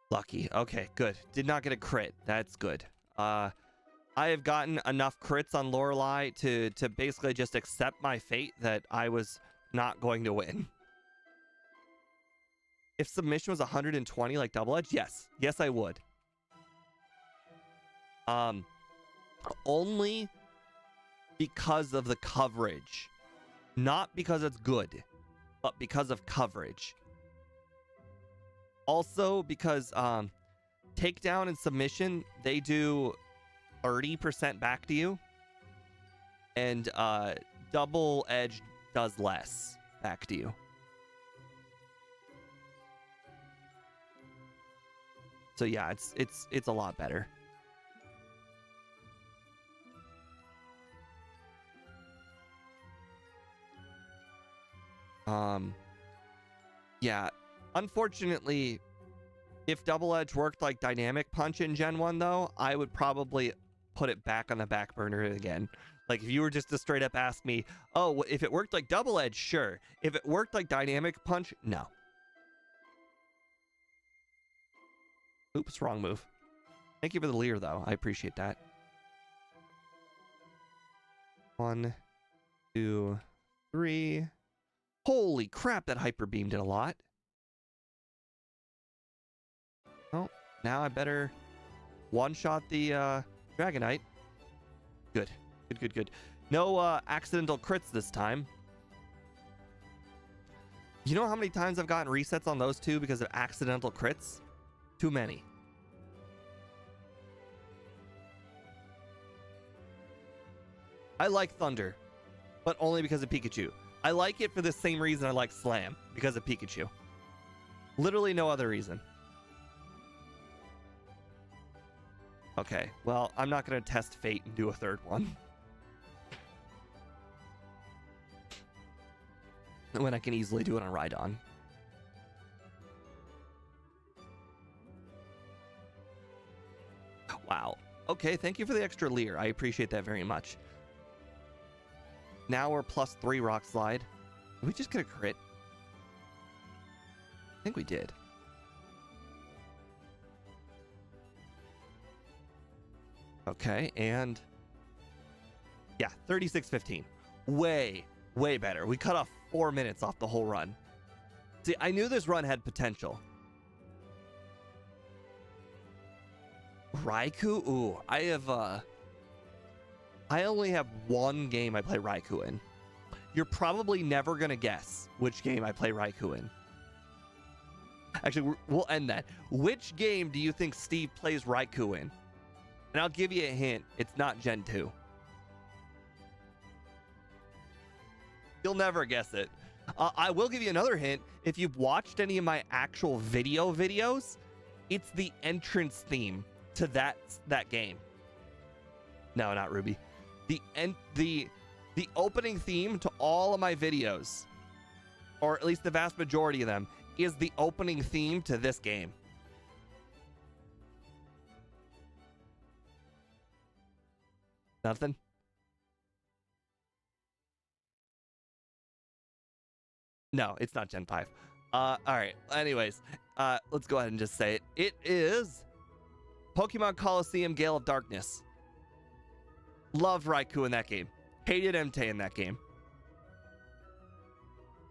Lucky. Okay, good. Did not get a crit. That's good. I have gotten enough crits on Lorelei to basically just accept my fate that I was not going to win. If submission was 120 like double edge, yes. Yes, I would. Only because of the coverage. Not because it's good, but because of coverage. Also, because takedown and submission, they do 30% back to you. And double edge does less back to you. So yeah, it's a lot better. Yeah, unfortunately, if double edge worked like dynamic punch in Gen 1 though, I would probably put it back on the back burner again. Like if you were just to straight up ask me, oh, if it worked like double edge, sure. If it worked like dynamic punch, no. Oops, wrong move. Thank you for the leer though. I appreciate that. 1, 2, 3. Holy crap, that hyper beam did a lot. Oh, now I better one-shot the Dragonite. Good. Good, good, good. No accidental crits this time. You know how many times I've gotten resets on those two because of accidental crits? Too many. I like Thunder, but only because of Pikachu. I like it for the same reason I like Slam, because of Pikachu. Literally no other reason. Okay, well, I'm not going to test fate and do a third one. When I can easily do it on Rhydon. Wow. Okay, thank you for the extra leer. I appreciate that very much. Now we're +3 Rock Slide. Did we just get a crit? I think we did. Okay, and yeah, 36-15. Way better. We cut off 4 minutes off the whole run. See, I knew this run had potential. Raikou? Ooh, I only have one game I play Raikou in. You're probably never going to guess which game I play Raikou in. Actually, we'll end that. Which game do you think Steve plays Raikou in? And I'll give you a hint. It's not Gen 2. You'll never guess it. I will give you another hint. If you've watched any of my actual videos, it's the entrance theme to that game. No, not Ruby. The opening theme to all of my videos, or at least the vast majority of them, is the opening theme to this game. Nothing? No, it's not Gen 5. All right. Anyways, let's go ahead and just say it. It is Pokemon Coliseum Gale of Darkness. Love Raikou in that game. Hated Entei in that game.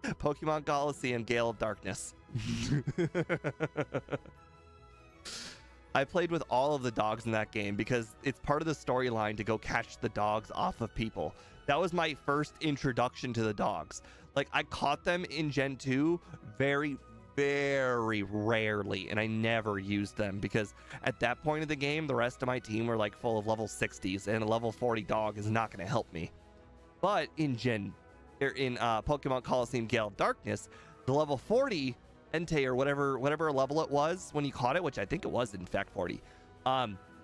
Pokemon Coliseum Gale of Darkness. I played with all of the dogs in that game because it's part of the storyline to go catch the dogs off of people. That was my first introduction to the dogs. Like, I caught them in Gen 2 very, very rarely, and I never used them because at that point of the game, the rest of my team were like full of level 60s, and a level 40 dog is not going to help me. But in Pokemon Coliseum Gale of Darkness, the level 40 Entei or whatever level it was when you caught it, which I think it was in fact 40,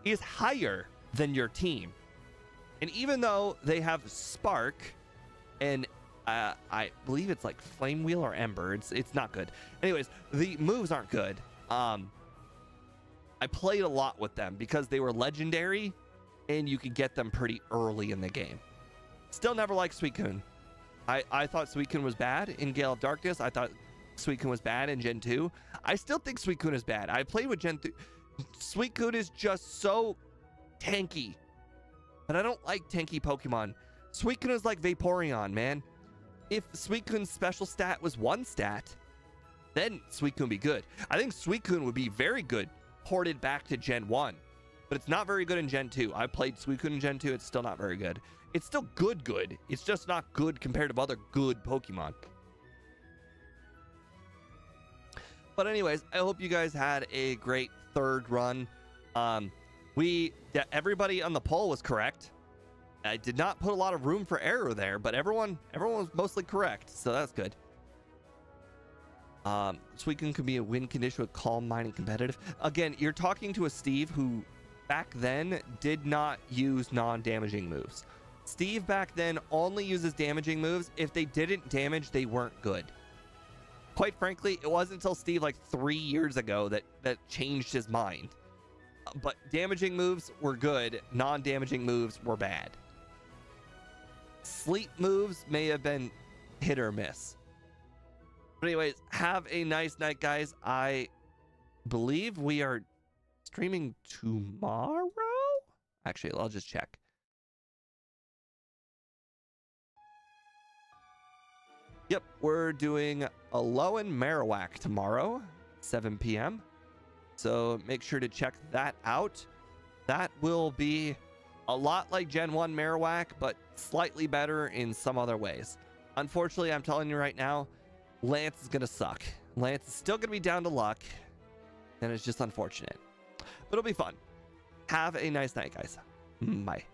is higher than your team. And even though they have Spark and I believe it's like Flame Wheel or Ember, it's not good. Anyways, the moves aren't good. I played a lot with them because they were legendary and you could get them pretty early in the game. Still never liked Suicune. I thought Suicune was bad in Gale of Darkness. I thought Suicune was bad in Gen 2. I still think Suicune is bad. I played with Gen 3. Suicune is just so tanky. But I don't like tanky Pokemon. Suicune is like Vaporeon, man. If Suicune's special stat was 1 stat, then Suicune would be good. I think Suicune would be very good ported back to Gen 1. But it's not very good in Gen 2. I played Suicune in Gen 2. It's still not very good. It's still good. It's just not good compared to other good Pokemon. But anyways, I hope you guys had a great third run. Everybody on the poll was correct. I did not put a lot of room for error there, but everyone was mostly correct, so that's good. Suicune could be a win condition with Calm Mind and competitive. Again, you're talking to a Steve who back then did not use non-damaging moves. Steve back then only uses damaging moves. If they didn't damage, they weren't good. Quite frankly, it wasn't until Steve like 3 years ago that changed his mind. But damaging moves were good. Non-damaging moves were bad. Sleep moves may have been hit or miss. But anyways, have a nice night, guys. I believe we are streaming tomorrow. Actually, I'll just check. Yep, we're doing Alolan Marowak tomorrow, 7 p.m. So make sure to check that out. That will be a lot like Gen 1 Marowak, but slightly better in some other ways. Unfortunately, I'm telling you right now, Lance is going to suck. Lance is still going to be down to luck, and it's just unfortunate. But it'll be fun. Have a nice night, guys. Bye.